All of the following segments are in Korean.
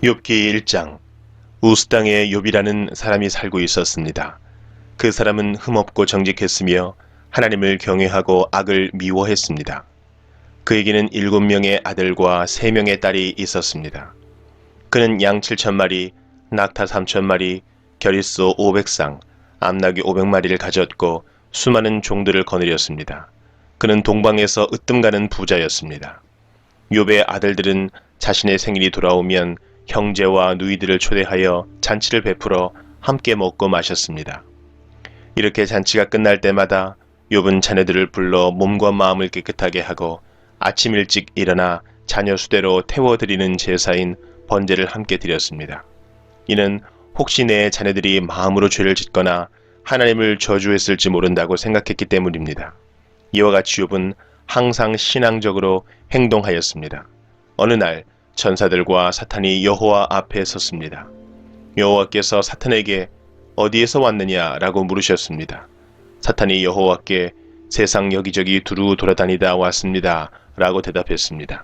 욥기 1장. 우스 땅에 욥이라는 사람이 살고 있었습니다. 그 사람은 흠없고 정직했으며 하나님을 경외하고 악을 미워했습니다. 그에게는 7명의 아들과 3명의 딸이 있었습니다. 그는 양 7,000마리, 낙타 3,000마리, 겨릿소 500쌍, 암나귀 500마리를 가졌고 수많은 종들을 거느렸습니다. 그는 동방에서 으뜸가는 부자였습니다. 욥의 아들들은 자신의 생일이 돌아오면 형제와 누이들을 초대하여 잔치를 베풀어 함께 먹고 마셨습니다. 이렇게 잔치가 끝날 때마다 욥은 자녀들을 불러 몸과 마음을 깨끗하게 하고 아침 일찍 일어나 자녀 수대로 태워드리는 제사인 번제를 함께 드렸습니다. 이는 혹시 내 자녀들이 마음으로 죄를 짓거나 하나님을 저주했을지 모른다고 생각했기 때문입니다. 이와 같이 욥은 항상 신앙적으로 행동하였습니다. 어느 날 천사들과 사탄이 여호와 앞에 섰습니다. 여호와께서 사탄에게 어디에서 왔느냐라고 물으셨습니다. 사탄이 여호와께 세상 여기저기 두루 돌아다니다 왔습니다 라고 대답했습니다.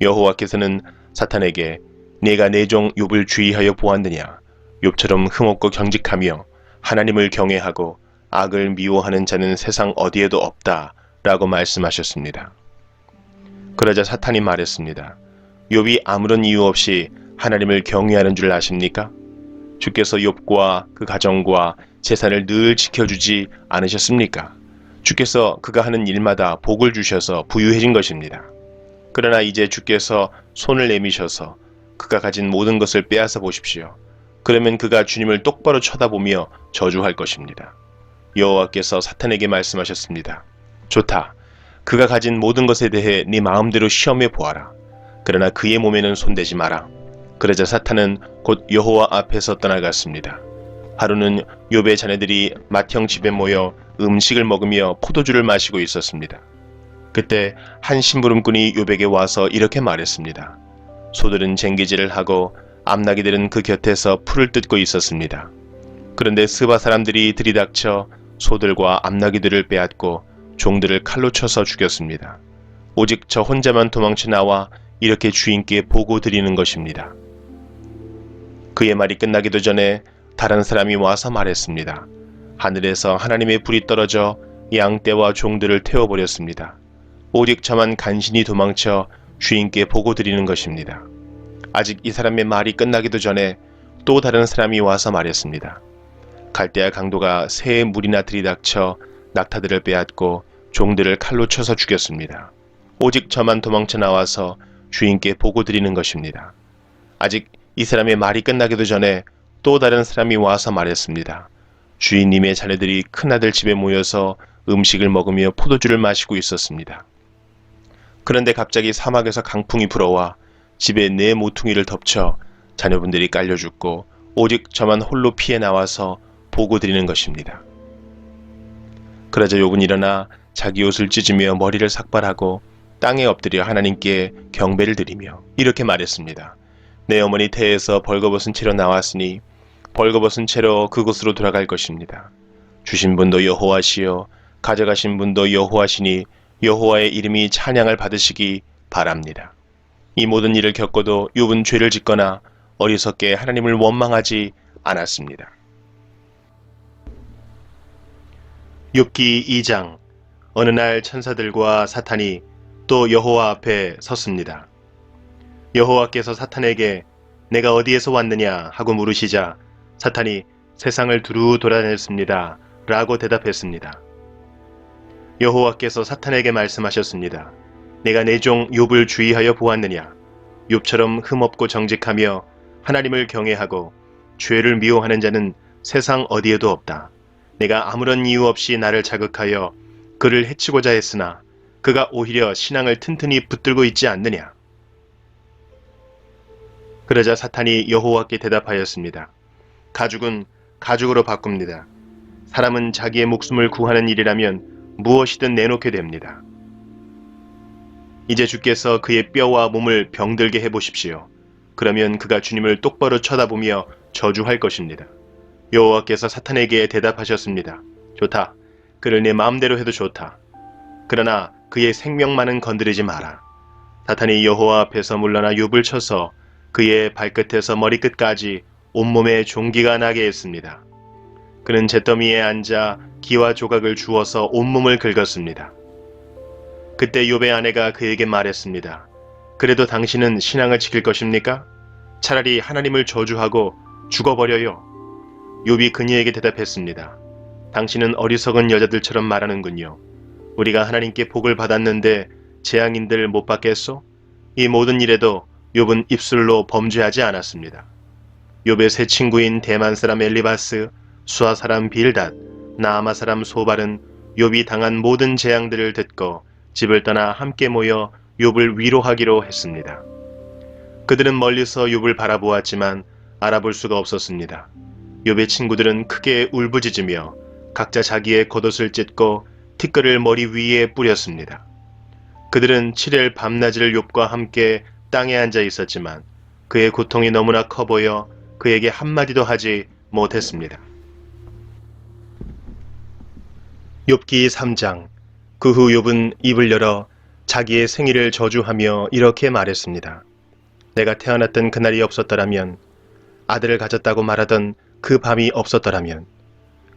여호와께서는 사탄에게 네가 내 종 욥을 주의하여 보았느냐? 욥처럼 흠없고 경직하며 하나님을 경외하고 악을 미워하는 자는 세상 어디에도 없다 라고 말씀하셨습니다. 그러자 사탄이 말했습니다. 욥이 아무런 이유 없이 하나님을 경외하는 줄 아십니까? 주께서 욥과 그 가정과 재산을 늘 지켜주지 않으셨습니까? 주께서 그가 하는 일마다 복을 주셔서 부유해진 것입니다. 그러나 이제 주께서 손을 내미셔서 그가 가진 모든 것을 빼앗아 보십시오. 그러면 그가 주님을 똑바로 쳐다보며 저주할 것입니다. 여호와께서 사탄에게 말씀하셨습니다. 좋다. 그가 가진 모든 것에 대해 네 마음대로 시험해 보아라. 그러나 그의 몸에는 손대지 마라. 그러자 사탄은 곧 여호와 앞에서 떠나갔습니다. 하루는 욥의 자녀들이 맏형 집에 모여 음식을 먹으며 포도주를 마시고 있었습니다. 그때 한 심부름꾼이 욥에게 와서 이렇게 말했습니다. 소들은 쟁기질을 하고 암나귀들은 그 곁에서 풀을 뜯고 있었습니다. 그런데 스바 사람들이 들이닥쳐 소들과 암나귀들을 빼앗고 종들을 칼로 쳐서 죽였습니다. 오직 저 혼자만 도망쳐 나와 이렇게 주인께 보고 드리는 것입니다. 그의 말이 끝나기도 전에 다른 사람이 와서 말했습니다. 하늘에서 하나님의 불이 떨어져 양떼와 종들을 태워버렸습니다. 오직 저만 간신히 도망쳐 주인께 보고 드리는 것입니다. 아직 이 사람의 말이 끝나기도 전에 또 다른 사람이 와서 말했습니다. 갈대아 강도가 새의 물이나 들이닥쳐 낙타들을 빼앗고 종들을 칼로 쳐서 죽였습니다. 오직 저만 도망쳐 나와서 주인께 보고 드리는 것입니다. 아직 이 사람의 말이 끝나기도 전에 또 다른 사람이 와서 말했습니다. 주인님의 자녀들이 큰아들 집에 모여서 음식을 먹으며 포도주를 마시고 있었습니다. 그런데 갑자기 사막에서 강풍이 불어와 집에 네 모퉁이를 덮쳐 자녀분들이 깔려 죽고 오직 저만 홀로 피해 나와서 보고 드리는 것입니다. 그러자 욥은 일어나 자기 옷을 찢으며 머리를 삭발하고 땅에 엎드려 하나님께 경배를 드리며 이렇게 말했습니다. 내 어머니 태에서 벌거벗은 채로 나왔으니 벌거벗은 채로 그곳으로 돌아갈 것입니다. 주신 분도 여호와시요 가져가신 분도 여호와시니 여호와의 이름이 찬양을 받으시기 바랍니다. 이 모든 일을 겪고도 욥은 죄를 짓거나 어리석게 하나님을 원망하지 않았습니다. 욥기 2장. 어느 날 천사들과 사탄이 또 여호와 앞에 섰습니다. 여호와께서 사탄에게 내가 어디에서 왔느냐 하고 물으시자 사탄이 세상을 두루 돌아다녔습니다 라고 대답했습니다. 여호와께서 사탄에게 말씀하셨습니다. 내가 내 종 욥을 주의하여 보았느냐? 욥처럼 흠없고 정직하며 하나님을 경외하고 죄를 미워하는 자는 세상 어디에도 없다. 내가 아무런 이유 없이 나를 자극하여 그를 해치고자 했으나 그가 오히려 신앙을 튼튼히 붙들고 있지 않느냐? 그러자 사탄이 여호와께 대답하였습니다. 가죽은 가죽으로 바꿉니다. 사람은 자기의 목숨을 구하는 일이라면 무엇이든 내놓게 됩니다. 이제 주께서 그의 뼈와 몸을 병들게 해보십시오. 그러면 그가 주님을 똑바로 쳐다보며 저주할 것입니다. 여호와께서 사탄에게 대답하셨습니다. 좋다. 그를 내 마음대로 해도 좋다. 그러나 그의 생명만은 건드리지 마라. 사탄이 여호와 앞에서 물러나 욥을 쳐서 그의 발끝에서 머리끝까지 온몸에 종기가 나게 했습니다. 그는 잿더미에 앉아 기와 조각을 주워서 온몸을 긁었습니다. 그때 욥의 아내가 그에게 말했습니다. 그래도 당신은 신앙을 지킬 것입니까? 차라리 하나님을 저주하고 죽어버려요. 욥이 그녀에게 대답했습니다. 당신은 어리석은 여자들처럼 말하는군요. 우리가 하나님께 복을 받았는데 재앙인들 못 받겠소? 이 모든 일에도 욥은 입술로 범죄하지 않았습니다. 욥의 세 친구인 대만 사람 엘리바스, 수아 사람 빌닷, 나아마 사람 소발은 욥이 당한 모든 재앙들을 듣고 집을 떠나 함께 모여 욥을 위로하기로 했습니다. 그들은 멀리서 욥을 바라보았지만 알아볼 수가 없었습니다. 욥의 친구들은 크게 울부짖으며 각자 자기의 겉옷을 찢고 티끌을 머리 위에 뿌렸습니다. 그들은 7일 밤낮을 욥과 함께 땅에 앉아 있었지만 그의 고통이 너무나 커 보여 그에게 한마디도 하지 못했습니다. 욥기 3장. 그 후 욥은 입을 열어 자기의 생일을 저주하며 이렇게 말했습니다. 내가 태어났던 그날이 없었더라면, 아들을 가졌다고 말하던 그 밤이 없었더라면,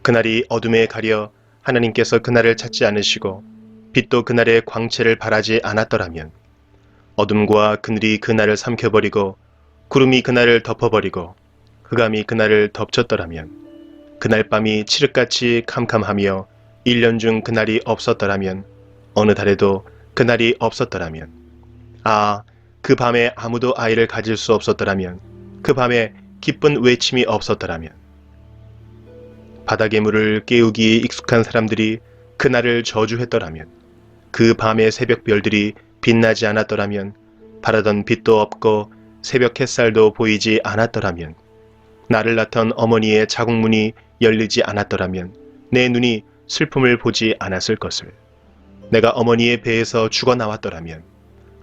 그날이 어둠에 가려 하나님께서 그날을 찾지 않으시고 빛도 그날의 광채를 바라지 않았더라면, 어둠과 그늘이 그날을 삼켜버리고 구름이 그날을 덮어버리고 흑암이 그날을 덮쳤더라면, 그날 밤이 칠흑같이 캄캄하며 1년 중 그날이 없었더라면, 어느 달에도 그날이 없었더라면, 그 밤에 아무도 아이를 가질 수 없었더라면, 그 밤에 기쁜 외침이 없었더라면, 바닥의 물을 깨우기에 익숙한 사람들이 그날을 저주했더라면, 그 밤의 새벽별들이 빛나지 않았더라면, 바라던 빛도 없고 새벽 햇살도 보이지 않았더라면, 나를 낳던 어머니의 자궁문이 열리지 않았더라면 내 눈이 슬픔을 보지 않았을 것을. 내가 어머니의 배에서 죽어 나왔더라면,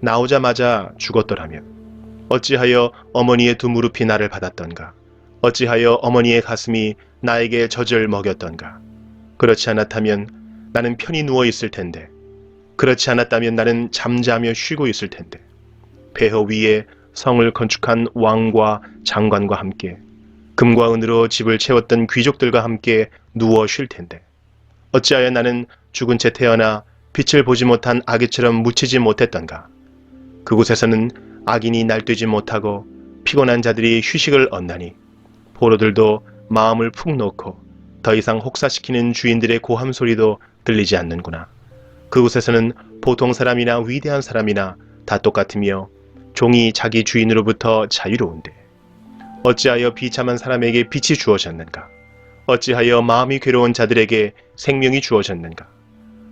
나오자마자 죽었더라면, 어찌하여 어머니의 두 무릎이 나를 받았던가? 어찌하여 어머니의 가슴이 나에게 젖을 먹였던가? 그렇지 않았다면 나는 편히 누워 있을 텐데, 그렇지 않았다면 나는 잠자며 쉬고 있을 텐데, 폐허 위에 성을 건축한 왕과 장관과 함께, 금과 은으로 집을 채웠던 귀족들과 함께 누워 쉴 텐데, 어찌하여 나는 죽은 채 태어나 빛을 보지 못한 아기처럼 묻히지 못했던가? 그곳에서는 악인이 날뛰지 못하고 피곤한 자들이 휴식을 얻나니, 포로들도 마음을 푹 놓고 더 이상 혹사시키는 주인들의 고함 소리도 들리지 않는구나. 그곳에서는 보통 사람이나 위대한 사람이나 다 똑같으며 종이 자기 주인으로부터 자유로운데, 어찌하여 비참한 사람에게 빛이 주어졌는가? 어찌하여 마음이 괴로운 자들에게 생명이 주어졌는가?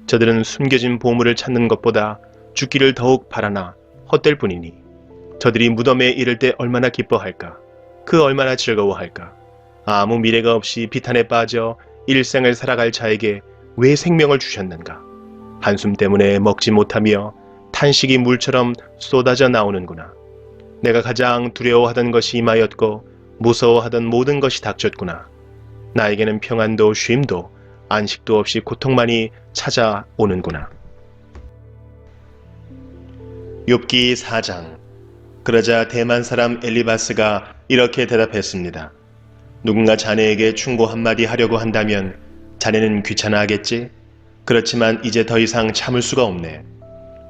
저들은 숨겨진 보물을 찾는 것보다 죽기를 더욱 바라나 헛될 뿐이니, 저들이 무덤에 이를 때 얼마나 기뻐할까? 그 얼마나 즐거워할까? 아무 미래가 없이 비탄에 빠져 일생을 살아갈 자에게 왜 생명을 주셨는가? 한숨 때문에 먹지 못하며 탄식이 물처럼 쏟아져 나오는구나. 내가 가장 두려워하던 것이 임하였고 무서워하던 모든 것이 닥쳤구나. 나에게는 평안도 쉼도 안식도 없이 고통만이 찾아오는구나. 욥기 4장. 그러자 대만 사람 엘리바스가 이렇게 대답했습니다. 누군가 자네에게 충고 한마디 하려고 한다면 자네는 귀찮아하겠지? 그렇지만 이제 더 이상 참을 수가 없네.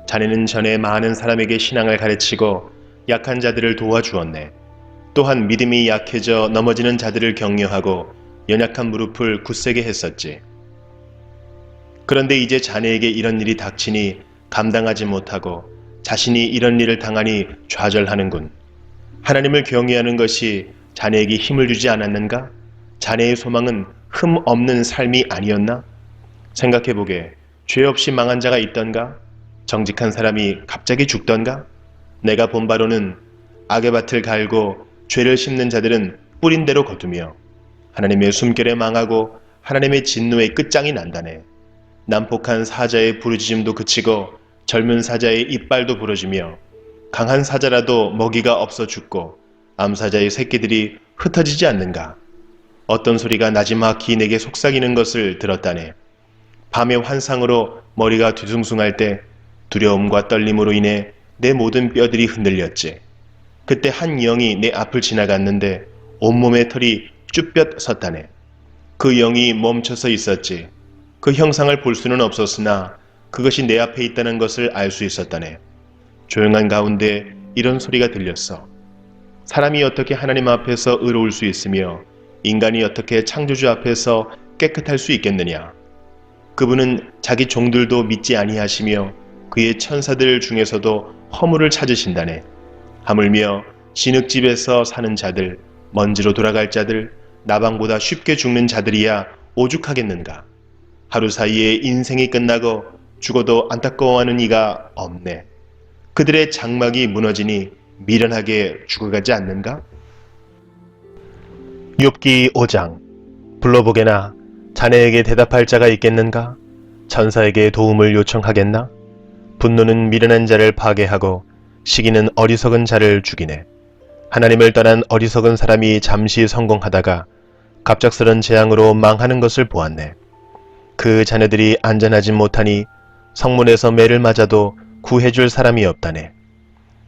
자네는 전에 많은 사람에게 신앙을 가르치고 약한 자들을 도와주었네. 또한 믿음이 약해져 넘어지는 자들을 격려하고 연약한 무릎을 굳세게 했었지. 그런데 이제 자네에게 이런 일이 닥치니 감당하지 못하고 자신이 이런 일을 당하니 좌절하는군. 하나님을 경외하는 것이 자네에게 힘을 주지 않았는가? 자네의 소망은 흠 없는 삶이 아니었나? 생각해보게. 죄 없이 망한 자가 있던가? 정직한 사람이 갑자기 죽던가? 내가 본 바로는 악의 밭을 갈고 죄를 심는 자들은 뿌린 대로 거두며 하나님의 숨결에 망하고 하나님의 진노의 끝장이 난다네. 난폭한 사자의 부르짖음도 그치고 젊은 사자의 이빨도 부러지며 강한 사자라도 먹이가 없어 죽고 암사자의 새끼들이 흩어지지 않는가? 어떤 소리가 나지막히 내게 속삭이는 것을 들었다네. 밤의 환상으로 머리가 뒤숭숭할 때 두려움과 떨림으로 인해 내 모든 뼈들이 흔들렸지. 그때 한 영이 내 앞을 지나갔는데 온몸에 털이 쭈뼛 섰다네. 그 영이 멈춰서 있었지. 그 형상을 볼 수는 없었으나 그것이 내 앞에 있다는 것을 알 수 있었다네. 조용한 가운데 이런 소리가 들렸어. 사람이 어떻게 하나님 앞에서 의로울 수 있으며 인간이 어떻게 창조주 앞에서 깨끗할 수 있겠느냐. 그분은 자기 종들도 믿지 아니하시며 그의 천사들 중에서도 허물을 찾으신다네. 하물며 진흙집에서 사는 자들, 먼지로 돌아갈 자들, 나방보다 쉽게 죽는 자들이야 오죽하겠는가. 하루 사이에 인생이 끝나고 죽어도 안타까워하는 이가 없네. 그들의 장막이 무너지니 미련하게 죽어가지 않는가? 욥기 5장. 불러보게나 자네에게 대답할 자가 있겠는가? 천사에게 도움을 요청하겠나? 분노는 미련한 자를 파괴하고 시기는 어리석은 자를 죽이네. 하나님을 떠난 어리석은 사람이 잠시 성공하다가 갑작스런 재앙으로 망하는 것을 보았네. 그 자네들이 안전하지 못하니 성문에서 매를 맞아도 구해줄 사람이 없다네.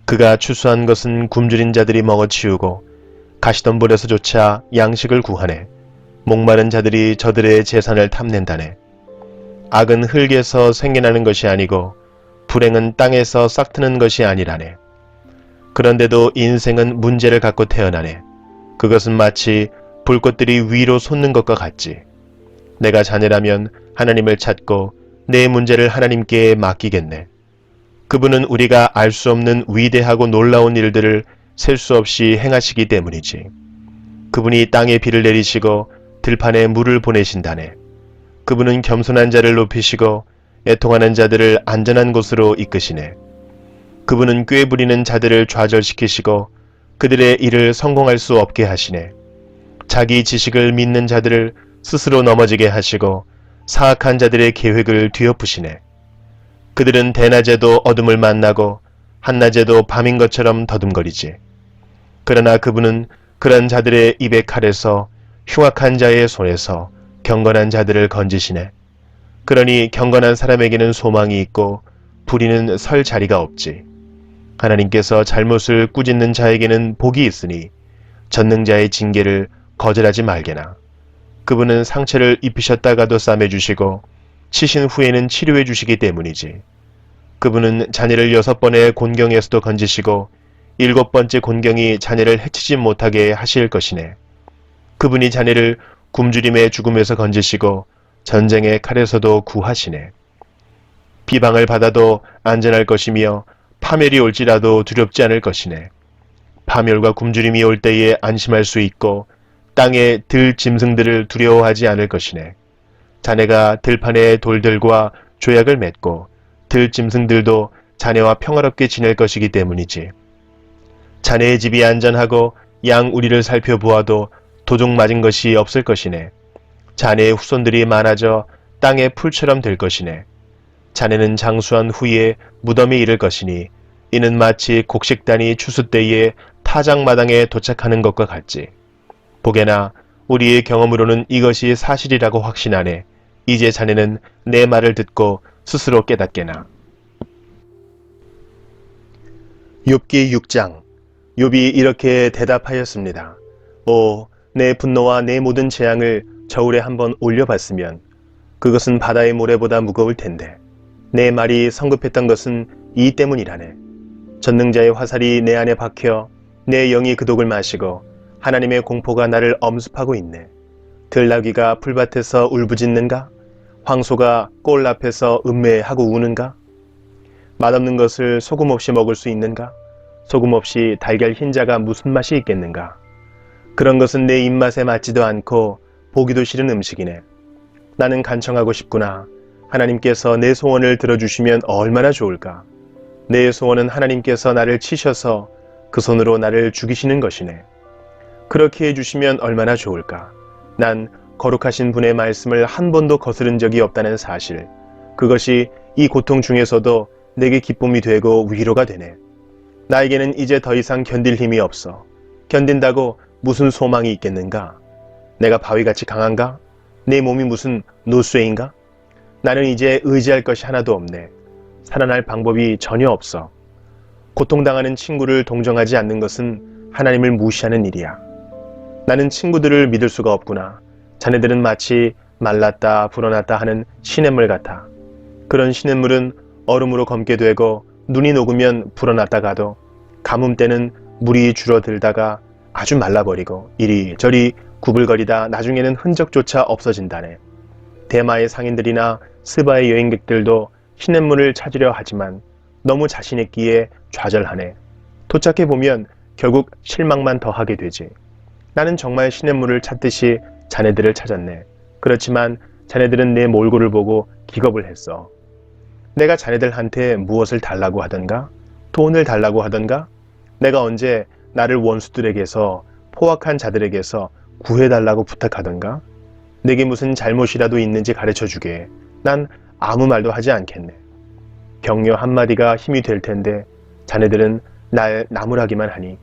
그가 추수한 것은 굶주린 자들이 먹어치우고 가시덤불에서조차 양식을 구하네. 목마른 자들이 저들의 재산을 탐낸다네. 악은 흙에서 생겨나는 것이 아니고 불행은 땅에서 싹트는 것이 아니라네. 그런데도 인생은 문제를 갖고 태어나네. 그것은 마치 불꽃들이 위로 솟는 것과 같지. 내가 자네라면 하나님을 찾고 내 문제를 하나님께 맡기겠네. 그분은 우리가 알 수 없는 위대하고 놀라운 일들을 셀 수 없이 행하시기 때문이지. 그분이 땅에 비를 내리시고 들판에 물을 보내신다네. 그분은 겸손한 자를 높이시고 애통하는 자들을 안전한 곳으로 이끄시네. 그분은 꾀부리는 자들을 좌절시키시고 그들의 일을 성공할 수 없게 하시네. 자기 지식을 믿는 자들을 스스로 넘어지게 하시고 사악한 자들의 계획을 뒤엎으시네. 그들은 대낮에도 어둠을 만나고 한낮에도 밤인 것처럼 더듬거리지. 그러나 그분은 그런 자들의 입의 칼에서 흉악한 자의 손에서 경건한 자들을 건지시네. 그러니 경건한 사람에게는 소망이 있고 불의는 설 자리가 없지. 하나님께서 잘못을 꾸짖는 자에게는 복이 있으니 전능자의 징계를 거절하지 말게나. 그분은 상처를 입히셨다가도 싸매주시고 치신 후에는 치료해 주시기 때문이지. 그분은 자네를 6번의 곤경에서도 건지시고 7번째 곤경이 자네를 해치지 못하게 하실 것이네. 그분이 자네를 굶주림의 죽음에서 건지시고 전쟁의 칼에서도 구하시네. 비방을 받아도 안전할 것이며 파멸이 올지라도 두렵지 않을 것이네. 파멸과 굶주림이 올 때에 안심할 수 있고 땅의 들 짐승들을 두려워하지 않을 것이네. 자네가 들판의 돌들과 조약을 맺고 들 짐승들도 자네와 평화롭게 지낼 것이기 때문이지. 자네의 집이 안전하고 양 우리를 살펴보아도 도둑 맞은 것이 없을 것이네. 자네의 후손들이 많아져 땅의 풀처럼 될 것이네. 자네는 장수한 후에 무덤에 이를 것이니 이는 마치 곡식단이 추수 때에 타작마당에 도착하는 것과 같지. 보게나 우리의 경험으로는 이것이 사실이라고 확신하네. 이제 자네는 내 말을 듣고 스스로 깨닫게나. 욥기 6장. 욥이 이렇게 대답하였습니다. 오, 내 분노와 내 모든 재앙을 저울에 한번 올려봤으면 그것은 바다의 모래보다 무거울 텐데 내 말이 성급했던 것은 이 때문이라네. 전능자의 화살이 내 안에 박혀 내 영이 그 독을 마시고 하나님의 공포가 나를 엄습하고 있네. 들나귀가 풀밭에서 울부짖는가? 황소가 꼴 앞에서 음매하고 우는가? 맛없는 것을 소금 없이 먹을 수 있는가? 소금 없이 달걀 흰자가 무슨 맛이 있겠는가? 그런 것은 내 입맛에 맞지도 않고 보기도 싫은 음식이네. 나는 간청하고 싶구나. 하나님께서 내 소원을 들어주시면 얼마나 좋을까? 내 소원은 하나님께서 나를 치셔서 그 손으로 나를 죽이시는 것이네. 그렇게 해주시면 얼마나 좋을까? 난 거룩하신 분의 말씀을 한 번도 거스른 적이 없다는 사실. 그것이 이 고통 중에서도 내게 기쁨이 되고 위로가 되네. 나에게는 이제 더 이상 견딜 힘이 없어. 견딘다고 무슨 소망이 있겠는가? 내가 바위같이 강한가? 내 몸이 무슨 노쇠인가? 나는 이제 의지할 것이 하나도 없네. 살아날 방법이 전혀 없어. 고통당하는 친구를 동정하지 않는 것은 하나님을 무시하는 일이야. 나는 친구들을 믿을 수가 없구나. 자네들은 마치 말랐다 불어났다 하는 시냇물 같아. 그런 시냇물은 얼음으로 검게 되고 눈이 녹으면 불어났다 가도 가뭄 때는 물이 줄어들다가 아주 말라버리고 이리저리 구불거리다 나중에는 흔적조차 없어진다네. 대마의 상인들이나 스바의 여행객들도 시냇물을 찾으려 하지만 너무 자신있기에 좌절하네. 도착해보면 결국 실망만 더 하게 되지. 나는 정말 시냇물을 찾듯이 자네들을 찾았네. 그렇지만 자네들은 내 몰골을 보고 기겁을 했어. 내가 자네들한테 무엇을 달라고 하던가? 돈을 달라고 하던가? 내가 언제 나를 원수들에게서 포악한 자들에게서 구해달라고 부탁하던가? 내게 무슨 잘못이라도 있는지 가르쳐주게. 난 아무 말도 하지 않겠네. 격려 한마디가 힘이 될 텐데 자네들은 날 나무라기만 하니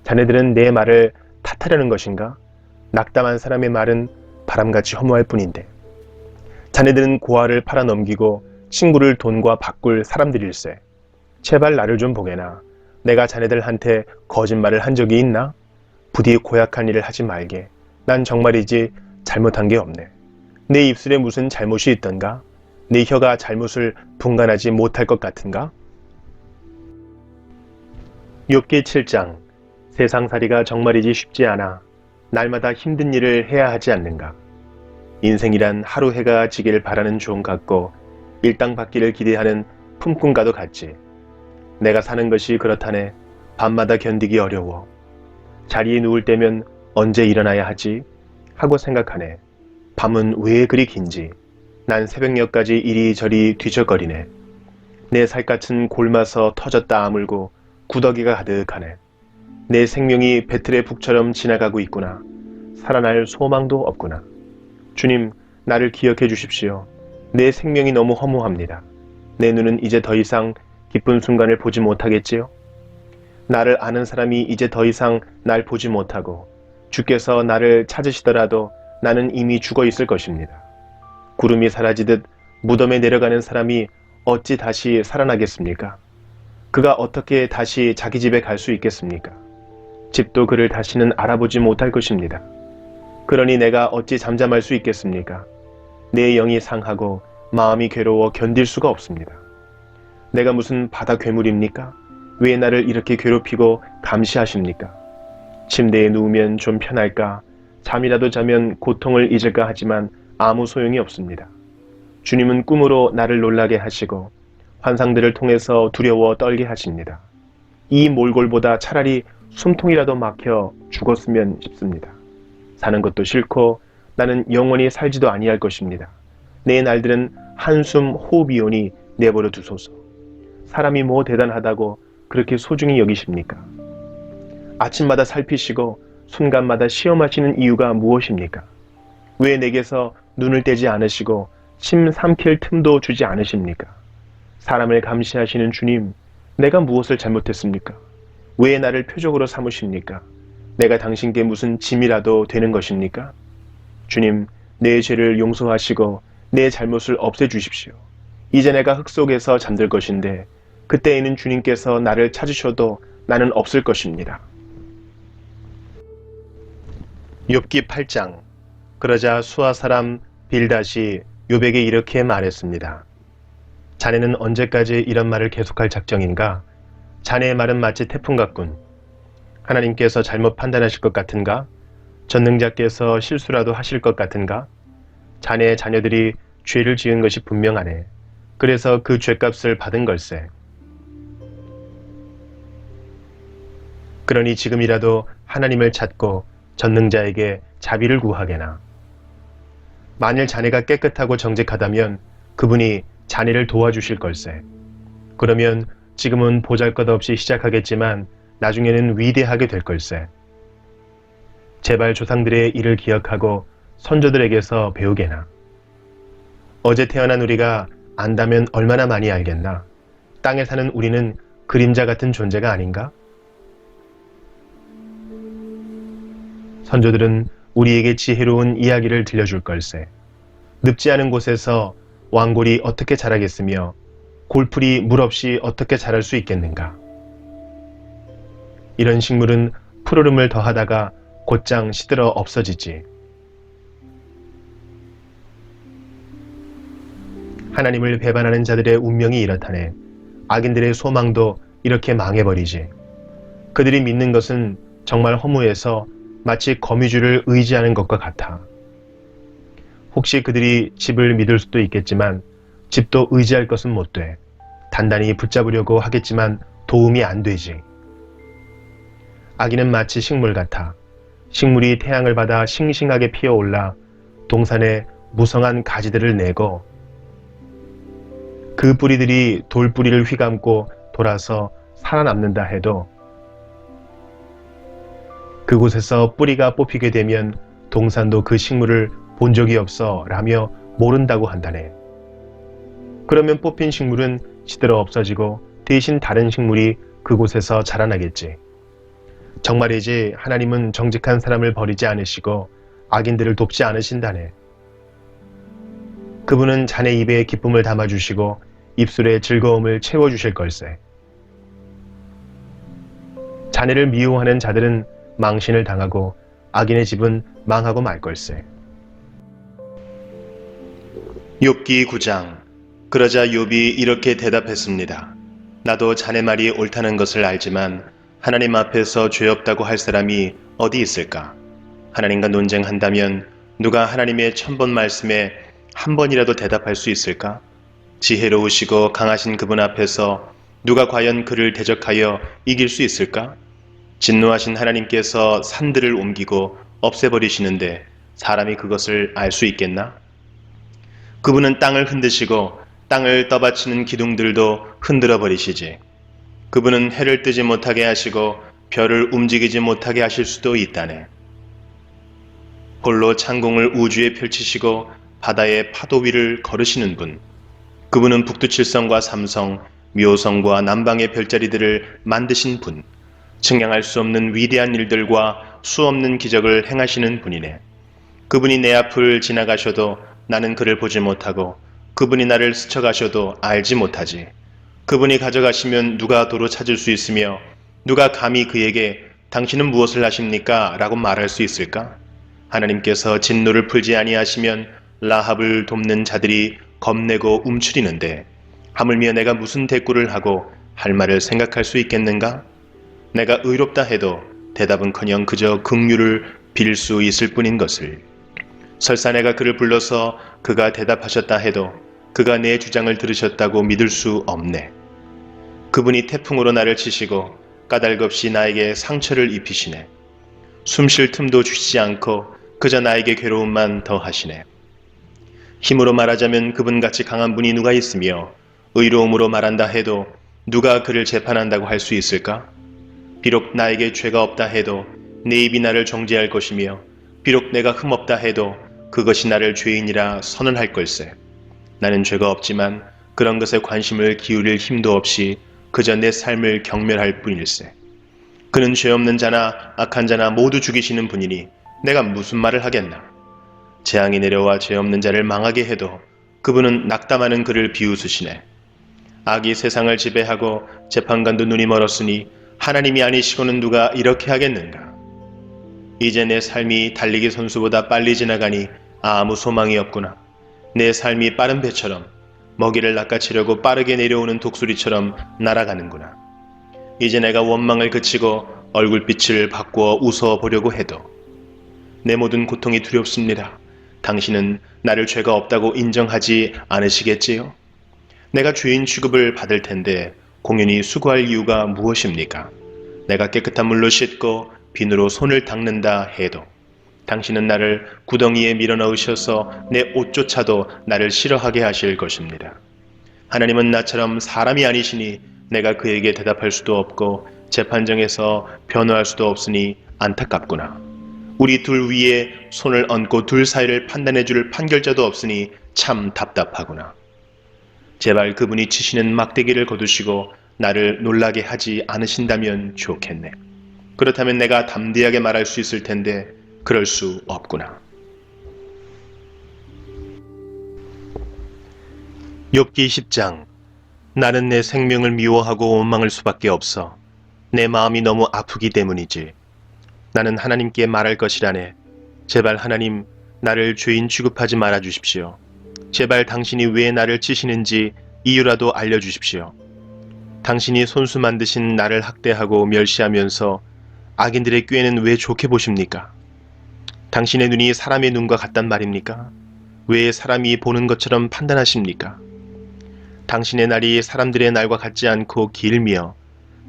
자네들은 내 말을 탓하려는 것인가? 낙담한 사람의 말은 바람같이 허무할 뿐인데 자네들은 고아를 팔아넘기고 친구를 돈과 바꿀 사람들일세. 제발 나를 좀 보게나. 내가 자네들한테 거짓말을 한 적이 있나? 부디 고약한 일을 하지 말게. 난 정말이지 잘못한 게 없네. 내 입술에 무슨 잘못이 있던가? 내 혀가 잘못을 분간하지 못할 것 같은가? 욥기 7장. 세상살이가 정말이지 쉽지 않아. 날마다 힘든 일을 해야 하지 않는가? 인생이란 하루 해가 지길 바라는 종 같고 일당받기를 기대하는 품꾼과도 같지. 내가 사는 것이 그렇다네. 밤마다 견디기 어려워. 자리에 누울 때면 언제 일어나야 하지? 하고 생각하네. 밤은 왜 그리 긴지. 난 새벽녘까지 이리저리 뒤적거리네. 내 살갗은 골마서 터졌다 아물고 구더기가 가득하네. 내 생명이 배틀의 북처럼 지나가고 있구나. 살아날 소망도 없구나. 주님, 나를 기억해 주십시오. 내 생명이 너무 허무합니다. 내 눈은 이제 더 이상 기쁜 순간을 보지 못하겠지요? 나를 아는 사람이 이제 더 이상 날 보지 못하고 주께서 나를 찾으시더라도 나는 이미 죽어 있을 것입니다. 구름이 사라지듯 무덤에 내려가는 사람이 어찌 다시 살아나겠습니까? 그가 어떻게 다시 자기 집에 갈 수 있겠습니까? 집도 그를 다시는 알아보지 못할 것입니다. 그러니 내가 어찌 잠잠할 수 있겠습니까? 내 영이 상하고 마음이 괴로워 견딜 수가 없습니다. 내가 무슨 바다 괴물입니까? 왜 나를 이렇게 괴롭히고 감시하십니까? 침대에 누우면 좀 편할까? 잠이라도 자면 고통을 잊을까 하지만 아무 소용이 없습니다. 주님은 꿈으로 나를 놀라게 하시고 환상들을 통해서 두려워 떨게 하십니다. 이 몰골보다 차라리 숨통이라도 막혀 죽었으면 싶습니다. 사는 것도 싫고 나는 영원히 살지도 아니할 것입니다. 내 날들은 한숨 호흡이오니 내버려 두소서. 사람이 뭐 대단하다고 그렇게 소중히 여기십니까? 아침마다 살피시고 순간마다 시험하시는 이유가 무엇입니까? 왜 내게서 눈을 떼지 않으시고 침 삼킬 틈도 주지 않으십니까? 사람을 감시하시는 주님, 내가 무엇을 잘못했습니까? 왜 나를 표적으로 삼으십니까? 내가 당신께 무슨 짐이라도 되는 것입니까? 주님, 내 죄를 용서하시고 내 잘못을 없애주십시오. 이제 내가 흙 속에서 잠들 것인데 그때에는 주님께서 나를 찾으셔도 나는 없을 것입니다. 욥기 8장. 그러자 수아 사람 빌닷이 욥에게 이렇게 말했습니다. 자네는 언제까지 이런 말을 계속할 작정인가? 자네의 말은 마치 태풍 같군. 하나님께서 잘못 판단하실 것 같은가? 전능자께서 실수라도 하실 것 같은가? 자네의 자녀들이 죄를 지은 것이 분명하네. 그래서 그 죄값을 받은 걸세. 그러니 지금이라도 하나님을 찾고 전능자에게 자비를 구하게나. 만일 자네가 깨끗하고 정직하다면 그분이 자네를 도와주실 걸세. 그러면 지금은 보잘것없이 시작하겠지만 나중에는 위대하게 될 걸세. 제발 조상들의 일을 기억하고 선조들에게서 배우게나. 어제 태어난 우리가 안다면 얼마나 많이 알겠나. 땅에 사는 우리는 그림자 같은 존재가 아닌가? 선조들은 우리에게 지혜로운 이야기를 들려줄 걸세. 늪지 않은 곳에서 왕골이 어떻게 자라겠으며 골풀이 물 없이 어떻게 자랄 수 있겠는가? 이런 식물은 푸르름을 더하다가 곧장 시들어 없어지지. 하나님을 배반하는 자들의 운명이 이렇다네. 악인들의 소망도 이렇게 망해버리지. 그들이 믿는 것은 정말 허무해서 마치 거미줄을 의지하는 것과 같아. 혹시 그들이 집을 믿을 수도 있겠지만 집도 의지할 것은 못 돼. 단단히 붙잡으려고 하겠지만 도움이 안 되지. 악인은 마치 식물 같아. 식물이 태양을 받아 싱싱하게 피어올라 동산에 무성한 가지들을 내고 그 뿌리들이 돌뿌리를 휘감고 돌아서 살아남는다 해도 그곳에서 뿌리가 뽑히게 되면 동산도 그 식물을 본 적이 없어 라며 모른다고 한다네. 그러면 뽑힌 식물은 시들어 없어지고 대신 다른 식물이 그곳에서 자라나겠지. 정말이지 하나님은 정직한 사람을 버리지 않으시고 악인들을 돕지 않으신다네. 그분은 자네 입에 기쁨을 담아주시고 입술에 즐거움을 채워주실 걸세. 자네를 미워하는 자들은 망신을 당하고 악인의 집은 망하고 말 걸세. 욥기 9장. 그러자 욥이 이렇게 대답했습니다. 나도 자네 말이 옳다는 것을 알지만 하나님 앞에서 죄 없다고 할 사람이 어디 있을까? 하나님과 논쟁한다면 누가 하나님의 1000번 말씀에 한 번이라도 대답할 수 있을까? 지혜로우시고 강하신 그분 앞에서 누가 과연 그를 대적하여 이길 수 있을까? 진노하신 하나님께서 산들을 옮기고 없애버리시는데 사람이 그것을 알 수 있겠나? 그분은 땅을 흔드시고 땅을 떠받치는 기둥들도 흔들어 버리시지. 그분은 해를 뜨지 못하게 하시고 별을 움직이지 못하게 하실 수도 있다네. 홀로 창공을 우주에 펼치시고 바다의 파도 위를 걸으시는 분. 그분은 북두칠성과 삼성, 묘성과 남방의 별자리들을 만드신 분. 측량할 수 없는 위대한 일들과 수없는 기적을 행하시는 분이네. 그분이 내 앞을 지나가셔도 나는 그를 보지 못하고 그분이 나를 스쳐가셔도 알지 못하지. 그분이 가져가시면 누가 도로 찾을 수 있으며 누가 감히 그에게 당신은 무엇을 하십니까? 라고 말할 수 있을까? 하나님께서 진노를 풀지 아니하시면 라합을 돕는 자들이 겁내고 움츠리는데 하물며 내가 무슨 대꾸를 하고 할 말을 생각할 수 있겠는가? 내가 의롭다 해도 대답은커녕 그저 긍휼을 빌 수 있을 뿐인 것을. 설사 내가 그를 불러서 그가 대답하셨다 해도 그가 내 주장을 들으셨다고 믿을 수 없네. 그분이 태풍으로 나를 치시고 까닭없이 나에게 상처를 입히시네. 숨 쉴 틈도 주시지 않고 그저 나에게 괴로움만 더하시네. 힘으로 말하자면 그분같이 강한 분이 누가 있으며 의로움으로 말한다 해도 누가 그를 재판한다고 할 수 있을까? 비록 나에게 죄가 없다 해도 내 입이 나를 정죄할 것이며 비록 내가 흠없다 해도 그것이 나를 죄인이라 선언할 걸세. 나는 죄가 없지만 그런 것에 관심을 기울일 힘도 없이 그저 내 삶을 경멸할 뿐일세. 그는 죄 없는 자나 악한 자나 모두 죽이시는 분이니 내가 무슨 말을 하겠나. 재앙이 내려와 죄 없는 자를 망하게 해도 그분은 낙담하는 그를 비웃으시네. 악이 세상을 지배하고 재판관도 눈이 멀었으니 하나님이 아니시고는 누가 이렇게 하겠는가. 이제 내 삶이 달리기 선수보다 빨리 지나가니 아무 소망이 없구나. 내 삶이 빠른 배처럼 먹이를 낚아채려고 빠르게 내려오는 독수리처럼 날아가는구나. 이제 내가 원망을 그치고 얼굴빛을 바꾸어 웃어보려고 해도 내 모든 고통이 두렵습니다. 당신은 나를 죄가 없다고 인정하지 않으시겠지요? 내가 죄인 취급을 받을 텐데 공연히 수고할 이유가 무엇입니까? 내가 깨끗한 물로 씻고 비누로 손을 닦는다 해도 당신은 나를 구덩이에 밀어넣으셔서 내 옷조차도 나를 싫어하게 하실 것입니다. 하나님은 나처럼 사람이 아니시니 내가 그에게 대답할 수도 없고 재판정에서 변호할 수도 없으니 안타깝구나. 우리 둘 위에 손을 얹고 둘 사이를 판단해 줄 판결자도 없으니 참 답답하구나. 제발 그분이 치시는 막대기를 거두시고 나를 놀라게 하지 않으신다면 좋겠네. 그렇다면 내가 담대하게 말할 수 있을 텐데 그럴 수 없구나. 욥기 10장. 나는 내 생명을 미워하고 원망할 수밖에 없어. 내 마음이 너무 아프기 때문이지. 나는 하나님께 말할 것이라네. 제발 하나님, 나를 죄인 취급하지 말아 주십시오. 제발 당신이 왜 나를 치시는지 이유라도 알려주십시오. 당신이 손수 만드신 나를 학대하고 멸시하면서 악인들의 꾀는 왜 좋게 보십니까? 당신의 눈이 사람의 눈과 같단 말입니까? 왜 사람이 보는 것처럼 판단하십니까? 당신의 날이 사람들의 날과 같지 않고 길며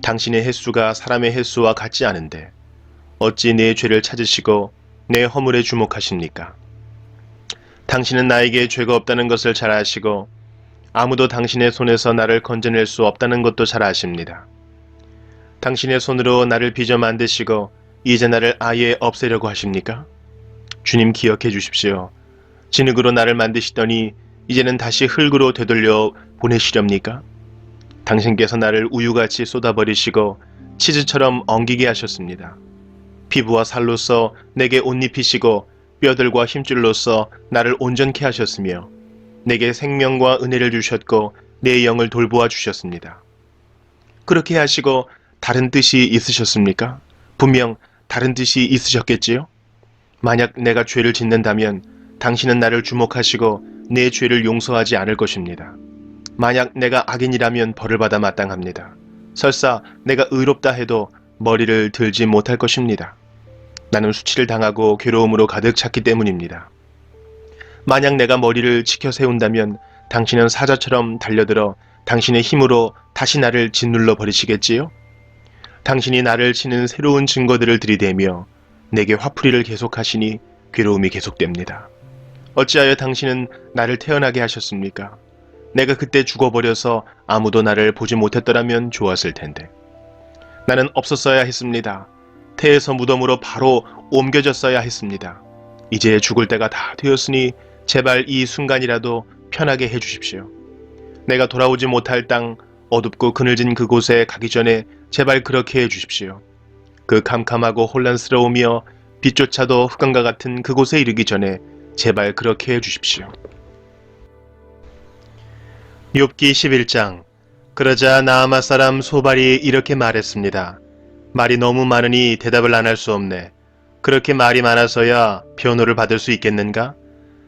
당신의 횟수가 사람의 횟수와 같지 않은데 어찌 내 죄를 찾으시고 내 허물에 주목하십니까? 당신은 나에게 죄가 없다는 것을 잘 아시고 아무도 당신의 손에서 나를 건져낼 수 없다는 것도 잘 아십니다. 당신의 손으로 나를 빚어 만드시고 이제 나를 아예 없애려고 하십니까? 주님 기억해 주십시오. 진흙으로 나를 만드시더니 이제는 다시 흙으로 되돌려 보내시렵니까? 당신께서 나를 우유같이 쏟아버리시고 치즈처럼 엉기게 하셨습니다. 피부와 살로서 내게 옷 입히시고 뼈들과 힘줄로서 나를 온전케 하셨으며 내게 생명과 은혜를 주셨고 내 영을 돌보아 주셨습니다. 그렇게 하시고 다른 뜻이 있으셨습니까? 분명 다른 뜻이 있으셨겠지요? 만약 내가 죄를 짓는다면 당신은 나를 주목하시고 내 죄를 용서하지 않을 것입니다. 만약 내가 악인이라면 벌을 받아 마땅합니다. 설사 내가 의롭다 해도 머리를 들지 못할 것입니다. 나는 수치를 당하고 괴로움으로 가득 찼기 때문입니다. 만약 내가 머리를 치켜 세운다면 당신은 사자처럼 달려들어 당신의 힘으로 다시 나를 짓눌러 버리시겠지요? 당신이 나를 치는 새로운 증거들을 들이대며 내게 화풀이를 계속하시니 괴로움이 계속됩니다. 어찌하여 당신은 나를 태어나게 하셨습니까? 내가 그때 죽어버려서 아무도 나를 보지 못했더라면 좋았을 텐데. 나는 없었어야 했습니다. 태에서 무덤으로 바로 옮겨졌어야 했습니다. 이제 죽을 때가 다 되었으니 제발 이 순간이라도 편하게 해주십시오. 내가 돌아오지 못할 땅, 어둡고 그늘진 그곳에 가기 전에 제발 그렇게 해주십시오. 그 캄캄하고 혼란스러우며 빛조차도 흑암과 같은 그곳에 이르기 전에 제발 그렇게 해주십시오. 욥기 11장. 그러자 나아마 사람 소발이 이렇게 말했습니다. 말이 너무 많으니 대답을 안 할 수 없네. 그렇게 말이 많아서야 변호를 받을 수 있겠는가?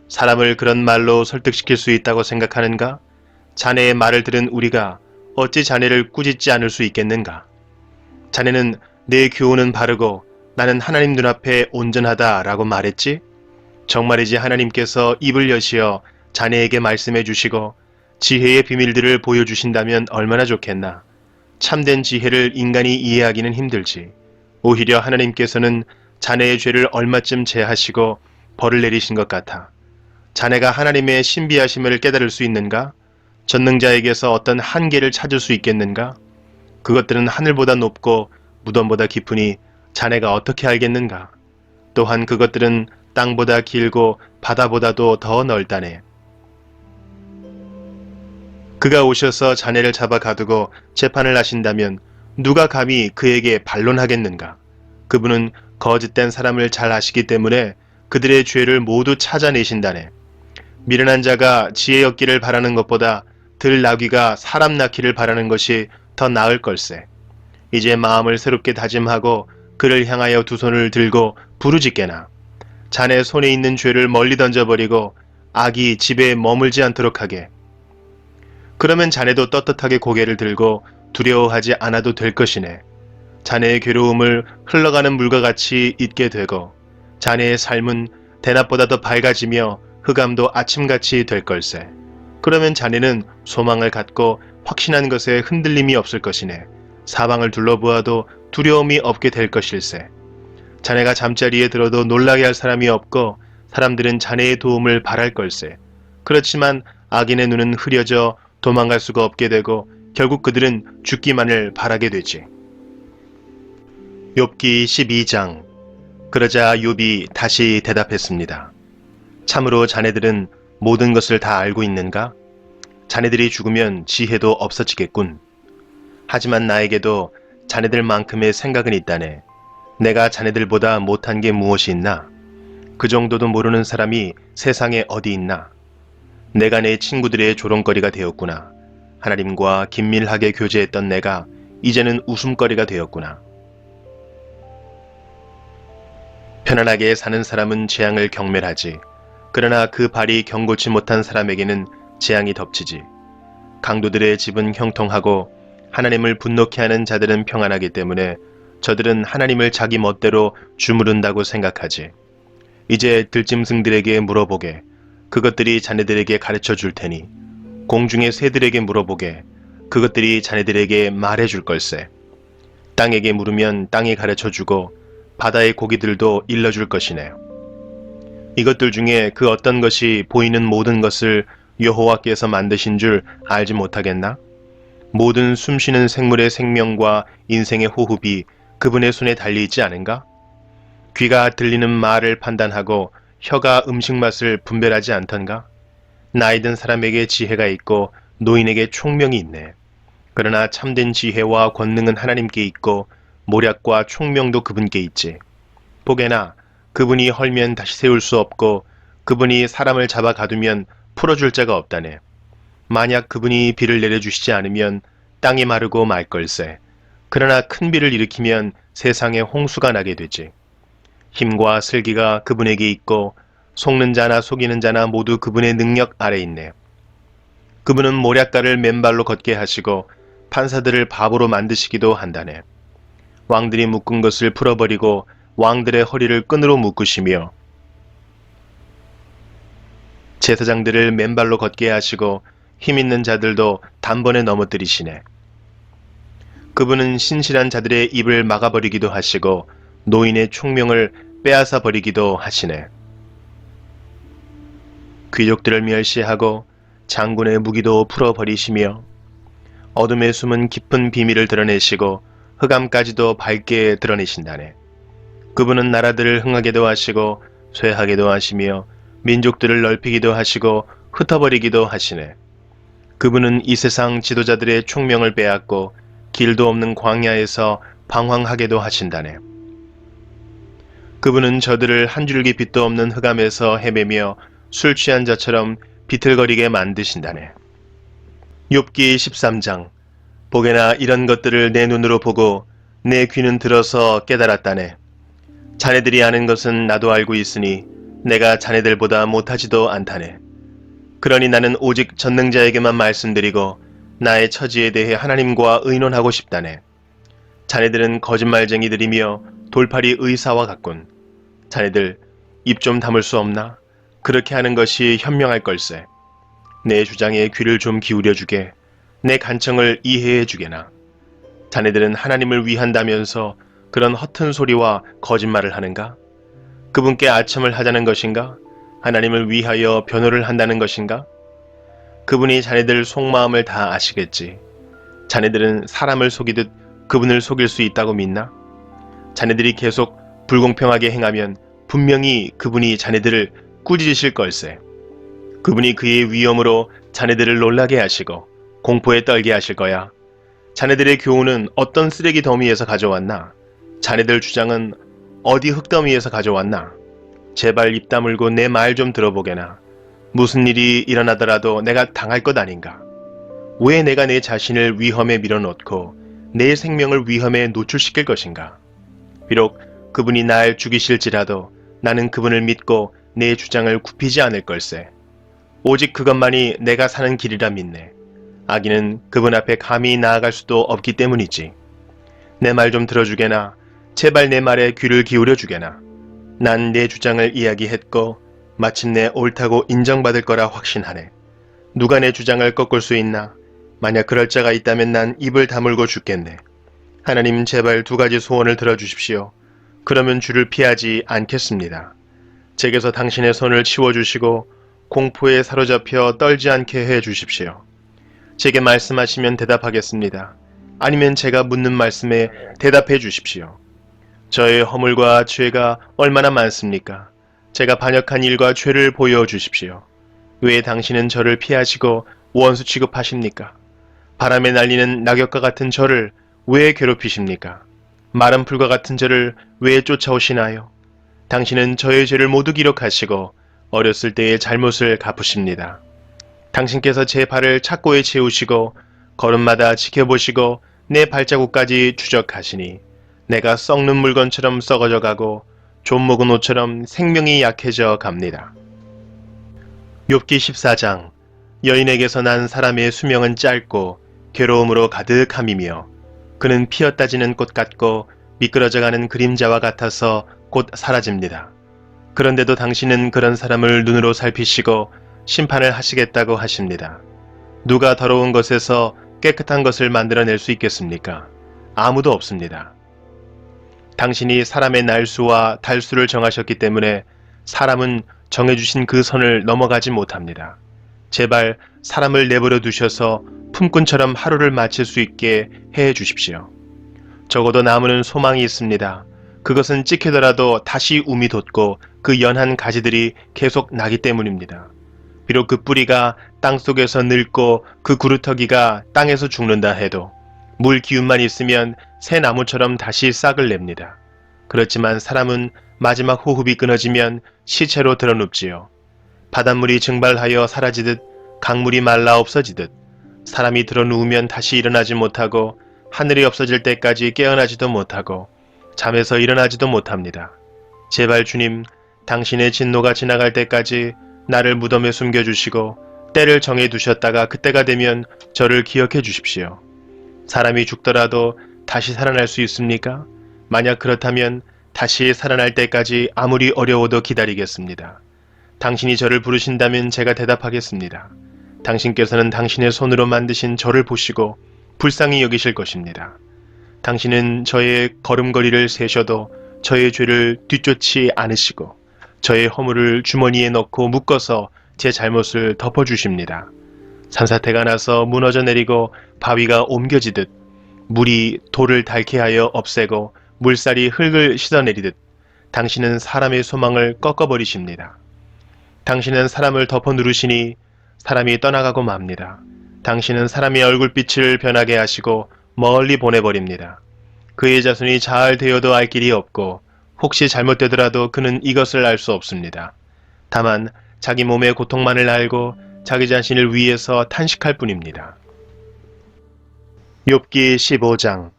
사람을 그런 말로 설득시킬 수 있다고 생각하는가? 자네의 말을 들은 우리가 어찌 자네를 꾸짖지 않을 수 있겠는가? 자네는 내 교훈은 바르고 나는 하나님 눈앞에 온전하다 라고 말했지? 정말이지 하나님께서 입을 여시어 자네에게 말씀해 주시고 지혜의 비밀들을 보여주신다면 얼마나 좋겠나. 참된 지혜를 인간이 이해하기는 힘들지. 오히려 하나님께서는 자네의 죄를 얼마쯤 제하시고 벌을 내리신 것 같아. 자네가 하나님의 신비하심을 깨달을 수 있는가? 전능자에게서 어떤 한계를 찾을 수 있겠는가? 그것들은 하늘보다 높고 무덤보다 깊으니 자네가 어떻게 알겠는가? 또한 그것들은 땅보다 길고 바다보다도 더 넓다네. 그가 오셔서 자네를 잡아 가두고 재판을 하신다면 누가 감히 그에게 반론하겠는가? 그분은 거짓된 사람을 잘 아시기 때문에 그들의 죄를 모두 찾아내신다네. 미련한 자가 지혜 얻기를 바라는 것보다 들 나귀가 사람 낳기를 바라는 것이 더 나을 걸세. 이제 마음을 새롭게 다짐하고 그를 향하여 두 손을 들고 부르짖게나. 자네 손에 있는 죄를 멀리 던져버리고 악이 집에 머물지 않도록 하게. 그러면 자네도 떳떳하게 고개를 들고 두려워하지 않아도 될 것이네. 자네의 괴로움을 흘러가는 물과 같이 잊게 되고 자네의 삶은 대낮보다 더 밝아지며 흑암도 아침같이 될 걸세. 그러면 자네는 소망을 갖고 확신한 것에 흔들림이 없을 것이네. 사방을 둘러보아도 두려움이 없게 될 것일세. 자네가 잠자리에 들어도 놀라게 할 사람이 없고 사람들은 자네의 도움을 바랄 걸세. 그렇지만 악인의 눈은 흐려져 도망갈 수가 없게 되고 결국 그들은 죽기만을 바라게 되지. 욥기 12장. 그러자 욥이 다시 대답했습니다. 참으로 자네들은 모든 것을 다 알고 있는가? 자네들이 죽으면 지혜도 없어지겠군. 하지만 나에게도 자네들만큼의 생각은 있다네. 내가 자네들보다 못한 게 무엇이 있나? 그 정도도 모르는 사람이 세상에 어디 있나? 내가 내 친구들의 조롱거리가 되었구나. 하나님과 긴밀하게 교제했던 내가 이제는 웃음거리가 되었구나. 편안하게 사는 사람은 재앙을 경멸하지. 그러나 그 발이 경고치 못한 사람에게는 재앙이 덮치지. 강도들의 집은 형통하고 하나님을 분노케 하는 자들은 평안하기 때문에 저들은 하나님을 자기 멋대로 주무른다고 생각하지. 이제 들짐승들에게 물어보게. 그것들이 자네들에게 가르쳐 줄 테니. 공중의 새들에게 물어보게. 그것들이 자네들에게 말해 줄 걸세. 땅에게 물으면 땅이 가르쳐 주고 바다의 고기들도 일러줄 것이네. 이것들 중에 그 어떤 것이 보이는 모든 것을 여호와께서 만드신 줄 알지 못하겠나? 모든 숨쉬는 생물의 생명과 인생의 호흡이 그분의 손에 달려있지 않은가? 귀가 들리는 말을 판단하고 혀가 음식 맛을 분별하지 않던가? 나이 든 사람에게 지혜가 있고 노인에게 총명이 있네. 그러나 참된 지혜와 권능은 하나님께 있고 모략과 총명도 그분께 있지. 보게나 그분이 헐면 다시 세울 수 없고 그분이 사람을 잡아 가두면 풀어줄 자가 없다네. 만약 그분이 비를 내려주시지 않으면 땅이 마르고 말 걸세. 그러나 큰 비를 일으키면 세상에 홍수가 나게 되지. 힘과 슬기가 그분에게 있고 속는 자나 속이는 자나 모두 그분의 능력 아래 있네. 그분은 모략가를 맨발로 걷게 하시고 판사들을 바보로 만드시기도 한다네. 왕들이 묶은 것을 풀어버리고 왕들의 허리를 끈으로 묶으시며 제사장들을 맨발로 걷게 하시고 힘있는 자들도 단번에 넘어뜨리시네. 그분은 신실한 자들의 입을 막아버리기도 하시고 노인의 총명을 빼앗아 버리기도 하시네. 귀족들을 멸시하고 장군의 무기도 풀어버리시며 어둠의 숨은 깊은 비밀을 드러내시고 흑암까지도 밝게 드러내신다네. 그분은 나라들을 흥하게도 하시고 쇠하게도 하시며 민족들을 넓히기도 하시고 흩어버리기도 하시네. 그분은 이 세상 지도자들의 총명을 빼앗고 길도 없는 광야에서 방황하게도 하신다네. 그분은 저들을 한 줄기 빛도 없는 흑암에서 헤매며 술 취한 자처럼 비틀거리게 만드신다네. 욥기 13장. 보게나 이런 것들을 내 눈으로 보고 내 귀는 들어서 깨달았다네. 자네들이 아는 것은 나도 알고 있으니 내가 자네들보다 못하지도 않다네. 그러니 나는 오직 전능자에게만 말씀드리고 나의 처지에 대해 하나님과 의논하고 싶다네. 자네들은 거짓말쟁이들이며 돌팔이 의사와 같군. 자네들 입 좀 다물 수 없나? 그렇게 하는 것이 현명할 걸세. 내 주장에 귀를 좀 기울여 주게. 내 간청을 이해해 주게나. 자네들은 하나님을 위한다면서 그런 허튼 소리와 거짓말을 하는가? 그분께 아첨을 하자는 것인가? 하나님을 위하여 변호를 한다는 것인가? 그분이 자네들 속마음을 다 아시겠지. 자네들은 사람을 속이듯 그분을 속일 수 있다고 믿나? 자네들이 계속 불공평하게 행하면 분명히 그분이 자네들을 꾸짖으실 걸세. 그분이 그의 위엄으로 자네들을 놀라게 하시고 공포에 떨게 하실 거야. 자네들의 교훈은 어떤 쓰레기 더미에서 가져왔나? 자네들 주장은 어디 흙더미에서 가져왔나? 제발 입 다물고 내 말 좀 들어보게나. 무슨 일이 일어나더라도 내가 당할 것 아닌가? 왜 내가 내 자신을 위험에 밀어넣고 내 생명을 위험에 노출시킬 것인가? 비록 그분이 날 죽이실지라도 나는 그분을 믿고 내 주장을 굽히지 않을 걸세. 오직 그것만이 내가 사는 길이라 믿네. 악인은 그분 앞에 감히 나아갈 수도 없기 때문이지. 내 말 좀 들어주게나. 제발 내 말에 귀를 기울여 주게나. 난 내 주장을 이야기했고 마침내 옳다고 인정받을 거라 확신하네. 누가 내 주장을 꺾을 수 있나? 만약 그럴 자가 있다면 난 입을 다물고 죽겠네. 하나님 제발 두 가지 소원을 들어주십시오. 그러면 주를 피하지 않겠습니다. 제게서 당신의 손을 치워주시고 공포에 사로잡혀 떨지 않게 해주십시오. 제게 말씀하시면 대답하겠습니다. 아니면 제가 묻는 말씀에 대답해 주십시오. 저의 허물과 죄가 얼마나 많습니까? 제가 반역한 일과 죄를 보여주십시오. 왜 당신은 저를 피하시고 원수 취급하십니까? 바람에 날리는 낙엽과 같은 저를 왜 괴롭히십니까? 마른 풀과 같은 저를 왜 쫓아오시나요? 당신은 저의 죄를 모두 기록하시고 어렸을 때의 잘못을 갚으십니다. 당신께서 제 발을 착고에 채우시고 걸음마다 지켜보시고 내 발자국까지 추적하시니 내가 썩는 물건처럼 썩어져 가고 좀 묵은 옷처럼 생명이 약해져 갑니다. 욥기 14장. 여인에게서 난 사람의 수명은 짧고 괴로움으로 가득함이며 그는 피었다 지는 꽃 같고 미끄러져가는 그림자와 같아서 곧 사라집니다. 그런데도 당신은 그런 사람을 눈으로 살피시고 심판을 하시겠다고 하십니다. 누가 더러운 것에서 깨끗한 것을 만들어낼 수 있겠습니까? 아무도 없습니다. 당신이 사람의 날수와 달수를 정하셨기 때문에 사람은 정해주신 그 선을 넘어가지 못합니다. 제발 사람을 내버려 두셔서 품꾼처럼 하루를 마칠 수 있게 해 주십시오. 적어도 나무는 소망이 있습니다. 그것은 찍히더라도 다시 움이 돋고 그 연한 가지들이 계속 나기 때문입니다. 비록 그 뿌리가 땅속에서 늙고 그 구루터기가 땅에서 죽는다 해도 물 기운만 있으면 새 나무처럼 다시 싹을 냅니다. 그렇지만 사람은 마지막 호흡이 끊어지면 시체로 드러눕지요. 바닷물이 증발하여 사라지듯 강물이 말라 없어지듯 사람이 드러누우면 다시 일어나지 못하고 하늘이 없어질 때까지 깨어나지도 못하고 잠에서 일어나지도 못합니다. 제발 주님, 당신의 진노가 지나갈 때까지 나를 무덤에 숨겨주시고 때를 정해두셨다가 그때가 되면 저를 기억해 주십시오. 사람이 죽더라도 다시 살아날 수 있습니까? 만약 그렇다면 다시 살아날 때까지 아무리 어려워도 기다리겠습니다. 당신이 저를 부르신다면 제가 대답하겠습니다. 당신께서는 당신의 손으로 만드신 저를 보시고 불쌍히 여기실 것입니다. 당신은 저의 걸음걸이를 세셔도 저의 죄를 뒤쫓지 않으시고 저의 허물을 주머니에 넣고 묶어서 제 잘못을 덮어주십니다. 산사태가 나서 무너져 내리고 바위가 옮겨지듯 물이 돌을 닳게 하여 없애고 물살이 흙을 씻어내리듯 당신은 사람의 소망을 꺾어버리십니다. 당신은 사람을 덮어 누르시니 사람이 떠나가고 맙니다. 당신은 사람의 얼굴빛을 변하게 하시고 멀리 보내버립니다. 그의 자손이 잘 되어도 알 길이 없고 혹시 잘못되더라도 그는 이것을 알 수 없습니다. 다만 자기 몸의 고통만을 알고 자기 자신을 위해서 탄식할 뿐입니다. 욥기 15장.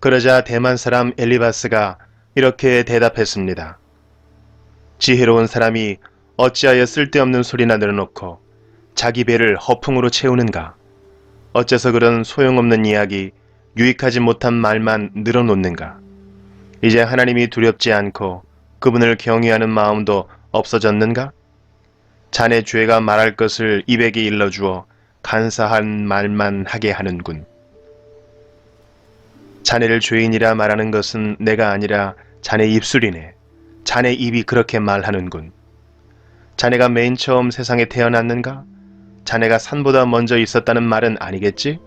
그러자 대만 사람 엘리바스가 이렇게 대답했습니다. 지혜로운 사람이 어찌하여 쓸데없는 소리나 늘어놓고 자기 배를 허풍으로 채우는가? 어째서 그런 소용없는 이야기, 유익하지 못한 말만 늘어놓는가? 이제 하나님이 두렵지 않고 그분을 경외하는 마음도 없어졌는가? 자네 죄가 말할 것을 입에게 일러주어 간사한 말만 하게 하는군. 자네를 죄인이라 말하는 것은 내가 아니라 자네 입술이네. 자네 입이 그렇게 말하는군. 자네가 맨 처음 세상에 태어났는가? 자네가 산보다 먼저 있었다는 말은 아니겠지?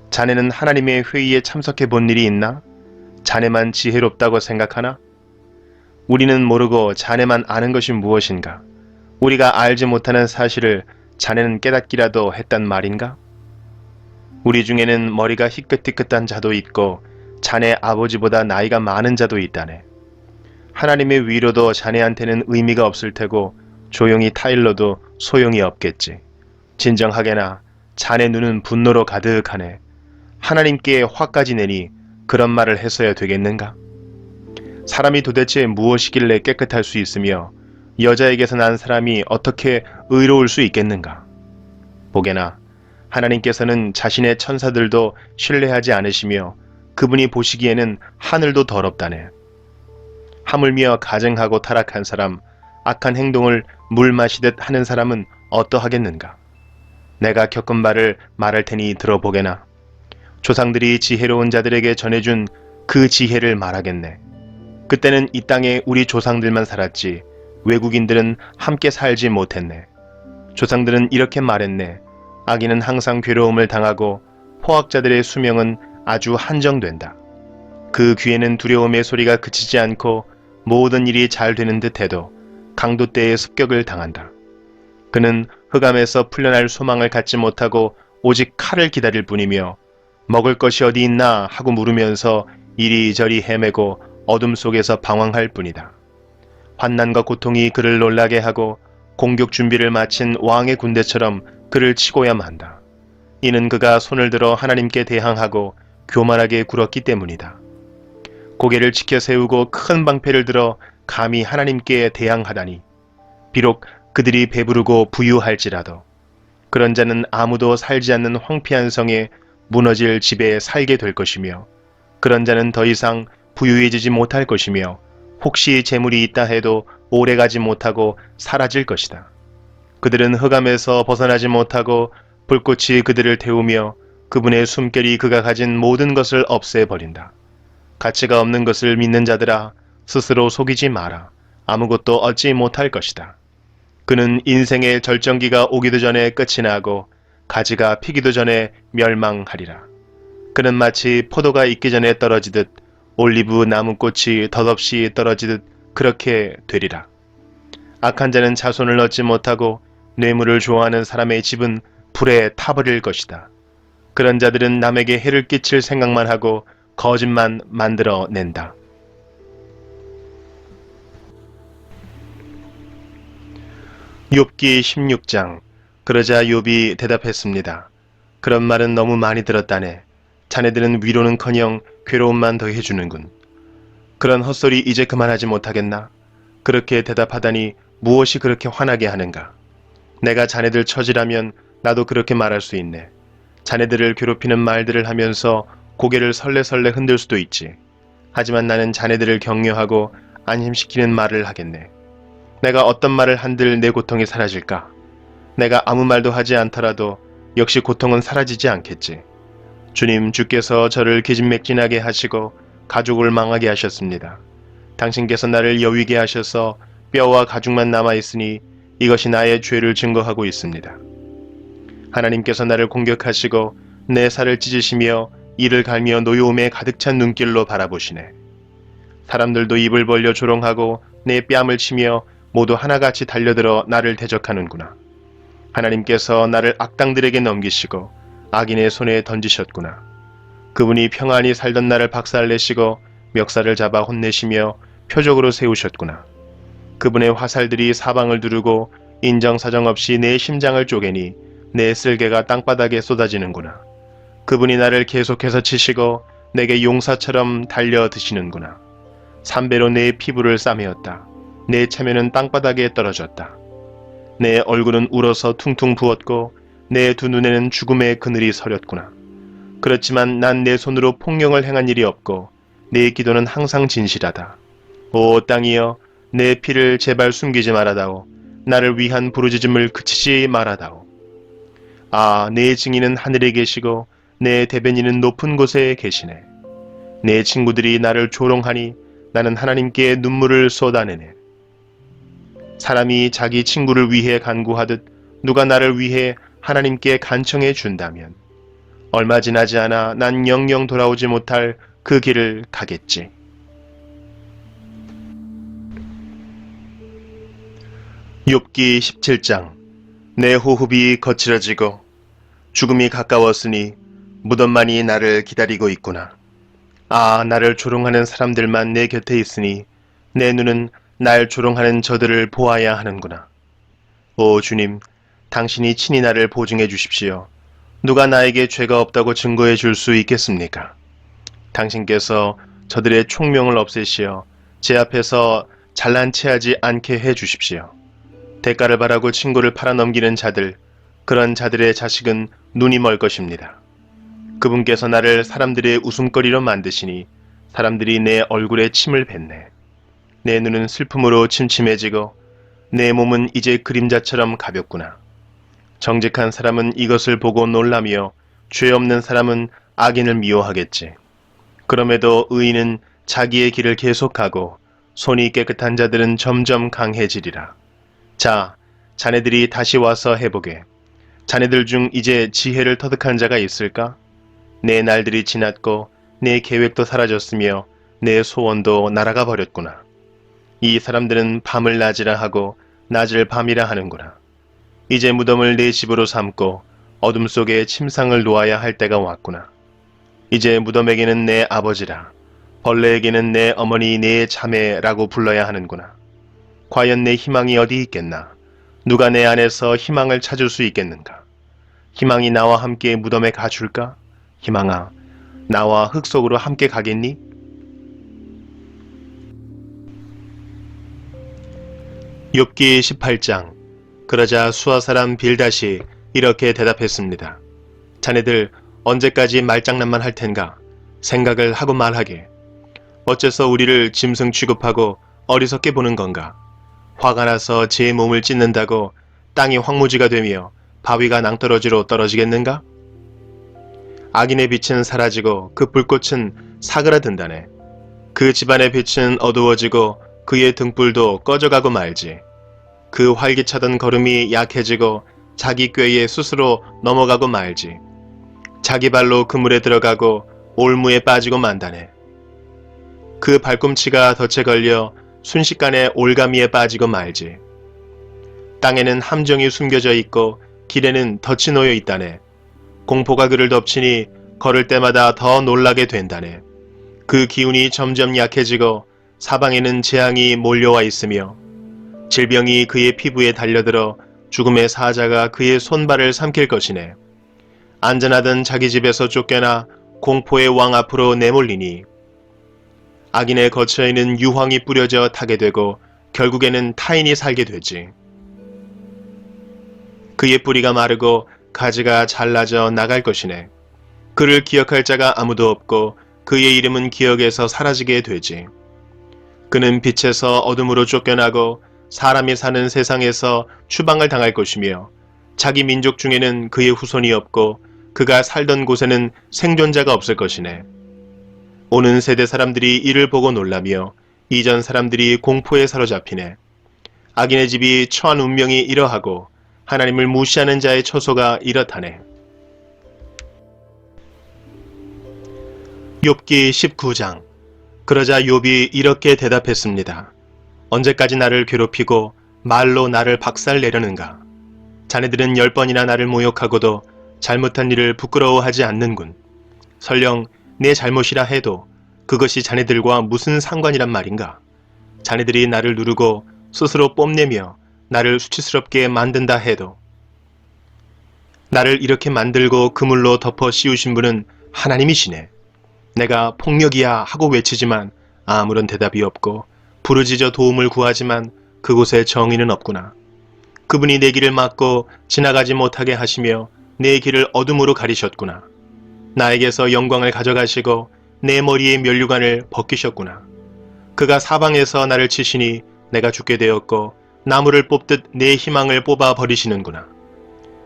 자네는 하나님의 회의에 참석해 본 일이 있나? 자네만 지혜롭다고 생각하나? 우리는 모르고 자네만 아는 것이 무엇인가? 우리가 알지 못하는 사실을 자네는 깨닫기라도 했단 말인가? 우리 중에는 머리가 희끗희끗한 자도 있고 자네 아버지보다 나이가 많은 자도 있다네. 하나님의 위로도 자네한테는 의미가 없을 테고 조용히 타일러도 소용이 없겠지. 진정하게나 자네 눈은 분노로 가득하네. 하나님께 화까지 내니 그런 말을 했어야 되겠는가? 사람이 도대체 무엇이길래 깨끗할 수 있으며 여자에게서 난 사람이 어떻게 의로울 수 있겠는가? 보게나 하나님께서는 자신의 천사들도 신뢰하지 않으시며 그분이 보시기에는 하늘도 더럽다네. 하물며 가증하고 타락한 사람, 악한 행동을 물 마시듯 하는 사람은 어떠하겠는가? 내가 겪은 바를 말할 테니 들어보게나. 조상들이 지혜로운 자들에게 전해준 그 지혜를 말하겠네. 그때는 이 땅에 우리 조상들만 살았지 외국인들은 함께 살지 못했네. 조상들은 이렇게 말했네. 아기는 항상 괴로움을 당하고 포악자들의 수명은 아주 한정된다. 그 귀에는 두려움의 소리가 그치지 않고 모든 일이 잘 되는 듯해도 강도 때의 습격을 당한다. 그는 흑암에서 풀려날 소망을 갖지 못하고 오직 칼을 기다릴 뿐이며 먹을 것이 어디 있나 하고 물으면서 이리저리 헤매고 어둠 속에서 방황할 뿐이다. 환난과 고통이 그를 놀라게 하고 공격 준비를 마친 왕의 군대처럼 그를 치고야 만다. 이는 그가 손을 들어 하나님께 대항하고 교만하게 굴었기 때문이다. 고개를 치켜 세우고 큰 방패를 들어 감히 하나님께 대항하다니. 비록 그들이 배부르고 부유할지라도 그런 자는 아무도 살지 않는 황폐한 성에 무너질 집에 살게 될 것이며, 그런 자는 더 이상 부유해지지 못할 것이며, 혹시 재물이 있다 해도 오래가지 못하고 사라질 것이다. 그들은 흑암에서 벗어나지 못하고 불꽃이 그들을 태우며 그분의 숨결이 그가 가진 모든 것을 없애버린다. 가치가 없는 것을 믿는 자들아, 스스로 속이지 마라. 아무것도 얻지 못할 것이다. 그는 인생의 절정기가 오기도 전에 끝이 나고 가지가 피기도 전에 멸망하리라. 그는 마치 포도가 익기 전에 떨어지듯 올리브 나무꽃이 덧없이 떨어지듯 그렇게 되리라. 악한 자는 자손을 얻지 못하고 뇌물을 좋아하는 사람의 집은 불에 타버릴 것이다. 그런 자들은 남에게 해를 끼칠 생각만 하고 거짓만 만들어낸다. 욥기 16장. 그러자 욥이 대답했습니다. 그런 말은 너무 많이 들었다네. 자네들은 위로는커녕 괴로움만 더 해주는군. 그런 헛소리 이제 그만하지 못하겠나? 그렇게 대답하다니 무엇이 그렇게 화나게 하는가? 내가 자네들 처지라면 나도 그렇게 말할 수 있네. 자네들을 괴롭히는 말들을 하면서 고개를 설레설레 흔들 수도 있지. 하지만 나는 자네들을 격려하고 안심시키는 말을 하겠네. 내가 어떤 말을 한들 내 고통이 사라질까? 내가 아무 말도 하지 않더라도 역시 고통은 사라지지 않겠지. 주님, 주께서 저를 기진맥진하게 하시고 가족을 망하게 하셨습니다. 당신께서 나를 여위게 하셔서 뼈와 가죽만 남아있으니 이것이 나의 죄를 증거하고 있습니다. 하나님께서 나를 공격하시고 내 살을 찢으시며 이를 갈며 노여움에 가득 찬 눈길로 바라보시네. 사람들도 입을 벌려 조롱하고 내 뺨을 치며 모두 하나같이 달려들어 나를 대적하는구나. 하나님께서 나를 악당들에게 넘기시고 악인의 손에 던지셨구나. 그분이 평안히 살던 나를 박살내시고 멱살을 잡아 혼내시며 표적으로 세우셨구나. 그분의 화살들이 사방을 두르고 인정사정 없이 내 심장을 쪼개니 내 쓸개가 땅바닥에 쏟아지는구나. 그분이 나를 계속해서 치시고 내게 용사처럼 달려드시는구나. 삼배로 내 피부를 싸매었다. 내 체면은 땅바닥에 떨어졌다. 내 얼굴은 울어서 퉁퉁 부었고 내 두 눈에는 죽음의 그늘이 서렸구나. 그렇지만 난 내 손으로 폭령을 행한 일이 없고 내 기도는 항상 진실하다. 오 땅이여, 내 피를 제발 숨기지 말아다오. 나를 위한 부르짖음을 그치지 말아다오. 아, 내 증인은 하늘에 계시고 내 대변인은 높은 곳에 계시네. 내 친구들이 나를 조롱하니 나는 하나님께 눈물을 쏟아내네. 사람이 자기 친구를 위해 간구하듯 누가 나를 위해 하나님께 간청해 준다면 얼마 지나지 않아 난 영영 돌아오지 못할 그 길을 가겠지. 욥기 17장. 내 호흡이 거칠어지고 죽음이 가까웠으니 무덤만이 나를 기다리고 있구나. 아, 나를 조롱하는 사람들만 내 곁에 있으니 내 눈은 날 조롱하는 저들을 보아야 하는구나. 오 주님, 당신이 친히 나를 보증해 주십시오. 누가 나에게 죄가 없다고 증거해 줄 수 있겠습니까? 당신께서 저들의 총명을 없애시어 제 앞에서 잘난 체하지 않게 해 주십시오. 대가를 바라고 친구를 팔아넘기는 자들, 그런 자들의 자식은 눈이 멀 것입니다. 그분께서 나를 사람들의 웃음거리로 만드시니 사람들이 내 얼굴에 침을 뱉네. 내 눈은 슬픔으로 침침해지고 내 몸은 이제 그림자처럼 가볍구나. 정직한 사람은 이것을 보고 놀라며 죄 없는 사람은 악인을 미워하겠지. 그럼에도 의인은 자기의 길을 계속하고 손이 깨끗한 자들은 점점 강해지리라. 자, 자네들이 다시 와서 해보게. 자네들 중 이제 지혜를 터득한 자가 있을까? 내 날들이 지났고 내 계획도 사라졌으며 내 소원도 날아가 버렸구나. 이 사람들은 밤을 낮이라 하고 낮을 밤이라 하는구나. 이제 무덤을 내 집으로 삼고 어둠 속에 침상을 놓아야 할 때가 왔구나. 이제 무덤에게는 내 아버지라, 벌레에게는 내 어머니, 내 자매라고 불러야 하는구나. 과연 내 희망이 어디 있겠나? 누가 내 안에서 희망을 찾을 수 있겠는가? 희망이 나와 함께 무덤에 가줄까? 희망아, 나와 흙 속으로 함께 가겠니? 욥기 18장. 그러자 수아 사람 빌닷이 이렇게 대답했습니다. 자네들 언제까지 말장난만 할 텐가? 생각을 하고 말하게. 어째서 우리를 짐승 취급하고 어리석게 보는 건가? 화가 나서 제 몸을 찢는다고 땅이 황무지가 되며 바위가 낭떠러지로 떨어지겠는가? 악인의 빛은 사라지고 그 불꽃은 사그라든다네. 그 집안의 빛은 어두워지고 그의 등불도 꺼져가고 말지. 그 활기차던 걸음이 약해지고 자기 꾀에 스스로 넘어가고 말지. 자기 발로 그물에 들어가고 올무에 빠지고 만다네. 그 발꿈치가 덫에 걸려 순식간에 올가미에 빠지고 말지. 땅에는 함정이 숨겨져 있고 길에는 덫이 놓여 있다네. 공포가 그를 덮치니 걸을 때마다 더 놀라게 된다네. 그 기운이 점점 약해지고 사방에는 재앙이 몰려와 있으며 질병이 그의 피부에 달려들어 죽음의 사자가 그의 손발을 삼킬 것이네. 안전하던 자기 집에서 쫓겨나 공포의 왕 앞으로 내몰리니 악인의 거처에는 유황이 뿌려져 타게 되고 결국에는 타인이 살게 되지. 그의 뿌리가 마르고 가지가 잘라져 나갈 것이네. 그를 기억할 자가 아무도 없고 그의 이름은 기억에서 사라지게 되지. 그는 빛에서 어둠으로 쫓겨나고 사람이 사는 세상에서 추방을 당할 것이며 자기 민족 중에는 그의 후손이 없고 그가 살던 곳에는 생존자가 없을 것이네. 오는 세대 사람들이 이를 보고 놀라며 이전 사람들이 공포에 사로잡히네. 악인의 집이 처한 운명이 이러하고 하나님을 무시하는 자의 처소가 이렇다네. 욥기 19장. 그러자 욥이 이렇게 대답했습니다. 언제까지 나를 괴롭히고 말로 나를 박살내려는가? 자네들은 10번이나 나를 모욕하고도 잘못한 일을 부끄러워하지 않는군. 설령 내 잘못이라 해도 그것이 자네들과 무슨 상관이란 말인가? 자네들이 나를 누르고 스스로 뽐내며 나를 수치스럽게 만든다 해도 나를 이렇게 만들고 그물로 덮어 씌우신 분은 하나님이시네. 내가 폭력이야 하고 외치지만 아무런 대답이 없고 부르짖어 도움을 구하지만 그곳에 정의는 없구나. 그분이 내 길을 막고 지나가지 못하게 하시며 내 길을 어둠으로 가리셨구나. 나에게서 영광을 가져가시고 내 머리의 면류관을 벗기셨구나. 그가 사방에서 나를 치시니 내가 죽게 되었고 나무를 뽑듯 내 희망을 뽑아 버리시는구나.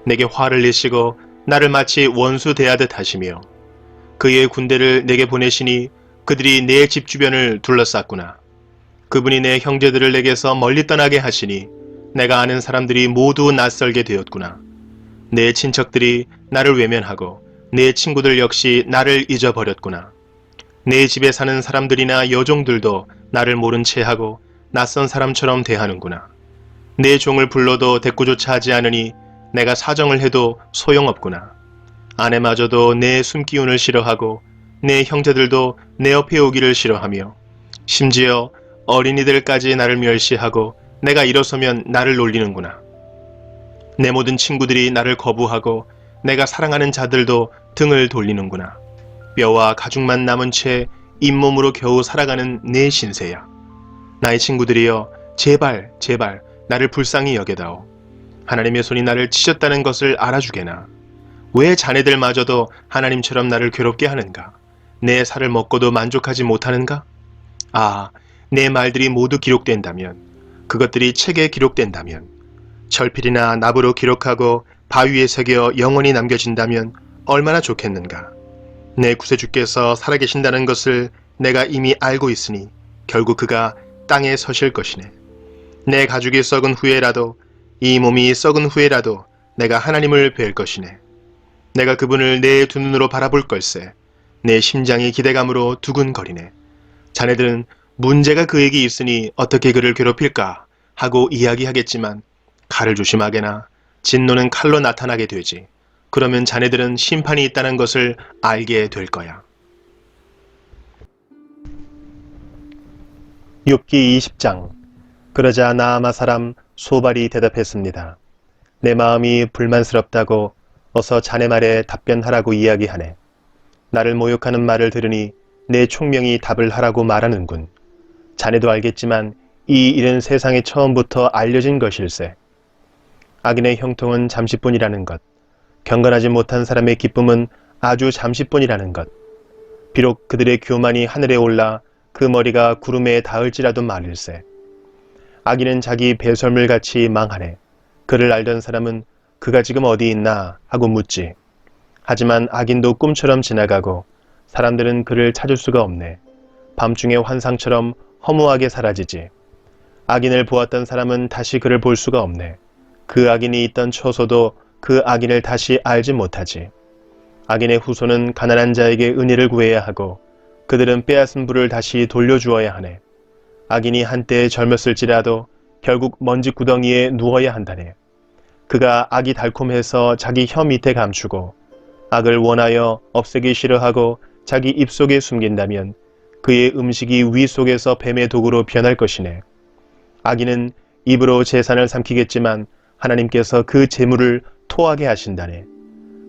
내게 화를 내시고 나를 마치 원수 대하듯 하시며 그의 군대를 내게 보내시니 그들이 내 집 주변을 둘러쌌구나. 그분이 내 형제들을 내게서 멀리 떠나게 하시니 내가 아는 사람들이 모두 낯설게 되었구나. 내 친척들이 나를 외면하고 내 친구들 역시 나를 잊어버렸구나. 내 집에 사는 사람들이나 여종들도 나를 모른 채 하고 낯선 사람처럼 대하는구나. 내 종을 불러도 대꾸조차 하지 않으니 내가 사정을 해도 소용없구나. 아내마저도 내 숨기운을 싫어하고 내 형제들도 내 옆에 오기를 싫어하며 심지어 어린이들까지 나를 멸시하고 내가 일어서면 나를 놀리는구나. 내 모든 친구들이 나를 거부하고 내가 사랑하는 자들도 등을 돌리는구나. 뼈와 가죽만 남은 채 잇몸으로 겨우 살아가는 내 신세야. 나의 친구들이여 제발 나를 불쌍히 여겨다오. 하나님의 손이 나를 치셨다는 것을 알아주게나. 왜 자네들마저도 하나님처럼 나를 괴롭게 하는가? 내 살을 먹고도 만족하지 못하는가? 아, 내 말들이 모두 기록된다면, 그것들이 책에 기록된다면, 철필이나 납으로 기록하고 바위에 새겨 영원히 남겨진다면 얼마나 좋겠는가? 내 구세주께서 살아계신다는 것을 내가 이미 알고 있으니 결국 그가 땅에 서실 것이네. 내 가죽이 썩은 후에라도 이 몸이 썩은 후에라도 내가 하나님을 뵐 것이네. 내가 그분을 내 두 눈으로 바라볼 걸세. 내 심장이 기대감으로 두근거리네. 자네들은 문제가 그에게 있으니 어떻게 그를 괴롭힐까 하고 이야기하겠지만 칼을 조심하게나 진노는 칼로 나타나게 되지. 그러면 자네들은 심판이 있다는 것을 알게 될 거야. 욥기 20장. 그러자 나아마 사람 소발이 대답했습니다. 내 마음이 불만스럽다고 어서 자네 말에 답변하라고 이야기하네. 나를 모욕하는 말을 들으니 내 총명이 답을 하라고 말하는군. 자네도 알겠지만 이 일은 세상에 처음부터 알려진 것일세. 악인의 형통은 잠시뿐이라는 것, 경건하지 못한 사람의 기쁨은 아주 잠시뿐이라는 것. 비록 그들의 교만이 하늘에 올라 그 머리가 구름에 닿을지라도 말일세. 악인은 자기 배설물같이 망하네. 그를 알던 사람은 그가 지금 어디 있나 하고 묻지. 하지만 악인도 꿈처럼 지나가고 사람들은 그를 찾을 수가 없네. 밤중의 환상처럼 허무하게 사라지지. 악인을 보았던 사람은 다시 그를 볼 수가 없네. 그 악인이 있던 처소도 그 악인을 다시 알지 못하지. 악인의 후손은 가난한 자에게 은혜를 구해야 하고 그들은 빼앗은 부를 다시 돌려주어야 하네. 악인이 한때 젊었을지라도 결국 먼지 구덩이에 누워야 한다네. 그가 악이 달콤해서 자기 혀 밑에 감추고 악을 원하여 없애기 싫어하고 자기 입속에 숨긴다면 그의 음식이 위 속에서 뱀의 독으로 변할 것이네. 악인은 입으로 재산을 삼키겠지만 하나님께서 그 재물을 토하게 하신다네.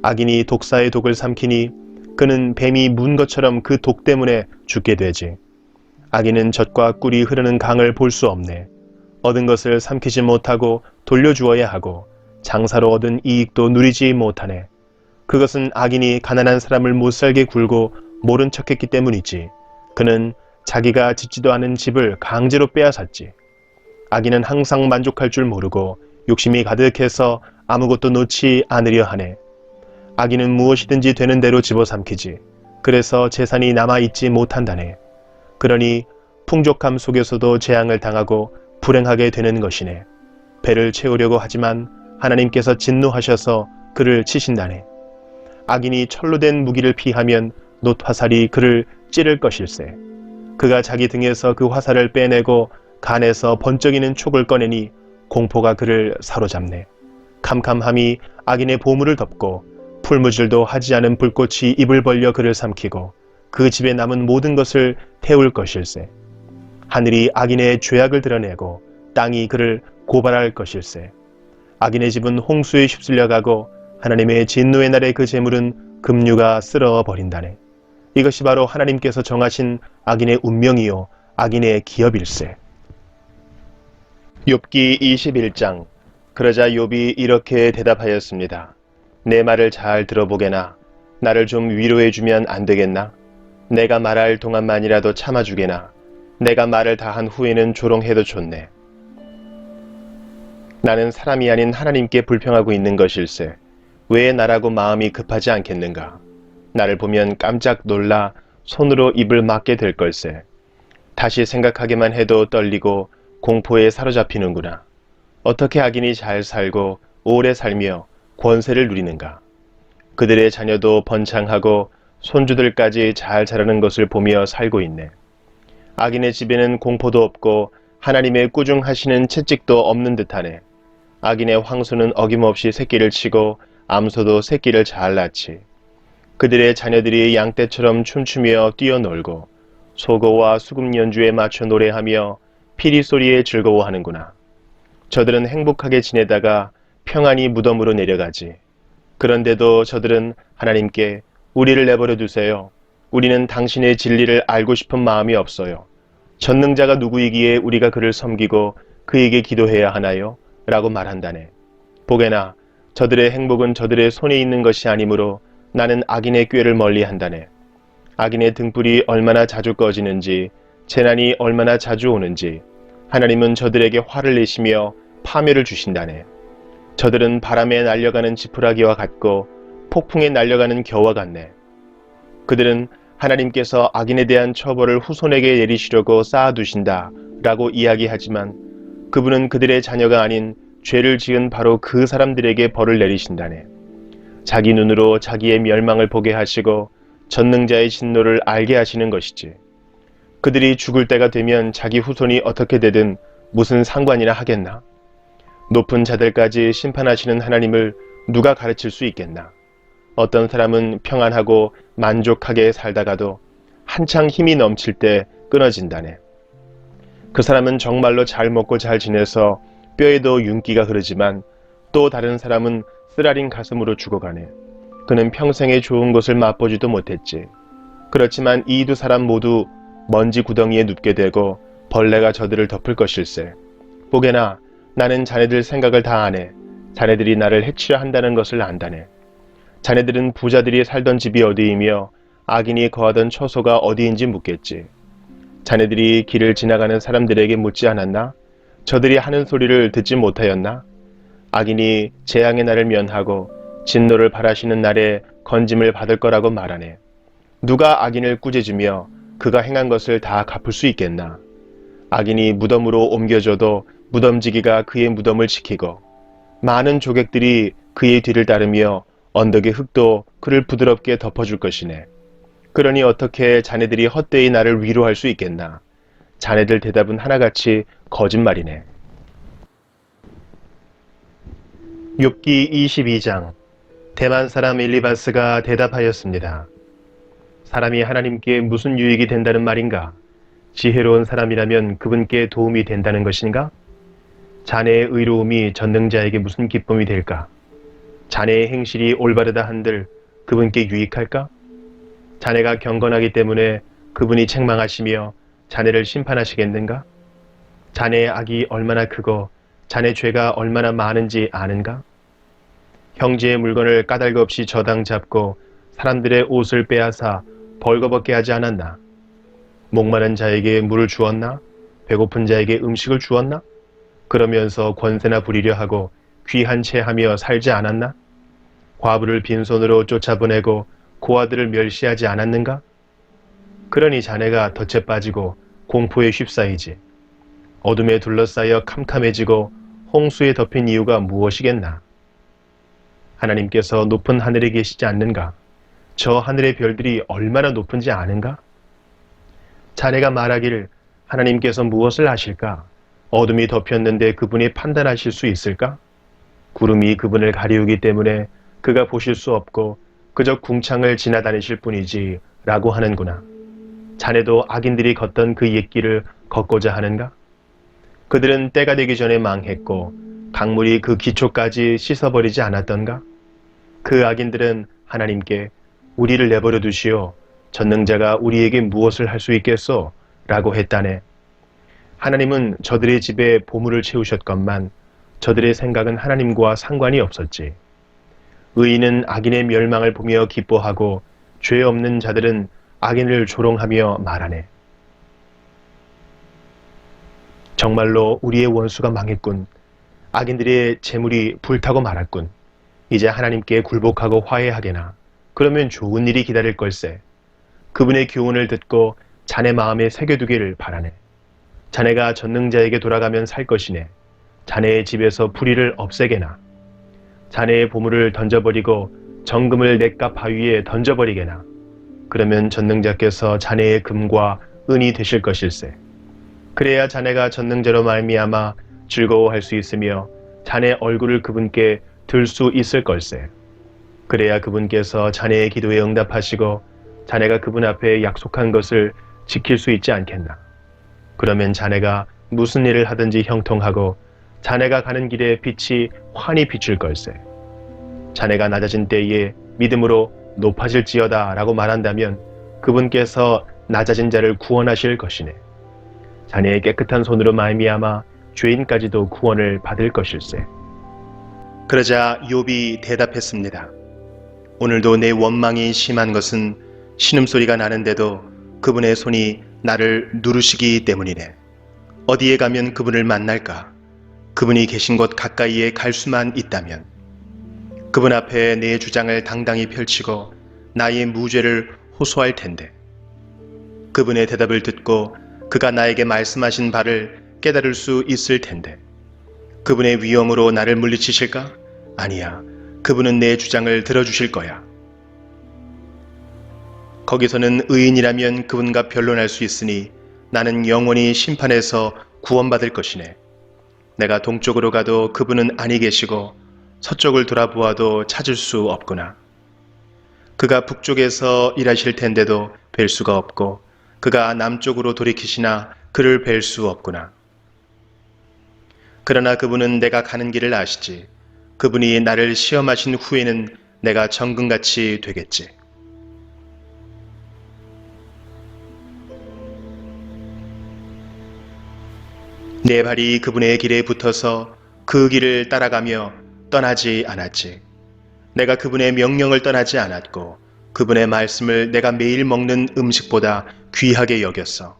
악인이 독사의 독을 삼키니 그는 뱀이 문 것처럼 그 독 때문에 죽게 되지. 악인은 젖과 꿀이 흐르는 강을 볼 수 없네. 얻은 것을 삼키지 못하고 돌려주어야 하고 장사로 얻은 이익도 누리지 못하네. 그것은 악인이 가난한 사람을 못살게 굴고 모른 척했기 때문이지. 그는 자기가 짓지도 않은 집을 강제로 빼앗았지. 악인은 항상 만족할 줄 모르고 욕심이 가득해서 아무것도 놓지 않으려 하네. 악인은 무엇이든지 되는 대로 집어삼키지. 그래서 재산이 남아있지 못한다네. 그러니 풍족함 속에서도 재앙을 당하고 불행하게 되는 것이네. 배를 채우려고 하지만 하나님께서 진노하셔서 그를 치신다네. 악인이 철로 된 무기를 피하면 놋화살이 그를 찌를 것일세. 그가 자기 등에서 그 화살을 빼내고 간에서 번쩍이는 촉을 꺼내니 공포가 그를 사로잡네. 캄캄함이 악인의 보물을 덮고 풀무질도 하지 않은 불꽃이 입을 벌려 그를 삼키고 그 집에 남은 모든 것을 태울 것일세. 하늘이 악인의 죄악을 드러내고 땅이 그를 고발할 것일세. 악인의 집은 홍수에 휩쓸려가고 하나님의 진노의 날에 그 재물은 급류가 쓸어버린다네. 이것이 바로 하나님께서 정하신 악인의 운명이요 악인의 기업일세. 욥기 21장. 그러자 욥이 이렇게 대답하였습니다. 내 말을 잘 들어보게나. 나를 좀 위로해주면 안 되겠나? 내가 말할 동안만이라도 참아주게나. 내가 말을 다한 후에는 조롱해도 좋네. 나는 사람이 아닌 하나님께 불평하고 있는 것일세. 왜 나라고 마음이 급하지 않겠는가? 나를 보면 깜짝 놀라 손으로 입을 막게 될 걸세. 다시 생각하기만 해도 떨리고 공포에 사로잡히는구나. 어떻게 악인이 잘 살고 오래 살며 권세를 누리는가? 그들의 자녀도 번창하고 손주들까지 잘 자라는 것을 보며 살고 있네. 악인의 집에는 공포도 없고 하나님의 꾸중하시는 채찍도 없는 듯하네. 악인의 황소는 어김없이 새끼를 치고 암소도 새끼를 잘 낳지. 그들의 자녀들이 양떼처럼 춤추며 뛰어놀고 소고와 수금 연주에 맞춰 노래하며 피리 소리에 즐거워하는구나. 저들은 행복하게 지내다가 평안히 무덤으로 내려가지. 그런데도 저들은 하나님께 우리를 내버려 두세요. 우리는 당신의 진리를 알고 싶은 마음이 없어요. 전능자가 누구이기에 우리가 그를 섬기고 그에게 기도해야 하나요? 라고 말한다네. 보게나 저들의 행복은 저들의 손에 있는 것이 아니므로 나는 악인의 꾀를 멀리한다네. 악인의 등불이 얼마나 자주 꺼지는지 재난이 얼마나 자주 오는지 하나님은 저들에게 화를 내시며 파멸을 주신다네. 저들은 바람에 날려가는 지푸라기와 같고 폭풍에 날려가는 겨와 같네. 그들은 하나님께서 악인에 대한 처벌을 후손에게 내리시려고 쌓아두신다 라고 이야기하지만 그분은 그들의 자녀가 아닌 죄를 지은 바로 그 사람들에게 벌을 내리신다네. 자기 눈으로 자기의 멸망을 보게 하시고 전능자의 진노를 알게 하시는 것이지. 그들이 죽을 때가 되면 자기 후손이 어떻게 되든 무슨 상관이나 하겠나? 높은 자들까지 심판하시는 하나님을 누가 가르칠 수 있겠나? 어떤 사람은 평안하고 만족하게 살다가도 한창 힘이 넘칠 때 끊어진다네. 그 사람은 정말로 잘 먹고 잘 지내서 뼈에도 윤기가 흐르지만 또 다른 사람은 쓰라린 가슴으로 죽어가네. 그는 평생에 좋은 것을 맛보지도 못했지. 그렇지만 이 두 사람 모두 먼지 구덩이에 눕게 되고 벌레가 저들을 덮을 것일세. 보게나 나는 자네들 생각을 다 아네. 자네들이 나를 해치려 한다는 것을 안다네. 자네들은 부자들이 살던 집이 어디이며 악인이 거하던 처소가 어디인지 묻겠지. 자네들이 길을 지나가는 사람들에게 묻지 않았나? 저들이 하는 소리를 듣지 못하였나? 악인이 재앙의 날을 면하고 진노를 바라시는 날에 건짐을 받을 거라고 말하네. 누가 악인을 꾸짖으며 그가 행한 것을 다 갚을 수 있겠나? 악인이 무덤으로 옮겨져도 무덤지기가 그의 무덤을 지키고 많은 조객들이 그의 뒤를 따르며 언덕의 흙도 그를 부드럽게 덮어줄 것이네. 그러니 어떻게 자네들이 헛되이 나를 위로할 수 있겠나? 자네들 대답은 하나같이 거짓말이네. 욥기 22장. 대만 사람 엘리바스가 대답하였습니다. 사람이 하나님께 무슨 유익이 된다는 말인가? 지혜로운 사람이라면 그분께 도움이 된다는 것인가? 자네의 의로움이 전능자에게 무슨 기쁨이 될까? 자네의 행실이 올바르다 한들 그분께 유익할까? 자네가 경건하기 때문에 그분이 책망하시며 자네를 심판하시겠는가? 자네의 악이 얼마나 크고 자네 죄가 얼마나 많은지 아는가? 형제의 물건을 까닭 없이 저당 잡고 사람들의 옷을 빼앗아 벌거벗게 하지 않았나? 목마른 자에게 물을 주었나? 배고픈 자에게 음식을 주었나? 그러면서 권세나 부리려 하고 귀한 채 하며 살지 않았나? 과부를 빈손으로 쫓아보내고 고아들을 멸시하지 않았는가? 그러니 자네가 덫에 빠지고 공포에 휩싸이지. 어둠에 둘러싸여 캄캄해지고 홍수에 덮인 이유가 무엇이겠나? 하나님께서 높은 하늘에 계시지 않는가? 저 하늘의 별들이 얼마나 높은지 아는가? 자네가 말하기를 하나님께서 무엇을 아실까? 어둠이 덮였는데 그분이 판단하실 수 있을까? 구름이 그분을 가리우기 때문에 그가 보실 수 없고 그저 궁창을 지나다니실 뿐이지 라고 하는구나. 자네도 악인들이 걷던 그 옛길을 걷고자 하는가? 그들은 때가 되기 전에 망했고 강물이 그 기초까지 씻어버리지 않았던가? 그 악인들은 하나님께 우리를 내버려 두시오. 전능자가 우리에게 무엇을 할 수 있겠소? 라고 했다네. 하나님은 저들의 집에 보물을 채우셨건만 저들의 생각은 하나님과 상관이 없었지. 의인은 악인의 멸망을 보며 기뻐하고 죄 없는 자들은 악인을 조롱하며 말하네. 정말로 우리의 원수가 망했군. 악인들의 재물이 불타고 말았군. 이제 하나님께 굴복하고 화해하게나. 그러면 좋은 일이 기다릴 걸세. 그분의 교훈을 듣고 자네 마음에 새겨두기를 바라네. 자네가 전능자에게 돌아가면 살 것이네. 자네의 집에서 불의를 없애게나. 자네의 보물을 던져버리고 정금을 냇가 바위에 던져버리게나. 그러면 전능자께서 자네의 금과 은이 되실 것일세. 그래야 자네가 전능자로 말미암아 즐거워할 수 있으며 자네 얼굴을 그분께 들 수 있을 걸세. 그래야 그분께서 자네의 기도에 응답하시고 자네가 그분 앞에 약속한 것을 지킬 수 있지 않겠나. 그러면 자네가 무슨 일을 하든지 형통하고 자네가 가는 길에 빛이 환히 비출 걸세. 자네가 낮아진 때에 믿음으로 높아질지어다 라고 말한다면 그분께서 낮아진 자를 구원하실 것이네. 자네의 깨끗한 손으로 말미암아 죄인까지도 구원을 받을 것일세. 그러자 욥이 대답했습니다. 오늘도 내 원망이 심한 것은 신음소리가 나는데도 그분의 손이 나를 누르시기 때문이네. 어디에 가면 그분을 만날까? 그분이 계신 곳 가까이에 갈 수만 있다면. 그분 앞에 내 주장을 당당히 펼치고 나의 무죄를 호소할 텐데. 그분의 대답을 듣고 그가 나에게 말씀하신 바를 깨달을 수 있을 텐데. 그분의 위엄으로 나를 물리치실까? 아니야. 그분은 내 주장을 들어주실 거야. 거기서는 의인이라면 그분과 변론할 수 있으니 나는 영원히 심판에서 구원받을 것이네. 내가 동쪽으로 가도 그분은 아니 계시고 서쪽을 돌아보아도 찾을 수 없구나. 그가 북쪽에서 일하실 텐데도 뵐 수가 없고 그가 남쪽으로 돌이키시나 그를 뵐 수 없구나. 그러나 그분은 내가 가는 길을 아시지. 그분이 나를 시험하신 후에는 내가 정금같이 되겠지. 내 발이 그분의 길에 붙어서 그 길을 따라가며 떠나지 않았지. 내가 그분의 명령을 떠나지 않았고 그분의 말씀을 내가 매일 먹는 음식보다 귀하게 여겼어.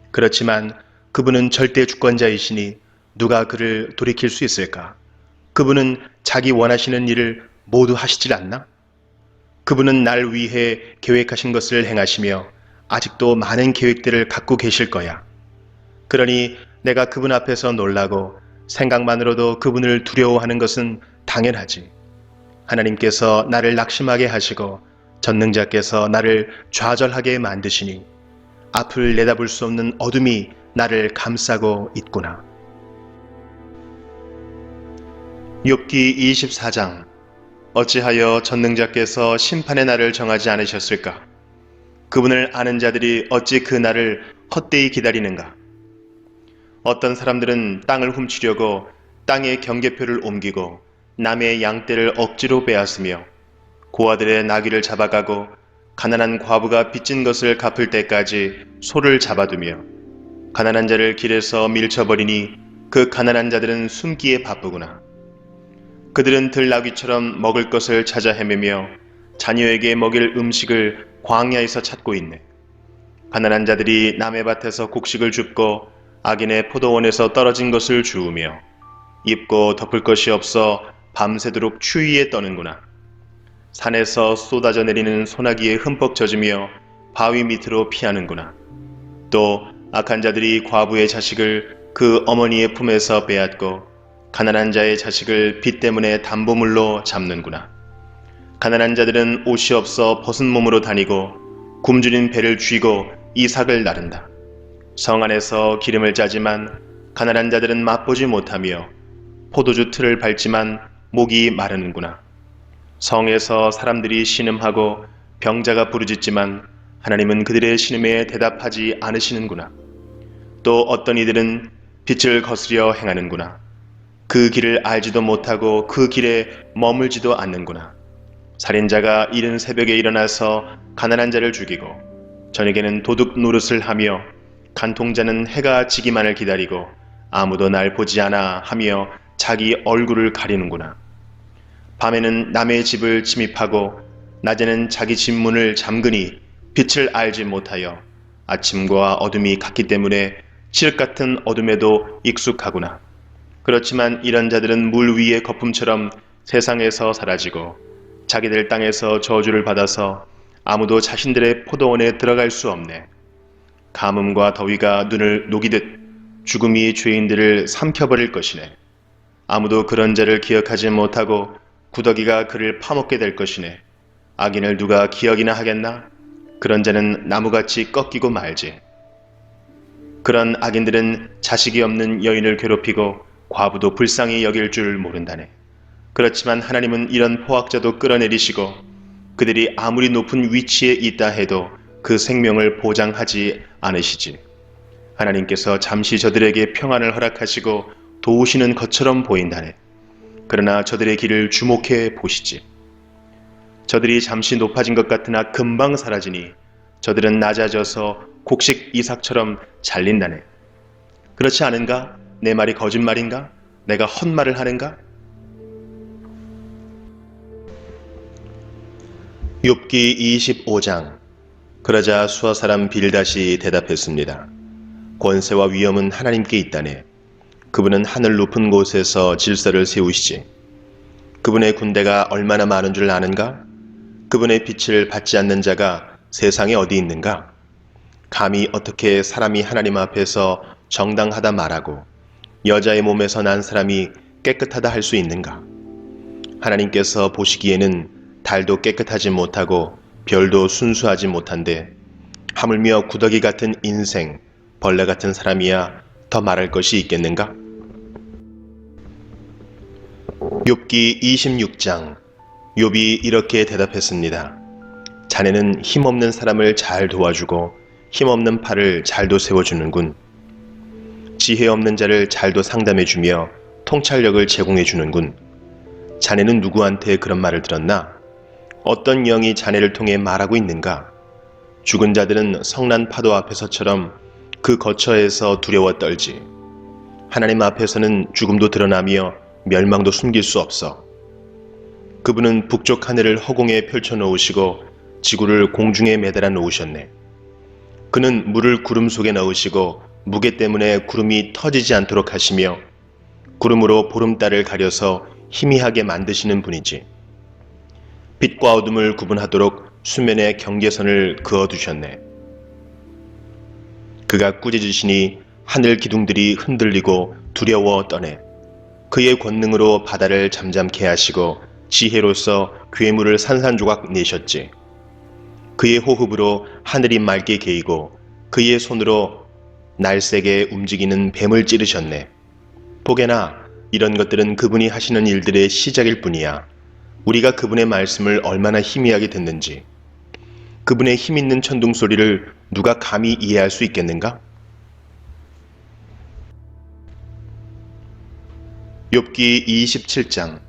그렇지만 그분은 절대 주권자이시니 누가 그를 돌이킬 수 있을까? 그분은 자기 원하시는 일을 모두 하시질 않나? 그분은 날 위해 계획하신 것을 행하시며 아직도 많은 계획들을 갖고 계실 거야. 그러니 내가 그분 앞에서 놀라고 생각만으로도 그분을 두려워하는 것은 당연하지. 하나님께서 나를 낙심하게 하시고 전능자께서 나를 좌절하게 만드시니 앞을 내다볼 수 없는 어둠이 나를 감싸고 있구나. 욥기 24장. 어찌하여 전능자께서 심판의 날을 정하지 않으셨을까? 그분을 아는 자들이 어찌 그 날을 헛되이 기다리는가? 어떤 사람들은 땅을 훔치려고 땅의 경계표를 옮기고 남의 양떼를 억지로 빼앗으며 고아들의 나귀를 잡아가고 가난한 과부가 빚진 것을 갚을 때까지 소를 잡아두며 가난한 자를 길에서 밀쳐버리니 그 가난한 자들은 숨기에 바쁘구나. 그들은 들나귀처럼 먹을 것을 찾아 헤매며 자녀에게 먹일 음식을 광야에서 찾고 있네. 가난한 자들이 남의 밭에서 곡식을 줍고 악인의 포도원에서 떨어진 것을 주우며 입고 덮을 것이 없어 밤새도록 추위에 떠는구나. 산에서 쏟아져 내리는 소나기에 흠뻑 젖으며 바위 밑으로 피하는구나. 또 악한 자들이 과부의 자식을 그 어머니의 품에서 빼앗고 가난한 자의 자식을 빚 때문에 담보물로 잡는구나. 가난한 자들은 옷이 없어 벗은 몸으로 다니고 굶주린 배를 쥐고 이삭을 나른다. 성 안에서 기름을 짜지만 가난한 자들은 맛보지 못하며 포도주 틀을 밟지만 목이 마르는구나. 성에서 사람들이 신음하고 병자가 부르짖지만 하나님은 그들의 신음에 대답하지 않으시는구나. 또 어떤 이들은 빛을 거스려 행하는구나. 그 길을 알지도 못하고 그 길에 머물지도 않는구나. 살인자가 이른 새벽에 일어나서 가난한 자를 죽이고 저녁에는 도둑 노릇을 하며 간통자는 해가 지기만을 기다리고 아무도 날 보지 않아 하며 자기 얼굴을 가리는구나. 밤에는 남의 집을 침입하고 낮에는 자기 집 문을 잠그니 빛을 알지 못하여 아침과 어둠이 같기 때문에 칠흑 같은 어둠에도 익숙하구나. 그렇지만 이런 자들은 물 위의 거품처럼 세상에서 사라지고 자기들 땅에서 저주를 받아서 아무도 자신들의 포도원에 들어갈 수 없네. 가뭄과 더위가 눈을 녹이듯 죽음이 죄인들을 삼켜버릴 것이네. 아무도 그런 자를 기억하지 못하고 구더기가 그를 파먹게 될 것이네. 악인을 누가 기억이나 하겠나? 그런 자는 나무같이 꺾이고 말지. 그런 악인들은 자식이 없는 여인을 괴롭히고 과부도 불쌍히 여길 줄 모른다네. 그렇지만 하나님은 이런 포악자도 끌어내리시고 그들이 아무리 높은 위치에 있다 해도 그 생명을 보장하지 않으시지. 하나님께서 잠시 저들에게 평안을 허락하시고 도우시는 것처럼 보인다네. 그러나 저들의 길을 주목해 보시지. 저들이 잠시 높아진 것 같으나 금방 사라지니 저들은 낮아져서 곡식 이삭처럼 잘린다네. 그렇지 않은가? 내 말이 거짓말인가? 내가 헛말을 하는가? 욥기 25장. 그러자 수아 사람 빌닷이 대답했습니다. 권세와 위엄은 하나님께 있다네. 그분은 하늘 높은 곳에서 질서를 세우시지. 그분의 군대가 얼마나 많은 줄 아는가? 그분의 빛을 받지 않는 자가 세상에 어디 있는가? 감히 어떻게 사람이 하나님 앞에서 정당하다 말하고 여자의 몸에서 난 사람이 깨끗하다 할 수 있는가? 하나님께서 보시기에는 달도 깨끗하지 못하고 별도 순수하지 못한데 하물며 구더기 같은 인생, 벌레 같은 사람이야 더 말할 것이 있겠는가? 욥기 26장. 욥이 이렇게 대답했습니다. 자네는 힘없는 사람을 잘 도와주고 힘없는 팔을 잘도 세워주는군. 지혜 없는 자를 잘도 상담해주며 통찰력을 제공해주는군. 자네는 누구한테 그런 말을 들었나? 어떤 영이 자네를 통해 말하고 있는가? 죽은 자들은 성난 파도 앞에서처럼 그 거처에서 두려워 떨지. 하나님 앞에서는 죽음도 드러나며 멸망도 숨길 수 없어. 그분은 북쪽 하늘을 허공에 펼쳐 놓으시고 지구를 공중에 매달아 놓으셨네. 그는 물을 구름 속에 넣으시고 무게 때문에 구름이 터지지 않도록 하시며 구름으로 보름달을 가려서 희미하게 만드시는 분이지. 빛과 어둠을 구분하도록 수면에 경계선을 그어두셨네. 그가 꾸짖으시니 하늘 기둥들이 흔들리고 두려워 떠네. 그의 권능으로 바다를 잠잠케 하시고 지혜로서 괴물을 산산조각 내셨지. 그의 호흡으로 하늘이 맑게 개이고 그의 손으로 날쌔게 움직이는 뱀을 찌르셨네. 보게나 이런 것들은 그분이 하시는 일들의 시작일 뿐이야. 우리가 그분의 말씀을 얼마나 희미하게 듣는지. 그분의 힘있는 천둥 소리를 누가 감히 이해할 수 있겠는가? 욥기 27장.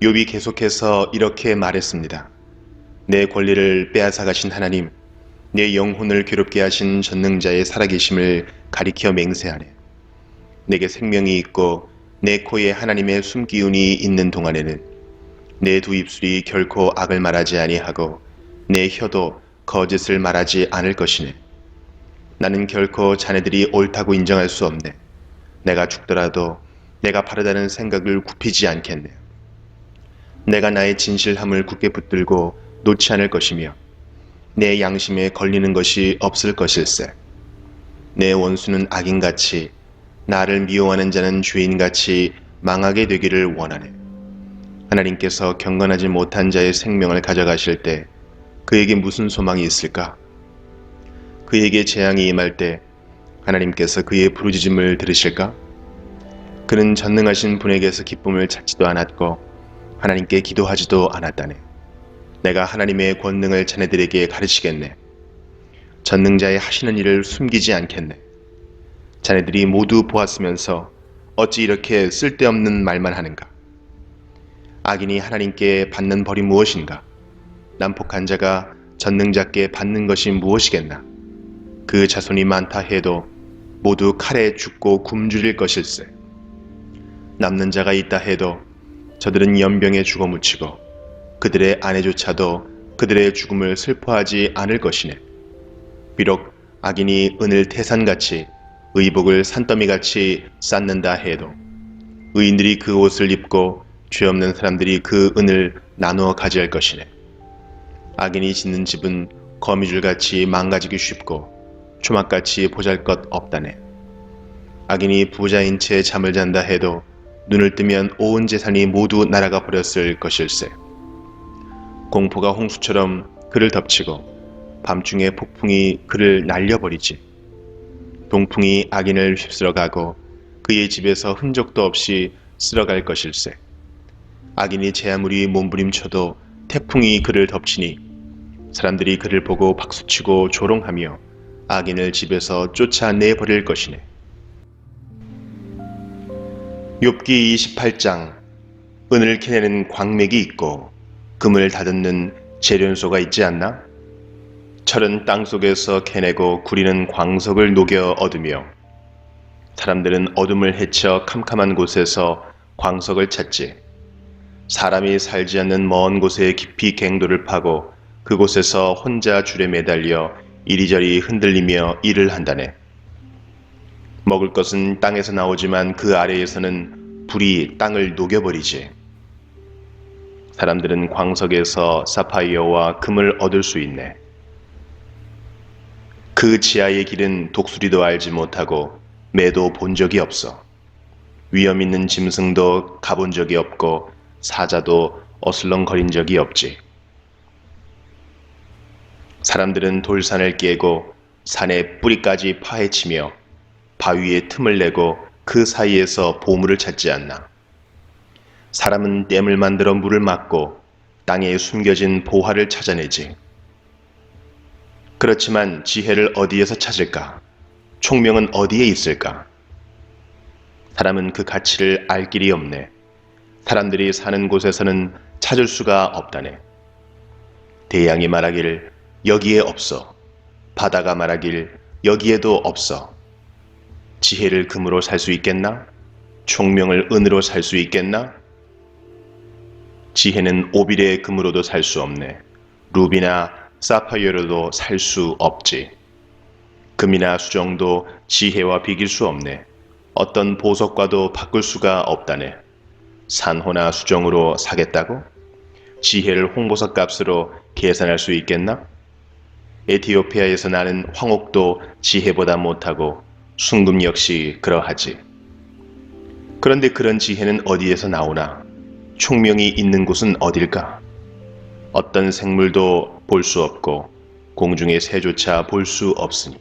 욥이 계속해서 이렇게 말했습니다. 내 권리를 빼앗아 가신 하나님, 내 영혼을 괴롭게 하신 전능자의 살아계심을 가리켜 맹세하네. 내게 생명이 있고 내 코에 하나님의 숨기운이 있는 동안에는 내 두 입술이 결코 악을 말하지 아니하고 내 혀도 거짓을 말하지 않을 것이네. 나는 결코 자네들이 옳다고 인정할 수 없네. 내가 죽더라도 내가 바르다는 생각을 굽히지 않겠네. 내가 나의 진실함을 굳게 붙들고 놓지 않을 것이며 내 양심에 걸리는 것이 없을 것일세. 내 원수는 악인같이 나를 미워하는 자는 죄인같이 망하게 되기를 원하네. 하나님께서 경건하지 못한 자의 생명을 가져가실 때 그에게 무슨 소망이 있을까? 그에게 재앙이 임할 때 하나님께서 그의 부르짖음을 들으실까? 그는 전능하신 분에게서 기쁨을 찾지도 않았고 하나님께 기도하지도 않았다네. 내가 하나님의 권능을 자네들에게 가르치겠네. 전능자의 하시는 일을 숨기지 않겠네. 자네들이 모두 보았으면서 어찌 이렇게 쓸데없는 말만 하는가? 악인이 하나님께 받는 벌이 무엇인가? 난폭한 자가 전능자께 받는 것이 무엇이겠나? 그 자손이 많다 해도 모두 칼에 죽고 굶주릴 것일세. 남는 자가 있다 해도 저들은 연병에 죽어 묻히고 그들의 아내조차도 그들의 죽음을 슬퍼하지 않을 것이네. 비록 악인이 은을 태산같이 의복을 산더미같이 쌓는다 해도 의인들이 그 옷을 입고 죄 없는 사람들이 그 은을 나누어 가져갈 것이네. 악인이 짓는 집은 거미줄같이 망가지기 쉽고 초막같이 보잘것 없다네. 악인이 부자인 채 잠을 잔다 해도 눈을 뜨면 온 재산이 모두 날아가 버렸을 것일세. 공포가 홍수처럼 그를 덮치고 밤중에 폭풍이 그를 날려버리지. 동풍이 악인을 휩쓸어 가고 그의 집에서 흔적도 없이 쓸어갈 것일세. 악인이 제 아무리 몸부림쳐도 태풍이 그를 덮치니 사람들이 그를 보고 박수치고 조롱하며 악인을 집에서 쫓아내버릴 것이네. 욥기 28장. 은을 캐내는 광맥이 있고 금을 다듬는 재련소가 있지 않나? 철은 땅속에서 캐내고 구리는 광석을 녹여 얻으며 사람들은 어둠을 헤쳐 캄캄한 곳에서 광석을 찾지. 사람이 살지 않는 먼 곳에 깊이 갱도를 파고 그곳에서 혼자 줄에 매달려 이리저리 흔들리며 일을 한다네. 먹을 것은 땅에서 나오지만 그 아래에서는 불이 땅을 녹여버리지. 사람들은 광석에서 사파이어와 금을 얻을 수 있네. 그 지하의 길은 독수리도 알지 못하고 매도 본 적이 없어. 위험 있는 짐승도 가본 적이 없고 사자도 어슬렁거린 적이 없지. 사람들은 돌산을 깨고 산의 뿌리까지 파헤치며 바위에 틈을 내고 그 사이에서 보물을 찾지 않나. 사람은 댐을 만들어 물을 막고 땅에 숨겨진 보화를 찾아내지. 그렇지만 지혜를 어디에서 찾을까? 총명은 어디에 있을까? 사람은 그 가치를 알 길이 없네. 사람들이 사는 곳에서는 찾을 수가 없다네. 대양이 말하길 여기에 없어. 바다가 말하길 여기에도 없어. 지혜를 금으로 살 수 있겠나? 총명을 은으로 살 수 있겠나? 지혜는 오빌의 금으로도 살 수 없네. 루비나 사파이어로도 살 수 없지. 금이나 수정도 지혜와 비길 수 없네. 어떤 보석과도 바꿀 수가 없다네. 산호나 수정으로 사겠다고? 지혜를 홍보석 값으로 계산할 수 있겠나? 에티오피아에서 나는 황옥도 지혜보다 못하고 순금 역시 그러하지. 그런데 그런 지혜는 어디에서 나오나? 총명이 있는 곳은 어딜까? 어떤 생물도 볼 수 없고 공중의 새조차 볼 수 없으니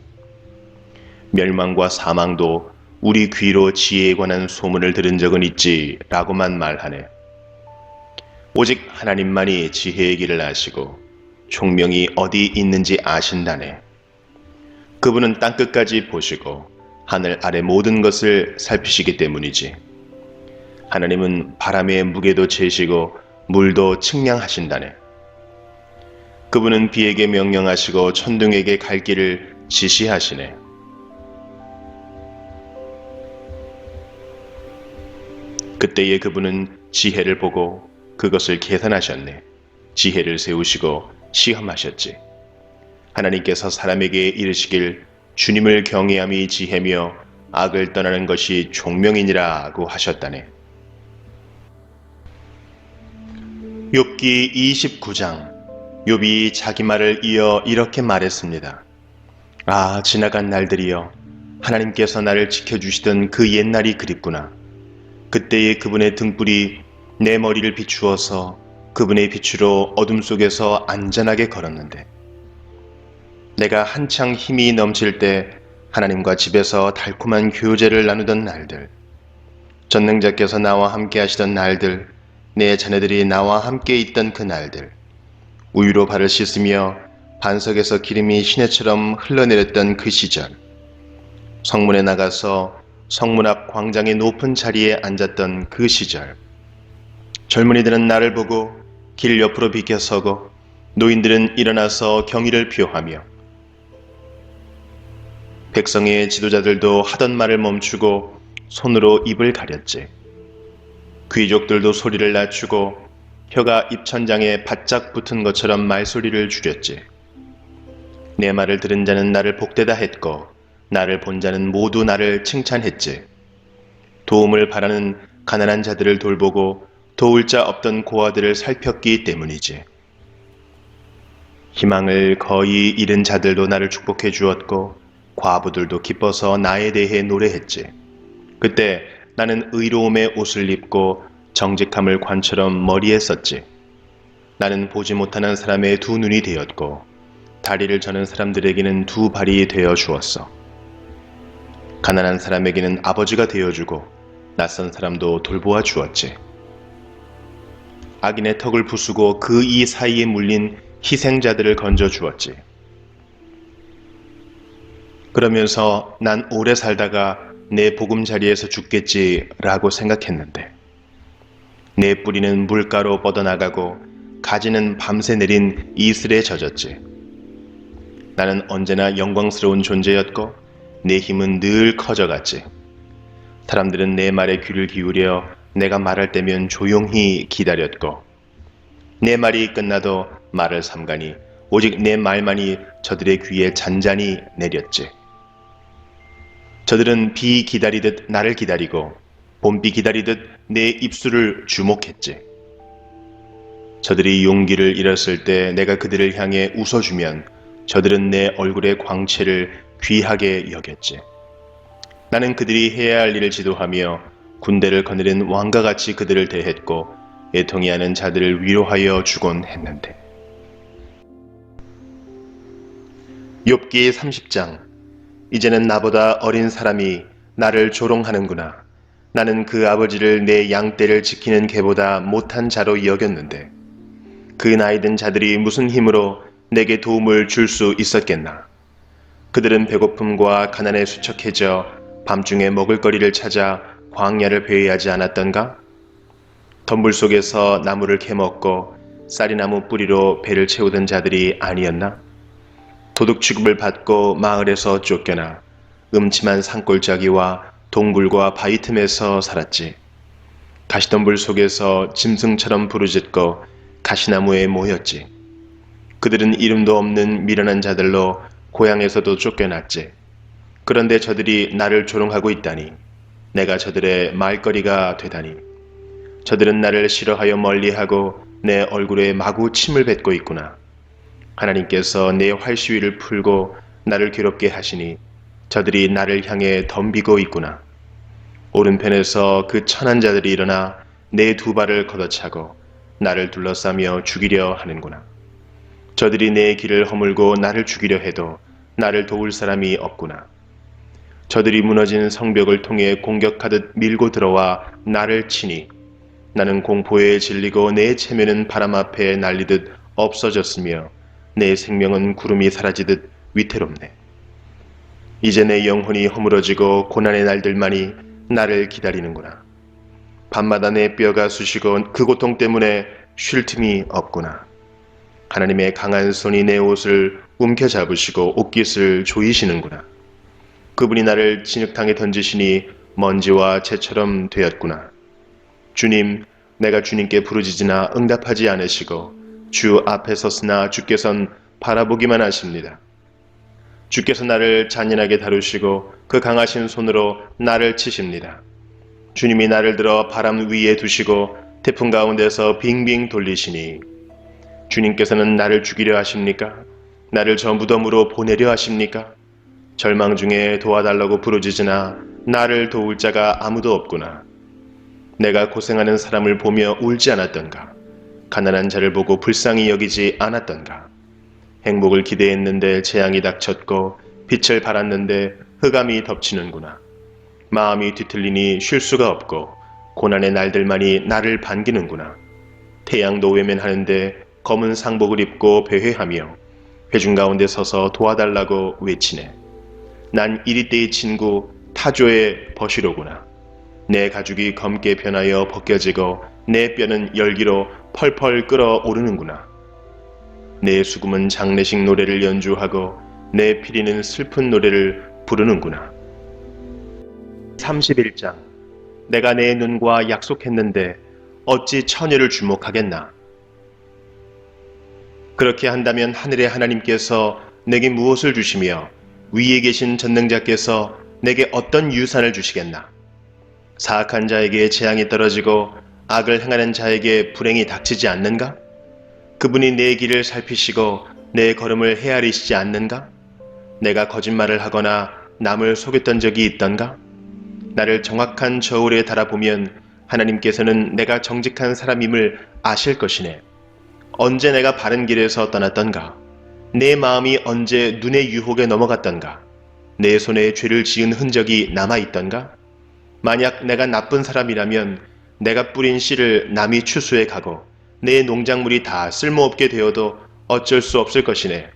멸망과 사망도 우리 귀로 지혜에 관한 소문을 들은 적은 있지 라고만 말하네. 오직 하나님만이 지혜의 길을 아시고 총명이 어디 있는지 아신다네. 그분은 땅끝까지 보시고 하늘 아래 모든 것을 살피시기 때문이지. 하나님은 바람의 무게도 재시고 물도 측량하신다네. 그분은 비에게 명령하시고 천둥에게 갈 길을 지시하시네. 그때에 그분은 지혜를 보고 그것을 계산하셨네. 지혜를 세우시고 시험하셨지. 하나님께서 사람에게 이르시길 주님을 경외함이 지혜며 악을 떠나는 것이 총명이니라고 하셨다네. 욥기 29장. 욥이 자기 말을 이어 이렇게 말했습니다. 아, 지나간 날들이여. 하나님께서 나를 지켜주시던 그 옛날이 그립구나. 그때의 그분의 등불이 내 머리를 비추어서 그분의 빛으로 어둠 속에서 안전하게 걸었는데, 내가 한창 힘이 넘칠 때 하나님과 집에서 달콤한 교제를 나누던 날들, 전능자께서 나와 함께 하시던 날들, 내 자녀들이 나와 함께 있던 그 날들, 우유로 발을 씻으며 반석에서 기름이 시내처럼 흘러내렸던 그 시절, 성문에 나가서 성문 앞 광장의 높은 자리에 앉았던 그 시절, 젊은이들은 나를 보고 길 옆으로 비켜서고 노인들은 일어나서 경의를 표하며 백성의 지도자들도 하던 말을 멈추고 손으로 입을 가렸지. 귀족들도 소리를 낮추고 혀가 입천장에 바짝 붙은 것처럼 말소리를 줄였지. 내 말을 들은 자는 나를 복되다 했고 나를 본 자는 모두 나를 칭찬했지. 도움을 바라는 가난한 자들을 돌보고 도울 자 없던 고아들을 살폈기 때문이지. 희망을 거의 잃은 자들도 나를 축복해 주었고 과부들도 기뻐서 나에 대해 노래했지. 그때 나는 의로움의 옷을 입고 정직함을 관처럼 머리에 썼지. 나는 보지 못하는 사람의 두 눈이 되었고 다리를 저는 사람들에게는 두 발이 되어 주었어. 가난한 사람에게는 아버지가 되어주고 낯선 사람도 돌보아 주었지. 악인의 턱을 부수고 그 이 사이에 물린 희생자들을 건져 주었지. 그러면서 난 오래 살다가 내 보금자리에서 죽겠지라고 생각했는데, 내 뿌리는 물가로 뻗어나가고 가지는 밤새 내린 이슬에 젖었지. 나는 언제나 영광스러운 존재였고 내 힘은 늘 커져갔지. 사람들은 내 말에 귀를 기울여 내가 말할 때면 조용히 기다렸고 내 말이 끝나도 말을 삼가니 오직 내 말만이 저들의 귀에 잔잔히 내렸지. 저들은 비 기다리듯 나를 기다리고 봄비 기다리듯 내 입술을 주목했지. 저들이 용기를 잃었을 때 내가 그들을 향해 웃어주면 저들은 내 얼굴의 광채를 귀하게 여겼지. 나는 그들이 해야 할 일을 지도하며 군대를 거느린 왕과 같이 그들을 대했고 애통이 하는 자들을 위로하여 주곤 했는데. 욥기 30장. 이제는 나보다 어린 사람이 나를 조롱하는구나. 나는 그 아버지를 내 양떼를 지키는 개보다 못한 자로 여겼는데 그 나이든 자들이 무슨 힘으로 내게 도움을 줄 수 있었겠나. 그들은 배고픔과 가난에 수척해져 밤중에 먹을거리를 찾아 광야를 배회하지 않았던가? 덤불 속에서 나무를 캐먹고 쌀이나무 뿌리로 배를 채우던 자들이 아니었나? 도둑 취급을 받고 마을에서 쫓겨나 음침한 산골짜기와 동굴과 바위 틈에서 살았지. 가시덤불 속에서 짐승처럼 부르짖고 가시나무에 모였지. 그들은 이름도 없는 미련한 자들로 고향에서도 쫓겨났지. 그런데 저들이 나를 조롱하고 있다니. 내가 저들의 말거리가 되다니. 저들은 나를 싫어하여 멀리하고 내 얼굴에 마구 침을 뱉고 있구나. 하나님께서 내 활시위를 풀고 나를 괴롭게 하시니 저들이 나를 향해 덤비고 있구나. 오른편에서 그 천한 자들이 일어나 내 두 발을 걷어차고 나를 둘러싸며 죽이려 하는구나. 저들이 내 길을 허물고 나를 죽이려 해도 나를 도울 사람이 없구나. 저들이 무너진 성벽을 통해 공격하듯 밀고 들어와 나를 치니 나는 공포에 질리고 내 체면은 바람 앞에 날리듯 없어졌으며 내 생명은 구름이 사라지듯 위태롭네. 이제 내 영혼이 허물어지고 고난의 날들만이 나를 기다리는구나. 밤마다 내 뼈가 쑤시고 그 고통 때문에 쉴 틈이 없구나. 하나님의 강한 손이 내 옷을 움켜잡으시고 옷깃을 조이시는구나. 그분이 나를 진흙탕에 던지시니 먼지와 재처럼 되었구나. 주님, 내가 주님께 부르짖으나 응답하지 않으시고 주 앞에 섰으나 주께서는 바라보기만 하십니다. 주께서 나를 잔인하게 다루시고 그 강하신 손으로 나를 치십니다. 주님이 나를 들어 바람 위에 두시고 태풍 가운데서 빙빙 돌리시니 주님께서는 나를 죽이려 하십니까? 나를 저 무덤으로 보내려 하십니까? 절망 중에 도와달라고 부르짖으나 나를 도울 자가 아무도 없구나. 내가 고생하는 사람을 보며 울지 않았던가? 가난한 자를 보고 불쌍히 여기지 않았던가? 행복을 기대했는데 재앙이 닥쳤고 빛을 발았는데 흑암이 덮치는구나. 마음이 뒤틀리니 쉴 수가 없고 고난의 날들만이 나를 반기는구나. 태양도 외면하는데 검은 상복을 입고 배회하며 회중 가운데 서서 도와달라고 외치네. 난 이리때의 친구 타조의 버시로구나. 내 가죽이 검게 변하여 벗겨지고 내 뼈는 열기로 펄펄 끓어오르는구나. 내 수금은 장례식 노래를 연주하고 내 피리는 슬픈 노래를 부르는구나. 31장. 내가 내 눈과 약속했는데 어찌 처녀를 주목하겠나. 그렇게 한다면 하늘의 하나님께서 내게 무엇을 주시며 위에 계신 전능자께서 내게 어떤 유산을 주시겠나. 사악한 자에게 재앙이 떨어지고 악을 행하는 자에게 불행이 닥치지 않는가? 그분이 내 길을 살피시고 내 걸음을 헤아리시지 않는가? 내가 거짓말을 하거나 남을 속였던 적이 있던가? 나를 정확한 저울에 달아보면 하나님께서는 내가 정직한 사람임을 아실 것이네. 언제 내가 바른 길에서 떠났던가? 내 마음이 언제 눈의 유혹에 넘어갔던가? 내 손에 죄를 지은 흔적이 남아있던가? 만약 내가 나쁜 사람이라면 내가 뿌린 씨를 남이 추수해 가고 내 농작물이 다 쓸모없게 되어도 어쩔 수 없을 것이네.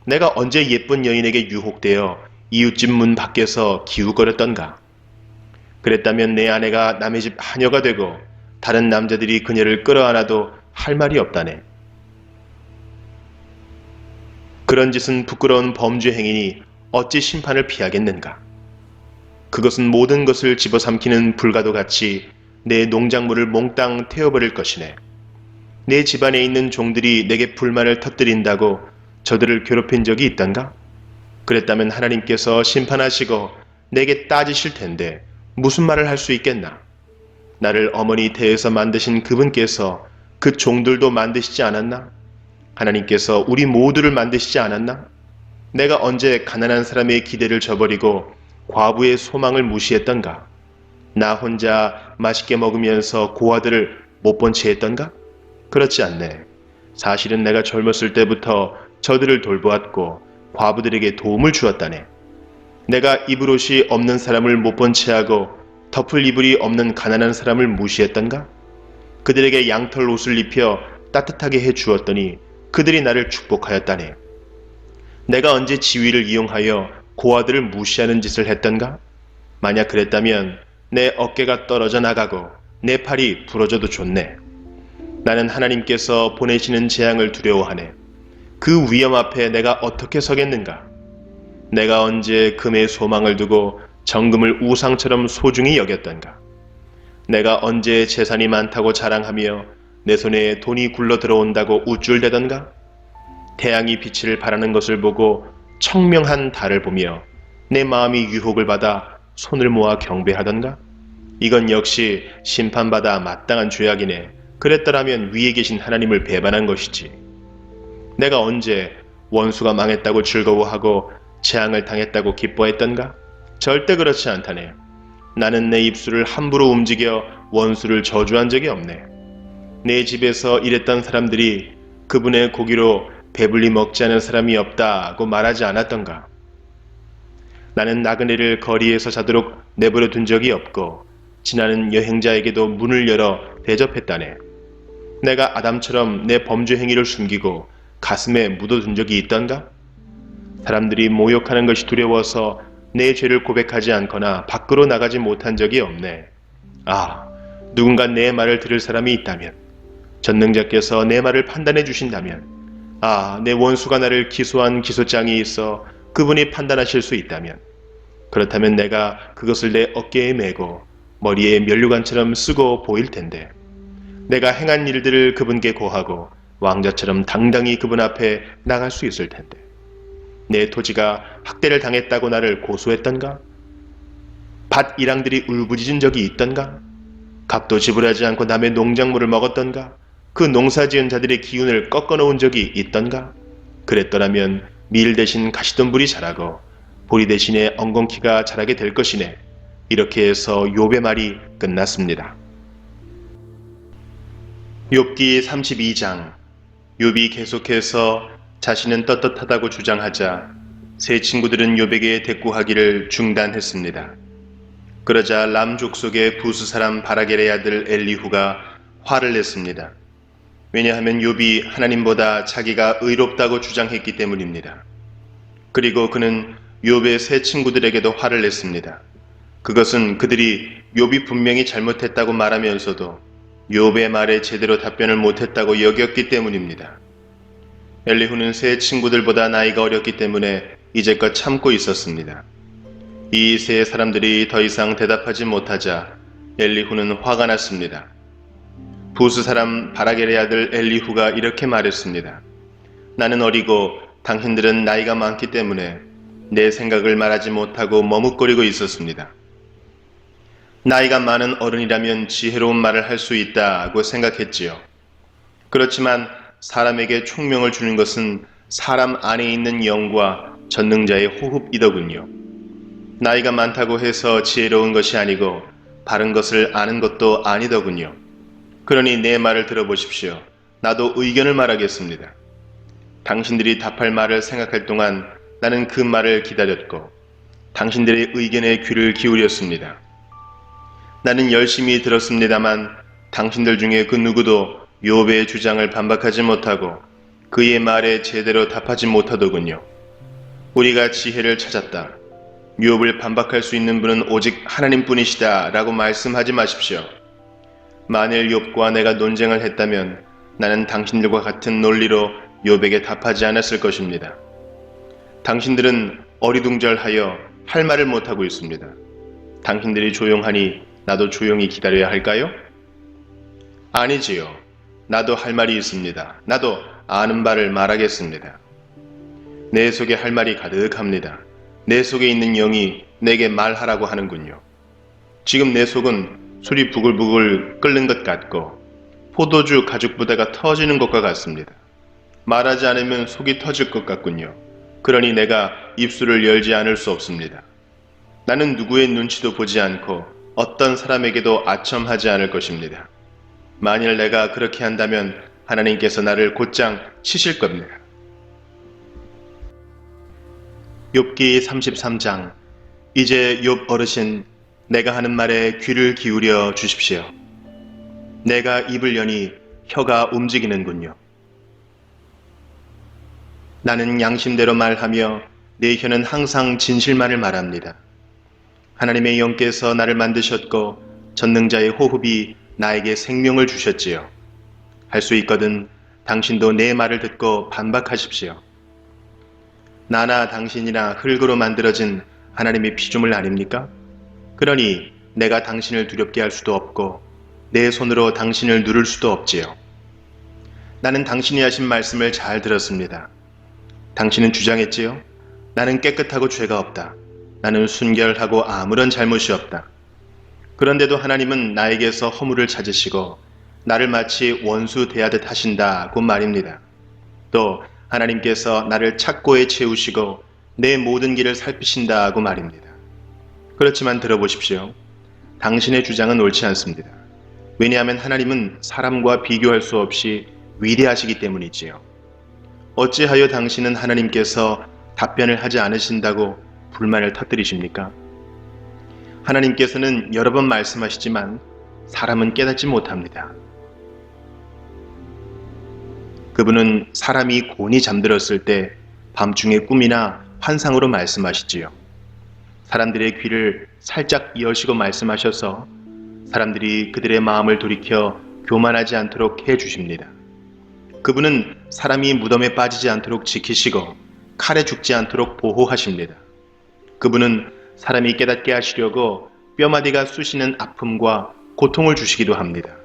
내가 언제 예쁜 여인에게 유혹되어 이웃집 문 밖에서 기우거렸던가? 그랬다면 내 아내가 남의 집 하녀가 되고 다른 남자들이 그녀를 끌어안아도 할 말이 없다네. 그런 짓은 부끄러운 범죄 행위니 어찌 심판을 피하겠는가? 그것은 모든 것을 집어삼키는 불과도 같이 내 농작물을 몽땅 태워버릴 것이네. 내 집안에 있는 종들이 내게 불만을 터뜨린다고 저들을 괴롭힌 적이 있던가? 그랬다면 하나님께서 심판하시고 내게 따지실 텐데 무슨 말을 할 수 있겠나? 나를 어머니 태에서 만드신 그분께서 그 종들도 만드시지 않았나? 하나님께서 우리 모두를 만드시지 않았나? 내가 언제 가난한 사람의 기대를 저버리고 과부의 소망을 무시했던가? 나 혼자 맛있게 먹으면서 고아들을 못 본 채 했던가? 그렇지 않네. 사실은 내가 젊었을 때부터 저들을 돌보았고 과부들에게 도움을 주었다네. 내가 입을 옷이 없는 사람을 못 본 채하고 덮을 이불이 없는 가난한 사람을 무시했던가? 그들에게 양털 옷을 입혀 따뜻하게 해 주었더니 그들이 나를 축복하였다네. 내가 언제 지위를 이용하여 고아들을 무시하는 짓을 했던가? 만약 그랬다면 내 어깨가 떨어져 나가고 내 팔이 부러져도 좋네. 나는 하나님께서 보내시는 재앙을 두려워하네. 그 위험 앞에 내가 어떻게 서겠는가? 내가 언제 금에 소망을 두고 정금을 우상처럼 소중히 여겼던가? 내가 언제 재산이 많다고 자랑하며 내 손에 돈이 굴러 들어온다고 우쭐대던가? 태양이 빛을 발하는 것을 보고 청명한 달을 보며 내 마음이 유혹을 받아 손을 모아 경배하던가? 이건 역시 심판받아 마땅한 죄악이네. 그랬더라면 위에 계신 하나님을 배반한 것이지. 내가 언제 원수가 망했다고 즐거워하고 재앙을 당했다고 기뻐했던가? 절대 그렇지 않다네. 나는 내 입술을 함부로 움직여 원수를 저주한 적이 없네. 내 집에서 일했던 사람들이 그분의 고기로 배불리 먹지 않은 사람이 없다고 말하지 않았던가? 나는 나그네를 거리에서 자도록 내버려 둔 적이 없고 지나는 여행자에게도 문을 열어 대접했다네. 내가 아담처럼 내 범죄 행위를 숨기고 가슴에 묻어둔 적이 있던가? 사람들이 모욕하는 것이 두려워서 내 죄를 고백하지 않거나 밖으로 나가지 못한 적이 없네. 아, 누군가 내 말을 들을 사람이 있다면, 전능자께서 내 말을 판단해 주신다면, 아, 내 원수가 나를 기소한 기소장이 있어 그분이 판단하실 수 있다면, 그렇다면 내가 그것을 내 어깨에 메고 머리에 면류관처럼 쓰고 보일 텐데, 내가 행한 일들을 그분께 고하고 왕자처럼 당당히 그분 앞에 나갈 수 있을 텐데, 내 토지가 학대를 당했다고 나를 고소했던가? 밭 일항들이 울부짖은 적이 있던가? 값도 지불하지 않고 남의 농작물을 먹었던가? 그 농사지은 자들의 기운을 꺾어놓은 적이 있던가? 그랬더라면 밀 대신 가시덤불이 자라고 보리 대신에 엉겅퀴가 자라게 될 것이네. 이렇게 해서 욥의 말이 끝났습니다. 욥기 32장. 욥이 계속해서 자신은 떳떳하다고 주장하자 세 친구들은 욥에게 대꾸하기를 중단했습니다. 그러자 람 족속의 부스 사람 바라겔의 아들 엘리후가 화를 냈습니다. 왜냐하면 욥이 하나님보다 자기가 의롭다고 주장했기 때문입니다. 그리고 그는 욥의 세 친구들에게도 화를 냈습니다. 그것은 그들이 욥이 분명히 잘못했다고 말하면서도 욥의 말에 제대로 답변을 못했다고 여겼기 때문입니다. 엘리후는 세 친구들보다 나이가 어렸기 때문에 이제껏 참고 있었습니다. 이 세 사람들이 더 이상 대답하지 못하자 엘리후는 화가 났습니다. 부스 사람 바라겔의 아들 엘리후가 이렇게 말했습니다. 나는 어리고 당신들은 나이가 많기 때문에 내 생각을 말하지 못하고 머뭇거리고 있었습니다. 나이가 많은 어른이라면 지혜로운 말을 할 수 있다고 생각했지요. 그렇지만 사람에게 총명을 주는 것은 사람 안에 있는 영과 전능자의 호흡이더군요. 나이가 많다고 해서 지혜로운 것이 아니고 바른 것을 아는 것도 아니더군요. 그러니 내 말을 들어보십시오. 나도 의견을 말하겠습니다. 당신들이 답할 말을 생각할 동안 나는 그 말을 기다렸고 당신들의 의견에 귀를 기울였습니다. 나는 열심히 들었습니다만 당신들 중에 그 누구도 욥의 주장을 반박하지 못하고 그의 말에 제대로 답하지 못하더군요. 우리가 지혜를 찾았다. 욥을 반박할 수 있는 분은 오직 하나님뿐이시다 라고 말씀하지 마십시오. 만일 욥과 내가 논쟁을 했다면 나는 당신들과 같은 논리로 욥에게 답하지 않았을 것입니다. 당신들은 어리둥절하여 할 말을 못하고 있습니다. 당신들이 조용하니 나도 조용히 기다려야 할까요? 아니지요. 나도 할 말이 있습니다. 나도 아는 바를 말하겠습니다. 내 속에 할 말이 가득합니다. 내 속에 있는 영이 내게 말하라고 하는군요. 지금 내 속은 술이 부글부글 끓는 것 같고 포도주 가죽 부대가 터지는 것과 같습니다. 말하지 않으면 속이 터질 것 같군요. 그러니 내가 입술을 열지 않을 수 없습니다. 나는 누구의 눈치도 보지 않고 어떤 사람에게도 아첨하지 않을 것입니다. 만일 내가 그렇게 한다면 하나님께서 나를 곧장 치실 겁니다. 욥기 33장. 이제 욥 어르신, 내가 하는 말에 귀를 기울여 주십시오. 내가 입을 여니 혀가 움직이는군요. 나는 양심대로 말하며 내 혀는 항상 진실만을 말합니다. 하나님의 영께서 나를 만드셨고 전능자의 호흡이 나에게 생명을 주셨지요. 할 수 있거든 당신도 내 말을 듣고 반박하십시오. 나나 당신이나 흙으로 만들어진 하나님의 피조물 아닙니까? 그러니 내가 당신을 두렵게 할 수도 없고 내 손으로 당신을 누를 수도 없지요. 나는 당신이 하신 말씀을 잘 들었습니다. 당신은 주장했지요. 나는 깨끗하고 죄가 없다. 나는 순결하고 아무런 잘못이 없다. 그런데도 하나님은 나에게서 허물을 찾으시고 나를 마치 원수 대하듯 하신다고 말입니다. 또 하나님께서 나를 착고에 채우시고 내 모든 길을 살피신다고 말입니다. 그렇지만 들어보십시오. 당신의 주장은 옳지 않습니다. 왜냐하면 하나님은 사람과 비교할 수 없이 위대하시기 때문이지요. 어찌하여 당신은 하나님께서 답변을 하지 않으신다고 불만을 터뜨리십니까? 하나님께서는 여러 번 말씀하시지만 사람은 깨닫지 못합니다. 그분은 사람이 곤히 잠들었을 때 밤중에 꿈이나 환상으로 말씀하시지요. 사람들의 귀를 살짝 여시고 말씀하셔서 사람들이 그들의 마음을 돌이켜 교만하지 않도록 해주십니다. 그분은 사람이 무덤에 빠지지 않도록 지키시고 칼에 죽지 않도록 보호하십니다. 그분은 사람이 깨닫게 하시려고 뼈마디가 쑤시는 아픔과 고통을 주시기도 합니다.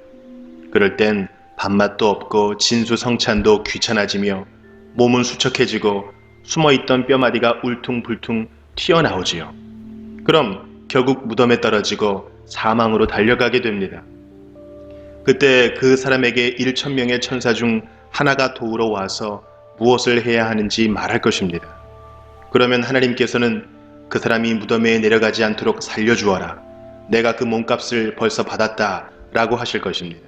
그럴 땐 밥맛도 없고 진수성찬도 귀찮아지며 몸은 수척해지고 숨어있던 뼈마디가 울퉁불퉁 튀어나오지요. 그럼 결국 무덤에 떨어지고 사망으로 달려가게 됩니다. 그때 그 사람에게 1,000명의 천사 중 하나가 도우러 와서 무엇을 해야 하는지 말할 것입니다. 그러면 하나님께서는 그 사람이 무덤에 내려가지 않도록 살려주어라. 내가 그 몸값을 벌써 받았다 라고 하실 것입니다.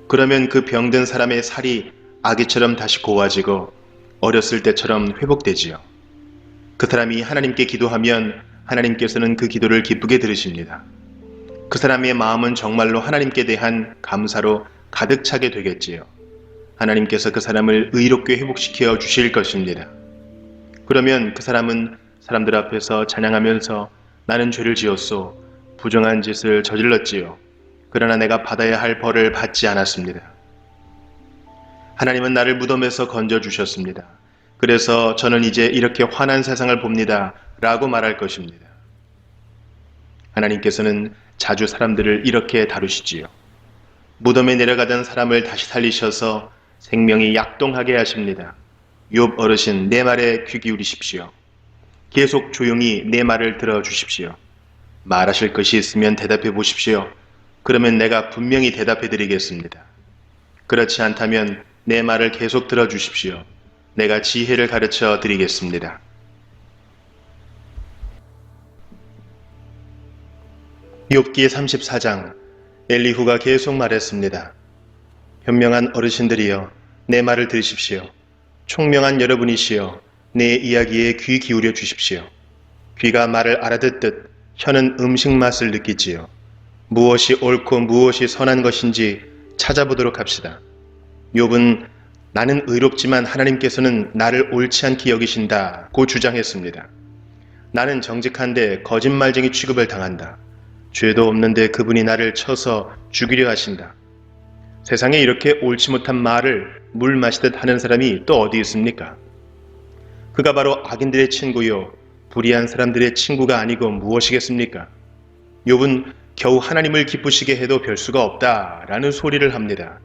그러면 그 병든 사람의 살이 아기처럼 다시 고와지고 어렸을 때처럼 회복되지요. 그 사람이 하나님께 기도하면 하나님께서는 그 기도를 기쁘게 들으십니다. 그 사람의 마음은 정말로 하나님께 대한 감사로 가득 차게 되겠지요. 하나님께서 그 사람을 의롭게 회복시켜 주실 것입니다. 그러면 그 사람은 사람들 앞에서 찬양하면서 나는 죄를 지었소. 부정한 짓을 저질렀지요. 그러나 내가 받아야 할 벌을 받지 않았습니다. 하나님은 나를 무덤에서 건져주셨습니다. 그래서 저는 이제 이렇게 환한 세상을 봅니다. 라고 말할 것입니다. 하나님께서는 자주 사람들을 이렇게 다루시지요. 무덤에 내려가던 사람을 다시 살리셔서 생명이 약동하게 하십니다. 욥 어르신, 내 말에 귀 기울이십시오. 계속 조용히 내 말을 들어주십시오. 말하실 것이 있으면 대답해 보십시오. 그러면 내가 분명히 대답해 드리겠습니다. 그렇지 않다면 내 말을 계속 들어주십시오. 내가 지혜를 가르쳐 드리겠습니다. 욥기 34장. 엘리후가 계속 말했습니다. 현명한 어르신들이여, 내 말을 들으십시오. 총명한 여러분이시여, 내 이야기에 귀 기울여 주십시오. 귀가 말을 알아듣듯 혀는 음식 맛을 느끼지요. 무엇이 옳고 무엇이 선한 것인지 찾아보도록 합시다. 욥은 나는 의롭지만 하나님께서는 나를 옳지 않게 여기신다고 주장했습니다. 나는 정직한데 거짓말쟁이 취급을 당한다. 죄도 없는데 그분이 나를 쳐서 죽이려 하신다. 세상에 이렇게 옳지 못한 말을 물 마시듯 하는 사람이 또 어디 있습니까? 그가 바로 악인들의 친구요, 불의한 사람들의 친구가 아니고 무엇이겠습니까? 욥은 겨우 하나님을 기쁘시게 해도 별 수가 없다라는 소리를 합니다.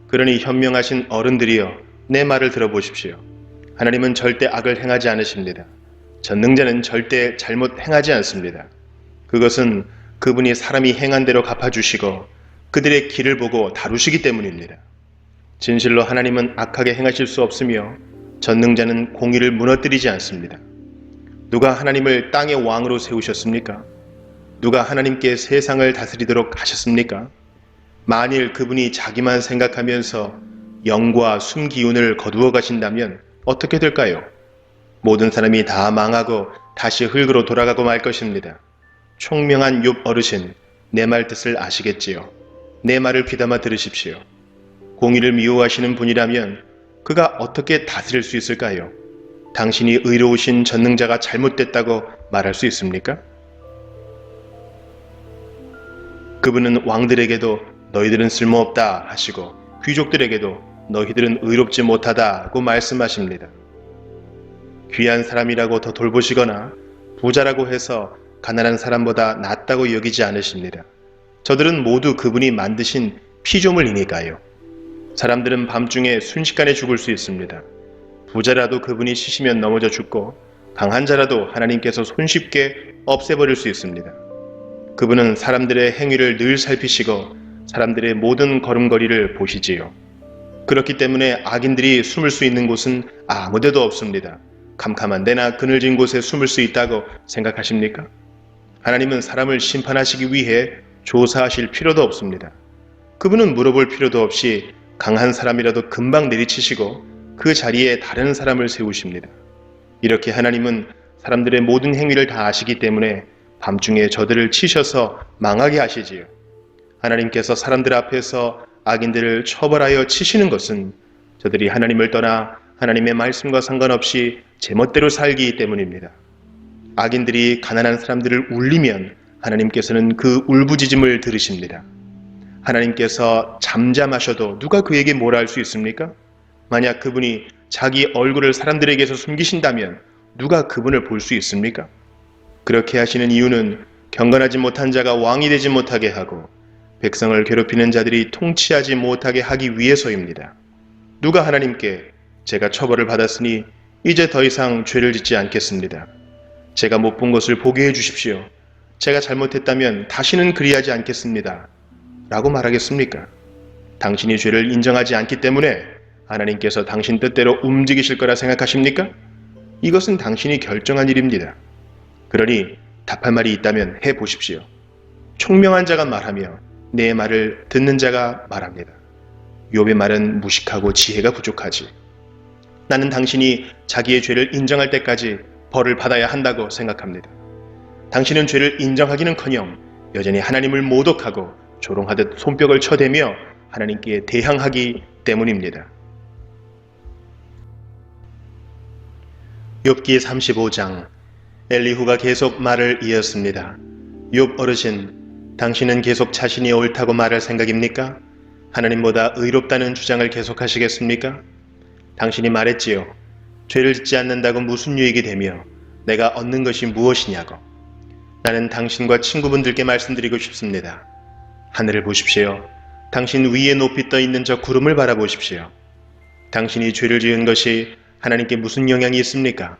그러니 현명하신 어른들이여, 내 말을 들어보십시오. 하나님은 절대 악을 행하지 않으십니다. 전능자는 절대 잘못 행하지 않습니다. 그것은 그분이 사람이 행한 대로 갚아주시고 그들의 길을 보고 다루시기 때문입니다. 진실로 하나님은 악하게 행하실 수 없으며 전능자는 공의를 무너뜨리지 않습니다. 누가 하나님을 땅의 왕으로 세우셨습니까? 누가 하나님께 세상을 다스리도록 하셨습니까? 만일 그분이 자기만 생각하면서 영과 숨기운을 거두어 가신다면 어떻게 될까요? 모든 사람이 다 망하고 다시 흙으로 돌아가고 말 것입니다. 총명한 욥 어르신, 내 말 뜻을 아시겠지요? 내 말을 귀담아 들으십시오. 공의를 미워하시는 분이라면 그가 어떻게 다스릴 수 있을까요? 당신이 의로우신 전능자가 잘못됐다고 말할 수 있습니까? 그분은 왕들에게도 너희들은 쓸모없다 하시고 귀족들에게도 너희들은 의롭지 못하다고 말씀하십니다. 귀한 사람이라고 더 돌보시거나 부자라고 해서 가난한 사람보다 낫다고 여기지 않으십니다. 저들은 모두 그분이 만드신 피조물이니까요. 사람들은 밤중에 순식간에 죽을 수 있습니다. 부자라도 그분이 치시면 넘어져 죽고 강한 자라도 하나님께서 손쉽게 없애버릴 수 있습니다. 그분은 사람들의 행위를 늘 살피시고 사람들의 모든 걸음걸이를 보시지요. 그렇기 때문에 악인들이 숨을 수 있는 곳은 아무데도 없습니다. 캄캄한 데나 그늘진 곳에 숨을 수 있다고 생각하십니까? 하나님은 사람을 심판하시기 위해 조사하실 필요도 없습니다. 그분은 물어볼 필요도 없이 강한 사람이라도 금방 내리치시고 그 자리에 다른 사람을 세우십니다. 이렇게 하나님은 사람들의 모든 행위를 다 아시기 때문에 밤중에 저들을 치셔서 망하게 하시지요. 하나님께서 사람들 앞에서 악인들을 처벌하여 치시는 것은 저들이 하나님을 떠나 하나님의 말씀과 상관없이 제멋대로 살기 때문입니다. 악인들이 가난한 사람들을 울리면 하나님께서는 그 울부짖음을 들으십니다. 하나님께서 잠잠하셔도 누가 그에게 뭐라 할 수 있습니까? 만약 그분이 자기 얼굴을 사람들에게서 숨기신다면 누가 그분을 볼 수 있습니까? 그렇게 하시는 이유는 경건하지 못한 자가 왕이 되지 못하게 하고 백성을 괴롭히는 자들이 통치하지 못하게 하기 위해서입니다. 누가 하나님께 제가 처벌을 받았으니 이제 더 이상 죄를 짓지 않겠습니다. 제가 못 본 것을 보게 해 주십시오. 제가 잘못했다면 다시는 그리하지 않겠습니다. 라고 말하겠습니까? 당신이 죄를 인정하지 않기 때문에 하나님께서 당신 뜻대로 움직이실 거라 생각하십니까? 이것은 당신이 결정한 일입니다. 그러니 답할 말이 있다면 해 보십시오. 총명한 자가 말하며 내 말을 듣는 자가 말합니다. 욥의 말은 무식하고 지혜가 부족하지. 나는 당신이 자기의 죄를 인정할 때까지 벌을 받아야 한다고 생각합니다. 당신은 죄를 인정하기는커녕 여전히 하나님을 모독하고 조롱하듯 손뼉을 쳐대며 하나님께 대항하기 때문입니다. 욥기 35장. 엘리후가 계속 말을 이었습니다. 욥 어르신, 당신은 계속 자신이 옳다고 말할 생각입니까? 하나님보다 의롭다는 주장을 계속하시겠습니까? 당신이 말했지요. 죄를 짓지 않는다고 무슨 유익이 되며 내가 얻는 것이 무엇이냐고. 나는 당신과 친구분들께 말씀드리고 싶습니다. 하늘을 보십시오. 당신 위에 높이 떠 있는 저 구름을 바라보십시오. 당신이 죄를 지은 것이 하나님께 무슨 영향이 있습니까?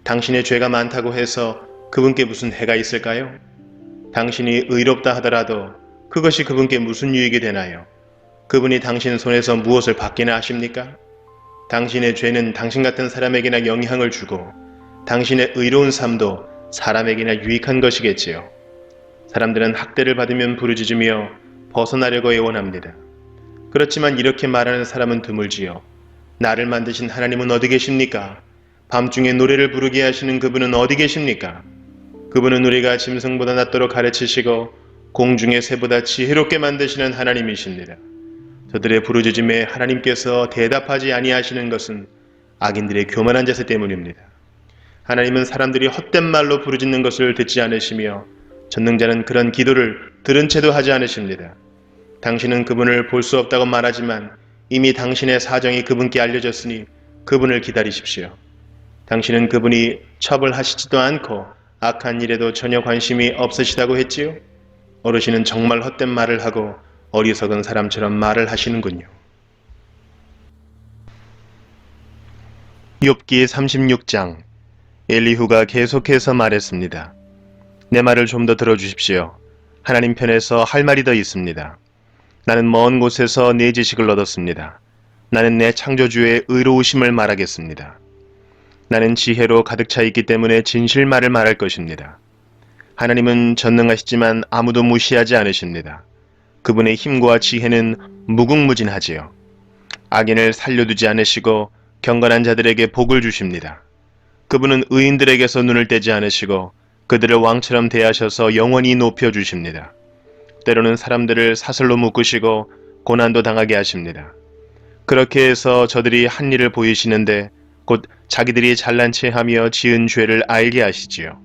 당신의 죄가 많다고 해서 그분께 무슨 해가 있을까요? 당신이 의롭다 하더라도 그것이 그분께 무슨 유익이 되나요? 그분이 당신 손에서 무엇을 받기나 하십니까? 당신의 죄는 당신 같은 사람에게나 영향을 주고 당신의 의로운 삶도 사람에게나 유익한 것이겠지요. 사람들은 학대를 받으면 부르짖으며 벗어나려고 애원합니다. 그렇지만 이렇게 말하는 사람은 드물지요. 나를 만드신 하나님은 어디 계십니까? 밤중에 노래를 부르게 하시는 그분은 어디 계십니까? 그분은 우리가 짐승보다 낫도록 가르치시고 공중의 새보다 지혜롭게 만드시는 하나님이십니다. 저들의 부르짖음에 하나님께서 대답하지 아니하시는 것은 악인들의 교만한 자세 때문입니다. 하나님은 사람들이 헛된 말로 부르짖는 것을 듣지 않으시며 전능자는 그런 기도를 들은 채도 하지 않으십니다. 당신은 그분을 볼 수 없다고 말하지만 이미 당신의 사정이 그분께 알려졌으니 그분을 기다리십시오. 당신은 그분이 처벌하시지도 않고 악한 일에도 전혀 관심이 없으시다고 했지요? 어르신은 정말 헛된 말을 하고 어리석은 사람처럼 말을 하시는군요. 욥기 36장. 엘리후가 계속해서 말했습니다. 내 말을 좀 더 들어주십시오. 하나님 편에서 할 말이 더 있습니다. 나는 먼 곳에서 내 지식을 얻었습니다. 나는 내 창조주의 의로우심을 말하겠습니다. 나는 지혜로 가득 차 있기 때문에 진실말을 말할 것입니다. 하나님은 전능하시지만 아무도 무시하지 않으십니다. 그분의 힘과 지혜는 무궁무진하지요. 악인을 살려두지 않으시고 경건한 자들에게 복을 주십니다. 그분은 의인들에게서 눈을 떼지 않으시고 그들을 왕처럼 대하셔서 영원히 높여주십니다. 때로는 사람들을 사슬로 묶으시고 고난도 당하게 하십니다. 그렇게 해서 저들이 한 일을 보이시는데 곧 자기들이 잘난 체하며 지은 죄를 알게 하시지요.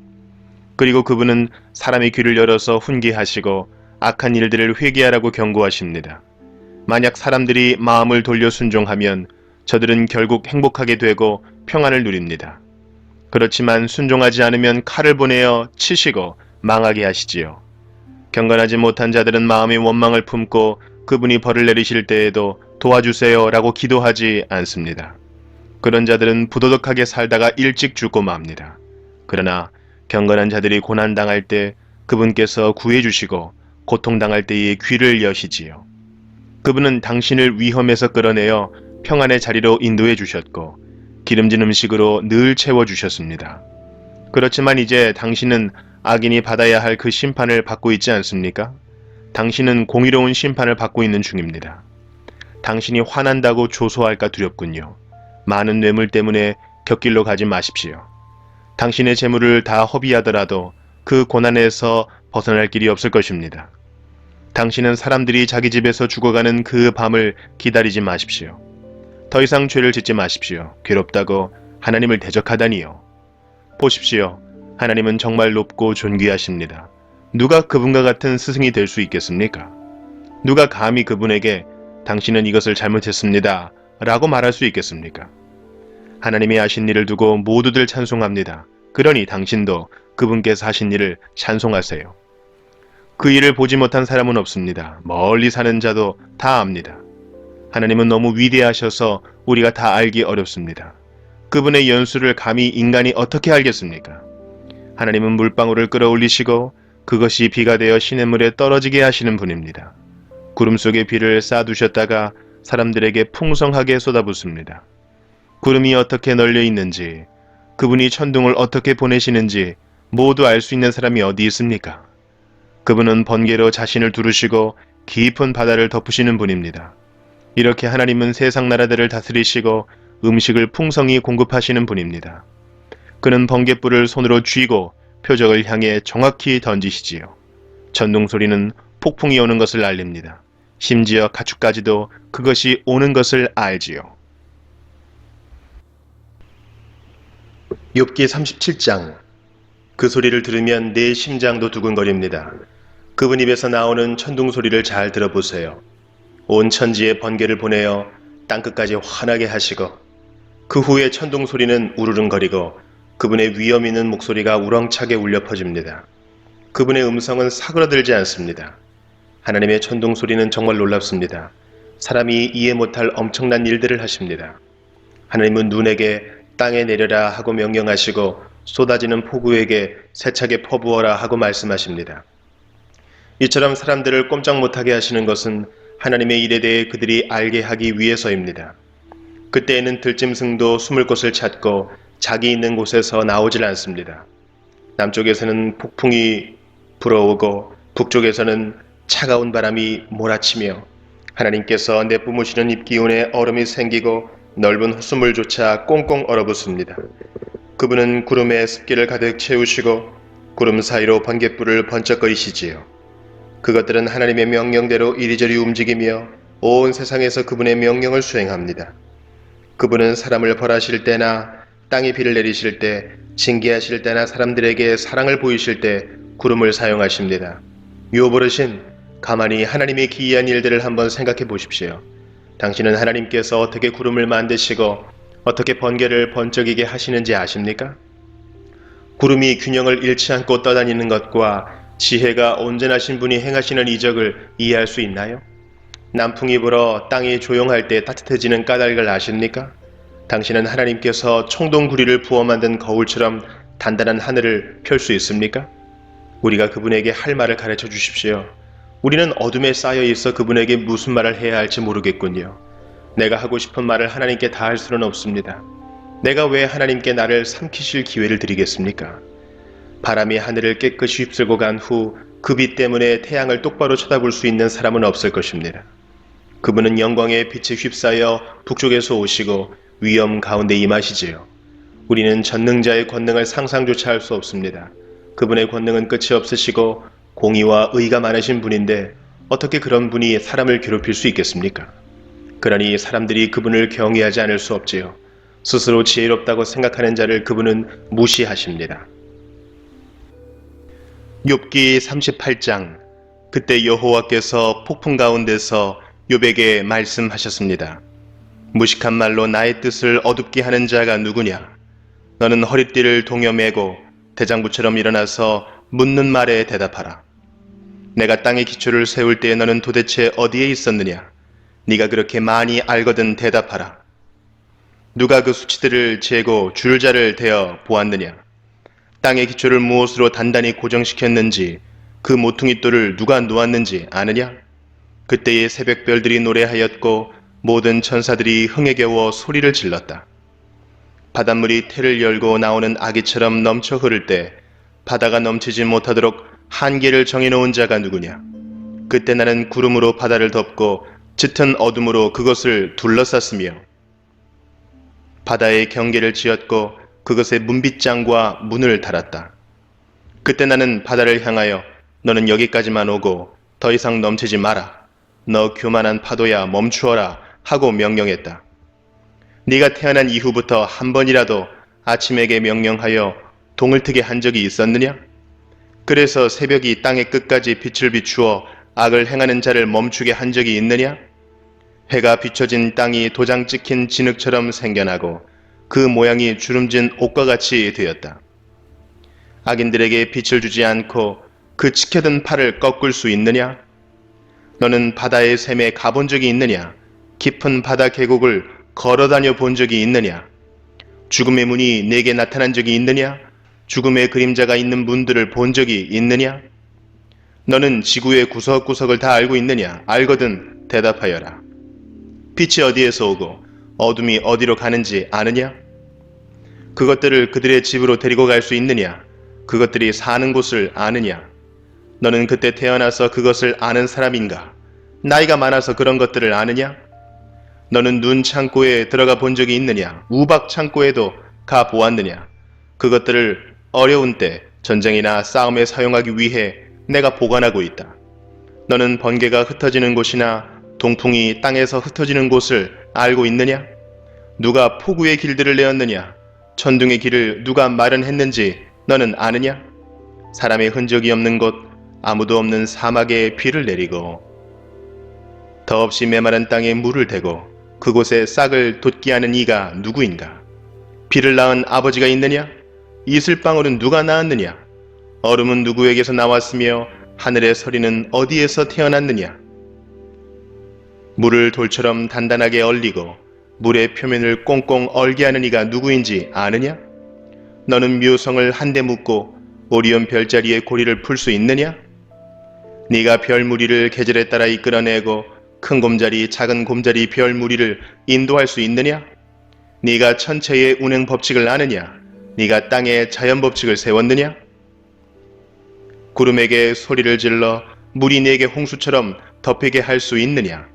그리고 그분은 사람의 귀를 열어서 훈계하시고 악한 일들을 회개하라고 경고하십니다. 만약 사람들이 마음을 돌려 순종하면 저들은 결국 행복하게 되고 평안을 누립니다. 그렇지만 순종하지 않으면 칼을 보내어 치시고 망하게 하시지요. 경건하지 못한 자들은 마음의 원망을 품고 그분이 벌을 내리실 때에도 도와주세요 라고 기도하지 않습니다. 그런 자들은 부도덕하게 살다가 일찍 죽고 맙니다. 그러나 경건한 자들이 고난당할 때 그분께서 구해주시고 고통당할 때에 귀를 여시지요. 그분은 당신을 위험에서 끌어내어 평안의 자리로 인도해 주셨고 기름진 음식으로 늘 채워주셨습니다. 그렇지만 이제 당신은 악인이 받아야 할 그 심판을 받고 있지 않습니까? 당신은 공의로운 심판을 받고 있는 중입니다. 당신이 화난다고 조소할까 두렵군요. 많은 뇌물 때문에 곁길로 가지 마십시오. 당신의 재물을 다 허비하더라도 그 고난에서 벗어날 길이 없을 것입니다. 당신은 사람들이 자기 집에서 죽어가는 그 밤을 기다리지 마십시오. 더 이상 죄를 짓지 마십시오. 괴롭다고 하나님을 대적하다니요. 보십시오. 하나님은 정말 높고 존귀하십니다. 누가 그분과 같은 스승이 될 수 있겠습니까? 누가 감히 그분에게 당신은 이것을 잘못했습니다 라고 말할 수 있겠습니까? 하나님이 하신 일을 두고 모두들 찬송합니다. 그러니 당신도 그분께서 하신 일을 찬송하세요. 그 일을 보지 못한 사람은 없습니다. 멀리 사는 자도 다 압니다. 하나님은 너무 위대하셔서 우리가 다 알기 어렵습니다. 그분의 연수를 감히 인간이 어떻게 알겠습니까? 하나님은 물방울을 끌어올리시고 그것이 비가 되어 시냇물에 떨어지게 하시는 분입니다. 구름 속에 비를 쌓아두셨다가 사람들에게 풍성하게 쏟아붓습니다. 구름이 어떻게 널려 있는지, 그분이 천둥을 어떻게 보내시는지 모두 알 수 있는 사람이 어디 있습니까? 그분은 번개로 자신을 두르시고 깊은 바다를 덮으시는 분입니다. 이렇게 하나님은 세상 나라들을 다스리시고 음식을 풍성히 공급하시는 분입니다. 그는 번갯불을 손으로 쥐고 표적을 향해 정확히 던지시지요. 전동 소리는 폭풍이 오는 것을 알립니다. 심지어 가축까지도 그것이 오는 것을 알지요. 욥기 37장. 그 소리를 들으면 내 심장도 두근거립니다. 그분 입에서 나오는 천둥 소리를 잘 들어보세요. 온 천지에 번개를 보내어 땅끝까지 환하게 하시고 그 후에 천둥 소리는 우르릉거리고 그분의 위엄 있는 목소리가 우렁차게 울려 퍼집니다. 그분의 음성은 사그러들지 않습니다. 하나님의 천둥 소리는 정말 놀랍습니다. 사람이 이해 못할 엄청난 일들을 하십니다. 하나님은 눈에게 땅에 내려라 하고 명령하시고 쏟아지는 폭우에게 세차게 퍼부어라 하고 말씀하십니다. 이처럼 사람들을 꼼짝 못하게 하시는 것은 하나님의 일에 대해 그들이 알게 하기 위해서입니다. 그때에는 들짐승도 숨을 곳을 찾고 자기 있는 곳에서 나오질 않습니다. 남쪽에서는 폭풍이 불어오고 북쪽에서는 차가운 바람이 몰아치며 하나님께서 내뿜으시는 입기운에 얼음이 생기고 넓은 호수물조차 꽁꽁 얼어붙습니다. 그분은 구름에 습기를 가득 채우시고 구름 사이로 번갯불을 번쩍거리시지요. 그것들은 하나님의 명령대로 이리저리 움직이며 온 세상에서 그분의 명령을 수행합니다. 그분은 사람을 벌하실 때나 땅에 비를 내리실 때, 징계하실 때나 사람들에게 사랑을 보이실 때 구름을 사용하십니다. 욥 어르신, 가만히 하나님의 기이한 일들을 한번 생각해 보십시오. 당신은 하나님께서 어떻게 구름을 만드시고 어떻게 번개를 번쩍이게 하시는지 아십니까? 구름이 균형을 잃지 않고 떠다니는 것과 지혜가 온전하신 분이 행하시는 이적을 이해할 수 있나요? 남풍이 불어 땅이 조용할 때 따뜻해지는 까닭을 아십니까? 당신은 하나님께서 청동구리를 부어 만든 거울처럼 단단한 하늘을 펼 수 있습니까? 우리가 그분에게 할 말을 가르쳐 주십시오. 우리는 어둠에 쌓여 있어 그분에게 무슨 말을 해야 할지 모르겠군요. 내가 하고 싶은 말을 하나님께 다 할 수는 없습니다. 내가 왜 하나님께 나를 삼키실 기회를 드리겠습니까? 바람이 하늘을 깨끗이 휩쓸고 간 후 그 빛 때문에 태양을 똑바로 쳐다볼 수 있는 사람은 없을 것입니다. 그분은 영광의 빛에 휩싸여 북쪽에서 오시고 위엄 가운데 임하시지요. 우리는 전능자의 권능을 상상조차 할 수 없습니다. 그분의 권능은 끝이 없으시고 공의와 의가 많으신 분인데 어떻게 그런 분이 사람을 괴롭힐 수 있겠습니까? 그러니 사람들이 그분을 경외하지 않을 수 없지요. 스스로 지혜롭다고 생각하는 자를 그분은 무시하십니다. 욥기 38장. 그때 여호와께서 폭풍 가운데서 욥에게 말씀하셨습니다. 무식한 말로 나의 뜻을 어둡게 하는 자가 누구냐? 너는 허리띠를 동여매고 대장부처럼 일어나서 묻는 말에 대답하라. 내가 땅의 기초를 세울 때에 너는 도대체 어디에 있었느냐? 네가 그렇게 많이 알거든 대답하라. 누가 그 수치들을 재고 줄자를 대어 보았느냐? 땅의 기초를 무엇으로 단단히 고정시켰는지 그 모퉁이돌을 누가 놓았는지 아느냐? 그때의 새벽별들이 노래하였고 모든 천사들이 흥에 겨워 소리를 질렀다. 바닷물이 태를 열고 나오는 아기처럼 넘쳐 흐를 때 바다가 넘치지 못하도록 한계를 정해놓은 자가 누구냐? 그때 나는 구름으로 바다를 덮고 짙은 어둠으로 그것을 둘러쌌으며 바다의 경계를 지었고 그것의 문빗장과 문을 달았다. 그때 나는 바다를 향하여 너는 여기까지만 오고 더 이상 넘치지 마라. 너 교만한 파도야 멈추어라 하고 명령했다. 네가 태어난 이후부터 한 번이라도 아침에게 명령하여 동을 트게 한 적이 있었느냐? 그래서 새벽이 땅의 끝까지 빛을 비추어 악을 행하는 자를 멈추게 한 적이 있느냐? 해가 비춰진 땅이 도장 찍힌 진흙처럼 생겨나고 그 모양이 주름진 옷과 같이 되었다. 악인들에게 빛을 주지 않고 그 치켜든 팔을 꺾을 수 있느냐? 너는 바다의 샘에 가본 적이 있느냐? 깊은 바다 계곡을 걸어다녀 본 적이 있느냐? 죽음의 문이 내게 나타난 적이 있느냐? 죽음의 그림자가 있는 문들을 본 적이 있느냐? 너는 지구의 구석구석을 다 알고 있느냐? 알거든 대답하여라. 빛이 어디에서 오고 어둠이 어디로 가는지 아느냐? 그것들을 그들의 집으로 데리고 갈 수 있느냐? 그것들이 사는 곳을 아느냐? 너는 그때 태어나서 그것을 아는 사람인가? 나이가 많아서 그런 것들을 아느냐? 너는 눈 창고에 들어가 본 적이 있느냐? 우박 창고에도 가 보았느냐? 그것들을 어려운 때 전쟁이나 싸움에 사용하기 위해 내가 보관하고 있다. 너는 번개가 흩어지는 곳이나 동풍이 땅에서 흩어지는 곳을 알고 있느냐? 누가 폭우의 길들을 내었느냐? 천둥의 길을 누가 마련했는지 너는 아느냐? 사람의 흔적이 없는 곳, 아무도 없는 사막에 비를 내리고 더없이 메마른 땅에 물을 대고 그곳에 싹을 돋게 하는 이가 누구인가? 비를 낳은 아버지가 있느냐? 이슬방울은 누가 낳았느냐? 얼음은 누구에게서 나왔으며 하늘의 서리는 어디에서 태어났느냐? 물을 돌처럼 단단하게 얼리고 물의 표면을 꽁꽁 얼게 하는 이가 누구인지 아느냐? 너는 묘성을 한데 묶고 오리온 별자리의 고리를 풀 수 있느냐? 네가 별 무리를 계절에 따라 이끌어내고 큰 곰자리, 작은 곰자리 별 무리를 인도할 수 있느냐? 네가 천체의 운행 법칙을 아느냐? 네가 땅의 자연 법칙을 세웠느냐? 구름에게 소리를 질러 물이 네게 홍수처럼 덮이게 할 수 있느냐?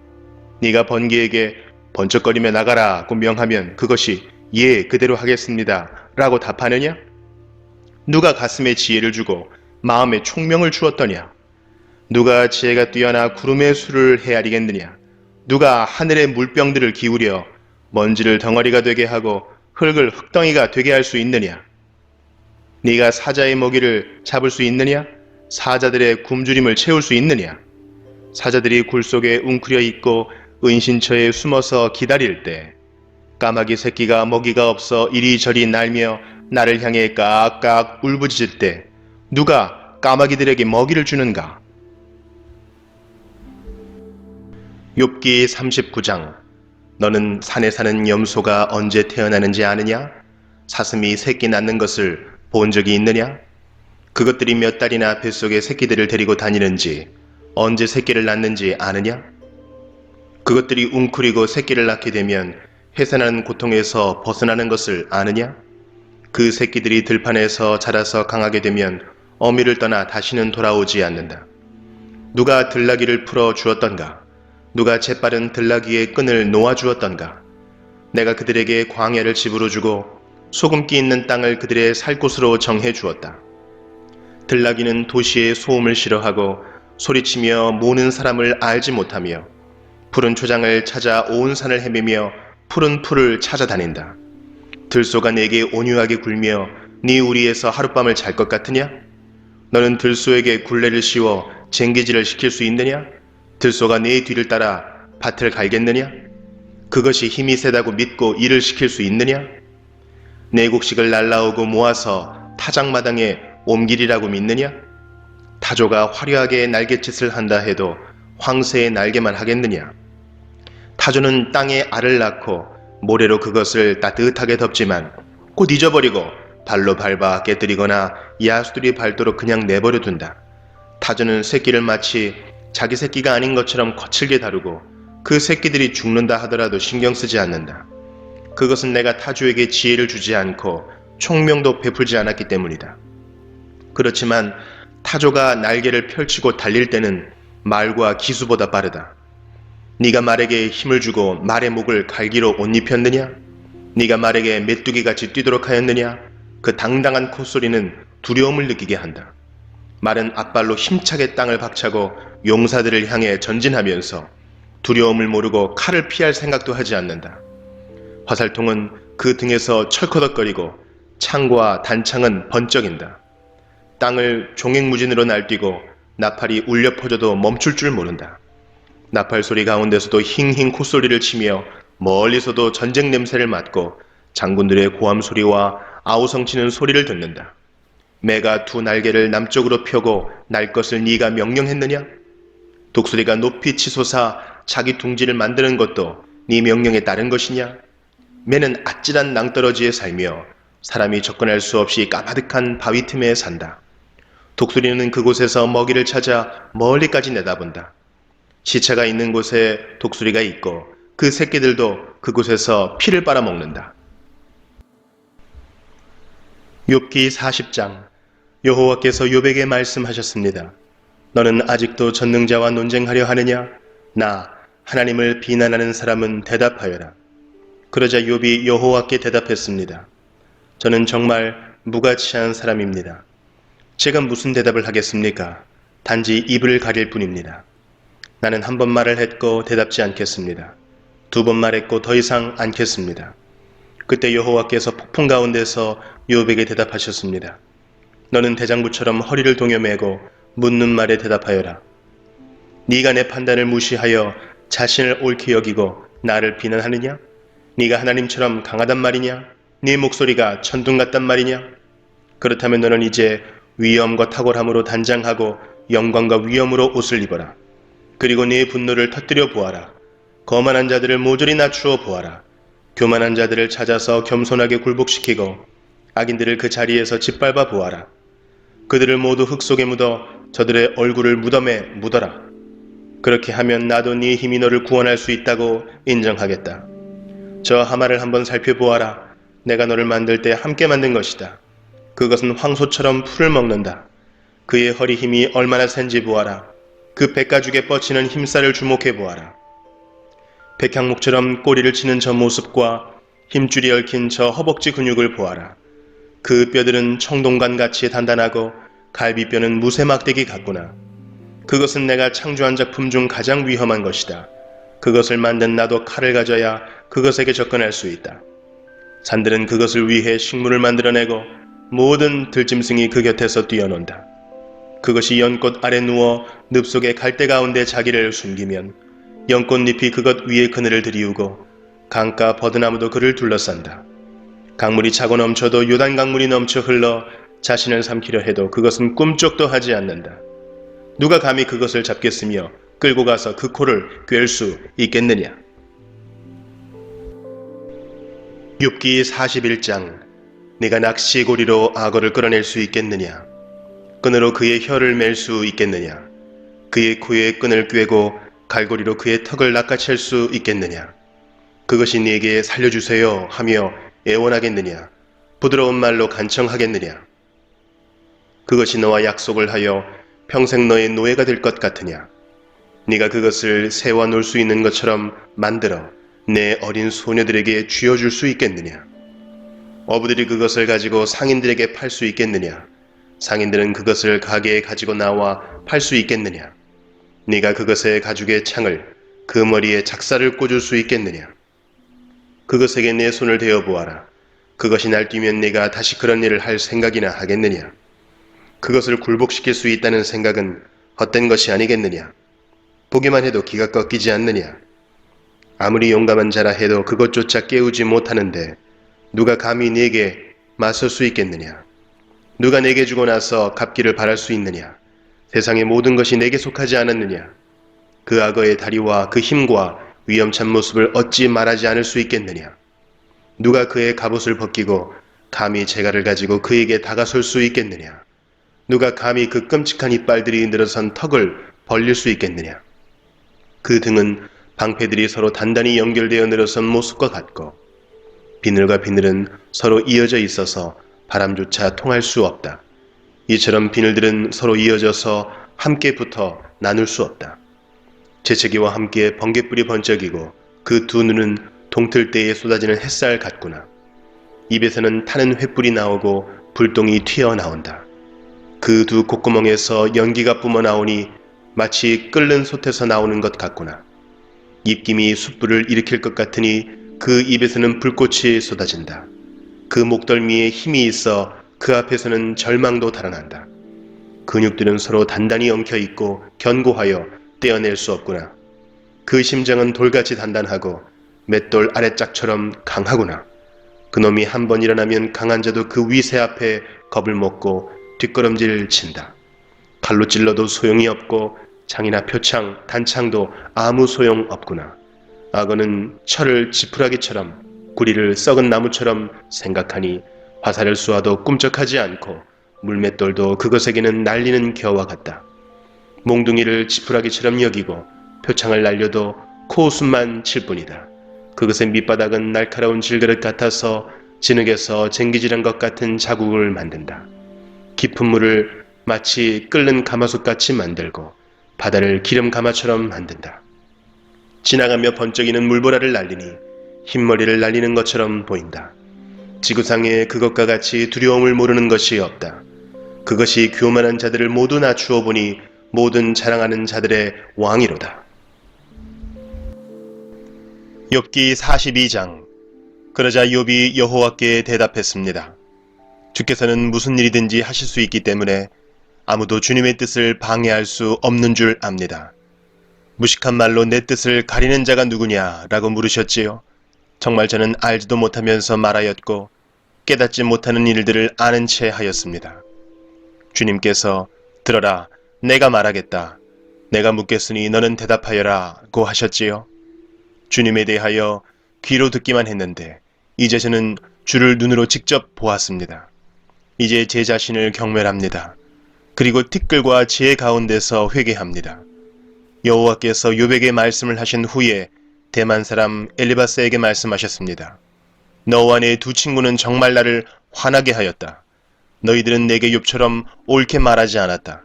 네가 번개에게 번쩍거리며 나가라고 명하면 그것이 예 그대로 하겠습니다 라고 답하느냐? 누가 가슴에 지혜를 주고 마음에 총명을 주었더냐? 누가 지혜가 뛰어나 구름의 수를 헤아리겠느냐? 누가 하늘의 물병들을 기울여 먼지를 덩어리가 되게 하고 흙을 흙덩이가 되게 할 수 있느냐? 네가 사자의 먹이를 잡을 수 있느냐? 사자들의 굶주림을 채울 수 있느냐? 사자들이 굴 속에 웅크려 있고 은신처에 숨어서 기다릴 때 까마귀 새끼가 먹이가 없어 이리저리 날며 나를 향해 깍깍 울부짖을 때 누가 까마귀들에게 먹이를 주는가? 욥기 39장. 너는 산에 사는 염소가 언제 태어나는지 아느냐? 사슴이 새끼 낳는 것을 본 적이 있느냐? 그것들이 몇 달이나 뱃속에 새끼들을 데리고 다니는지 언제 새끼를 낳는지 아느냐? 그것들이 웅크리고 새끼를 낳게 되면 해산하는 고통에서 벗어나는 것을 아느냐? 그 새끼들이 들판에서 자라서 강하게 되면 어미를 떠나 다시는 돌아오지 않는다. 누가 들나귀를 풀어 주었던가? 누가 재빠른 들나귀의 끈을 놓아 주었던가? 내가 그들에게 광야를 집으로 주고 소금기 있는 땅을 그들의 살 곳으로 정해 주었다. 들나귀는 도시의 소음을 싫어하고 소리치며 모는 사람을 알지 못하며 푸른 초장을 찾아 온 산을 헤매며 푸른 풀을 찾아다닌다. 들소가 내게 온유하게 굴며 네 우리에서 하룻밤을 잘 것 같으냐? 너는 들소에게 굴레를 씌워 쟁기질을 시킬 수 있느냐? 들소가 네 뒤를 따라 밭을 갈겠느냐? 그것이 힘이 세다고 믿고 일을 시킬 수 있느냐? 내 곡식을 날라오고 모아서 타작마당에 옮기리라고 믿느냐? 타조가 화려하게 날갯짓을 한다 해도 황새의 날개만 하겠느냐? 타조는 땅에 알을 낳고 모래로 그것을 따뜻하게 덮지만 곧 잊어버리고 발로 밟아 깨뜨리거나 야수들이 밟도록 그냥 내버려 둔다. 타조는 새끼를 마치 자기 새끼가 아닌 것처럼 거칠게 다루고 그 새끼들이 죽는다 하더라도 신경 쓰지 않는다. 그것은 내가 타조에게 지혜를 주지 않고 총명도 베풀지 않았기 때문이다. 그렇지만 타조가 날개를 펼치고 달릴 때는 말과 기수보다 빠르다. 네가 말에게 힘을 주고 말의 목을 갈기로 옷 입혔느냐? 네가 말에게 메뚜기같이 뛰도록 하였느냐? 그 당당한 콧소리는 두려움을 느끼게 한다. 말은 앞발로 힘차게 땅을 박차고 용사들을 향해 전진하면서 두려움을 모르고 칼을 피할 생각도 하지 않는다. 화살통은 그 등에서 철커덕거리고 창과 단창은 번쩍인다. 땅을 종횡무진으로 날뛰고 나팔이 울려 퍼져도 멈출 줄 모른다. 나팔 소리 가운데서도 힝힝 콧소리를 치며 멀리서도 전쟁 냄새를 맡고 장군들의 고함 소리와 아우성치는 소리를 듣는다. 매가 두 날개를 남쪽으로 펴고 날 것을 네가 명령했느냐? 독수리가 높이 치솟아 자기 둥지를 만드는 것도 네 명령에 따른 것이냐? 매는 아찔한 낭떠러지에 살며 사람이 접근할 수 없이 까마득한 바위 틈에 산다. 독수리는 그곳에서 먹이를 찾아 멀리까지 내다본다. 시체가 있는 곳에 독수리가 있고 그 새끼들도 그곳에서 피를 빨아먹는다. 욥기 40장. 여호와께서 욥에게 말씀하셨습니다. 너는 아직도 전능자와 논쟁하려 하느냐? 나 하나님을 비난하는 사람은 대답하여라. 그러자 욥이 여호와께 대답했습니다. 저는 정말 무가치한 사람입니다. 제가 무슨 대답을 하겠습니까? 단지 입을 가릴 뿐입니다. 나는 한 번 말을 했고 대답지 않겠습니다. 두 번 말했고 더 이상 않겠습니다. 그때 여호와께서 폭풍 가운데서 욥에게 대답하셨습니다. 너는 대장부처럼 허리를 동여매고 묻는 말에 대답하여라. 네가 내 판단을 무시하여 자신을 옳게 여기고 나를 비난하느냐? 네가 하나님처럼 강하단 말이냐? 네 목소리가 천둥 같단 말이냐? 그렇다면 너는 이제 위엄과 탁월함으로 단장하고 영광과 위엄으로 옷을 입어라. 그리고 네 분노를 터뜨려 보아라. 거만한 자들을 모조리 낮추어 보아라. 교만한 자들을 찾아서 겸손하게 굴복시키고 악인들을 그 자리에서 짓밟아 보아라. 그들을 모두 흙 속에 묻어 저들의 얼굴을 무덤에 묻어라. 그렇게 하면 나도 네 힘이 너를 구원할 수 있다고 인정하겠다. 저 하마를 한번 살펴보아라. 내가 너를 만들 때 함께 만든 것이다. 그것은 황소처럼 풀을 먹는다. 그의 허리 힘이 얼마나 센지 보아라. 그 백가죽에 뻗치는 힘살을 주목해 보아라. 백향목처럼 꼬리를 치는 저 모습과 힘줄이 얽힌 저 허벅지 근육을 보아라. 그 뼈들은 청동관같이 단단하고 갈비뼈는 무쇠막대기 같구나. 그것은 내가 창조한 작품 중 가장 위험한 것이다. 그것을 만든 나도 칼을 가져야 그것에게 접근할 수 있다. 산들은 그것을 위해 식물을 만들어내고 모든 들짐승이 그 곁에서 뛰어논다. 그것이 연꽃 아래 누워 늪속의 갈대 가운데 자기를 숨기면 연꽃잎이 그것 위에 그늘을 들이우고 강가 버드나무도 그를 둘러싼다. 강물이 차고 넘쳐도 요단 강물이 넘쳐 흘러 자신을 삼키려 해도 그것은 꿈쩍도 하지 않는다. 누가 감히 그것을 잡겠으며 끌고 가서 그 코를 꿰을 수 있겠느냐? 욥기 41장. 네가 낚시고리로 악어를 끌어낼 수 있겠느냐? 끈으로 그의 혀를 맬 수 있겠느냐? 그의 코에 끈을 꿰고 갈고리로 그의 턱을 낚아챌 수 있겠느냐? 그것이 네게 살려주세요 하며 애원하겠느냐? 부드러운 말로 간청하겠느냐? 그것이 너와 약속을 하여 평생 너의 노예가 될 것 같으냐? 네가 그것을 새와 놀 수 있는 것처럼 만들어 내 어린 소녀들에게 쥐어줄 수 있겠느냐? 어부들이 그것을 가지고 상인들에게 팔 수 있겠느냐? 상인들은 그것을 가게에 가지고 나와 팔 수 있겠느냐? 네가 그것의 가죽의 창을 그 머리에 작사를 꽂을 수 있겠느냐? 그것에게 내 손을 대어 보아라. 그것이 날뛰면 네가 다시 그런 일을 할 생각이나 하겠느냐? 그것을 굴복시킬 수 있다는 생각은 헛된 것이 아니겠느냐? 보기만 해도 기가 꺾이지 않느냐? 아무리 용감한 자라 해도 그것조차 깨우지 못하는데 누가 감히 네게 맞설 수 있겠느냐? 누가 내게 주고 나서 갚기를 바랄 수 있느냐? 세상의 모든 것이 내게 속하지 않았느냐? 그 악어의 다리와 그 힘과 위험찬 모습을 어찌 말하지 않을 수 있겠느냐? 누가 그의 갑옷을 벗기고 감히 재갈을 가지고 그에게 다가설 수 있겠느냐? 누가 감히 그 끔찍한 이빨들이 늘어선 턱을 벌릴 수 있겠느냐? 그 등은 방패들이 서로 단단히 연결되어 늘어선 모습과 같고 비늘과 비늘은 서로 이어져 있어서 바람조차 통할 수 없다. 이처럼 비늘들은 서로 이어져서 함께 붙어 나눌 수 없다. 재채기와 함께 번갯불이 번쩍이고 그 두 눈은 동틀 때에 쏟아지는 햇살 같구나. 입에서는 타는 횃불이 나오고 불똥이 튀어나온다. 그 두 콧구멍에서 연기가 뿜어나오니 마치 끓는 솥에서 나오는 것 같구나. 입김이 숯불을 일으킬 것 같으니 그 입에서는 불꽃이 쏟아진다. 그 목덜미에 힘이 있어 그 앞에서는 절망도 달아난다. 근육들은 서로 단단히 엉켜있고 견고하여 떼어낼 수 없구나. 그 심장은 돌같이 단단하고 맷돌 아래짝처럼 강하구나. 그놈이 한 번 일어나면 강한 자도 그 위세 앞에 겁을 먹고 뒷걸음질 친다. 칼로 찔러도 소용이 없고 창이나 표창, 단창도 아무 소용 없구나. 악어는 철을 지푸라기처럼 구리를 썩은 나무처럼 생각하니 화살을 쏘아도 꿈쩍하지 않고 물맷돌도 그것에게는 날리는 겨와 같다. 몽둥이를 지푸라기처럼 여기고 표창을 날려도 코웃음만 칠 뿐이다. 그것의 밑바닥은 날카로운 질그릇 같아서 진흙에서 쟁기질한 것 같은 자국을 만든다. 깊은 물을 마치 끓는 가마솥같이 만들고 바다를 기름가마처럼 만든다. 지나가며 번쩍이는 물보라를 날리니 흰머리를 날리는 것처럼 보인다. 지구상에 그것과 같이 두려움을 모르는 것이 없다. 그것이 교만한 자들을 모두 낮추어 보니 모든 자랑하는 자들의 왕이로다. 욥기 42장. 그러자 욥이 여호와께 대답했습니다. 주께서는 무슨 일이든지 하실 수 있기 때문에 아무도 주님의 뜻을 방해할 수 없는 줄 압니다. 무식한 말로 내 뜻을 가리는 자가 누구냐라고 물으셨지요. 정말 저는 알지도 못하면서 말하였고 깨닫지 못하는 일들을 아는 채 하였습니다. 주님께서 들어라, 내가 말하겠다. 내가 묻겠으니 너는 대답하여라고 하셨지요. 주님에 대하여 귀로 듣기만 했는데 이제 저는 주를 눈으로 직접 보았습니다. 이제 제 자신을 경멸합니다. 그리고 티끌과 지혜 가운데서 회개합니다. 여호와께서 욥에게 말씀을 하신 후에 대만 사람 엘리바스에게 말씀하셨습니다. 너와 내 두 친구는 정말 나를 화나게 하였다. 너희들은 내게 욥처럼 옳게 말하지 않았다.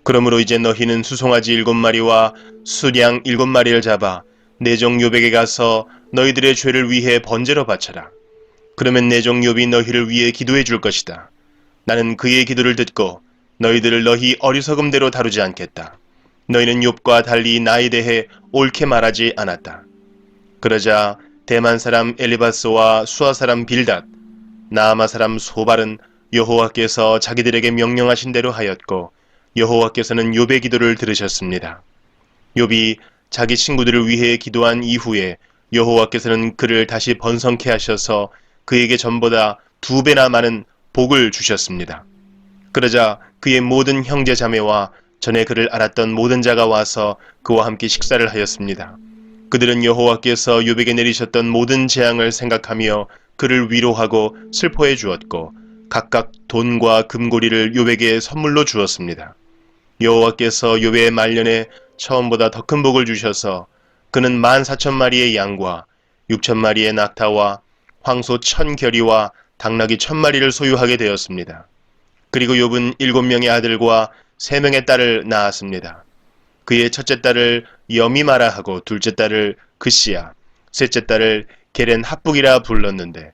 그러므로 이제 너희는 수송아지 7마리와 수량 7마리를 잡아 내 종 욥에게 가서 너희들의 죄를 위해 번제로 바쳐라. 그러면 내 종 욥이 너희를 위해 기도해 줄 것이다. 나는 그의 기도를 듣고 너희들을 너희 어리석음대로 다루지 않겠다. 너희는 욥과 달리 나에 대해 옳게 말하지 않았다. 그러자 대만 사람 엘리바스와 수아 사람 빌닷, 나아마 사람 소발은 여호와께서 자기들에게 명령하신 대로 하였고 여호와께서는 욥의 기도를 들으셨습니다. 욥이 자기 친구들을 위해 기도한 이후에 여호와께서는 그를 다시 번성케 하셔서 그에게 전보다 2배나 많은 복을 주셨습니다. 그러자 그의 모든 형제 자매와 전에 그를 알았던 모든 자가 와서 그와 함께 식사를 하였습니다. 그들은 여호와께서 욥에게 내리셨던 모든 재앙을 생각하며 그를 위로하고 슬퍼해 주었고 각각 돈과 금고리를 욥에게 선물로 주었습니다. 여호와께서 욥의 말년에 처음보다 더 큰 복을 주셔서 그는 14,000마리의 양과 6,000마리의 낙타와 황소 1,000결이와 당나귀 1,000마리를 소유하게 되었습니다. 그리고 욥은 7명의 아들과 3명의 딸을 낳았습니다. 그의 첫째 딸을 여미마라 하고 둘째 딸을 그시야, 셋째 딸을 게렌 핫북이라 불렀는데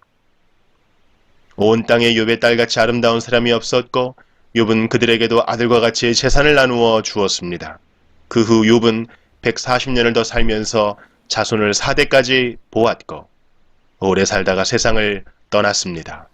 온 땅에 욥의 딸같이 아름다운 사람이 없었고 욥은 그들에게도 아들과 같이 재산을 나누어 주었습니다. 그 후 욥은 140년을 더 살면서 자손을 4대까지 보았고 오래 살다가 세상을 떠났습니다.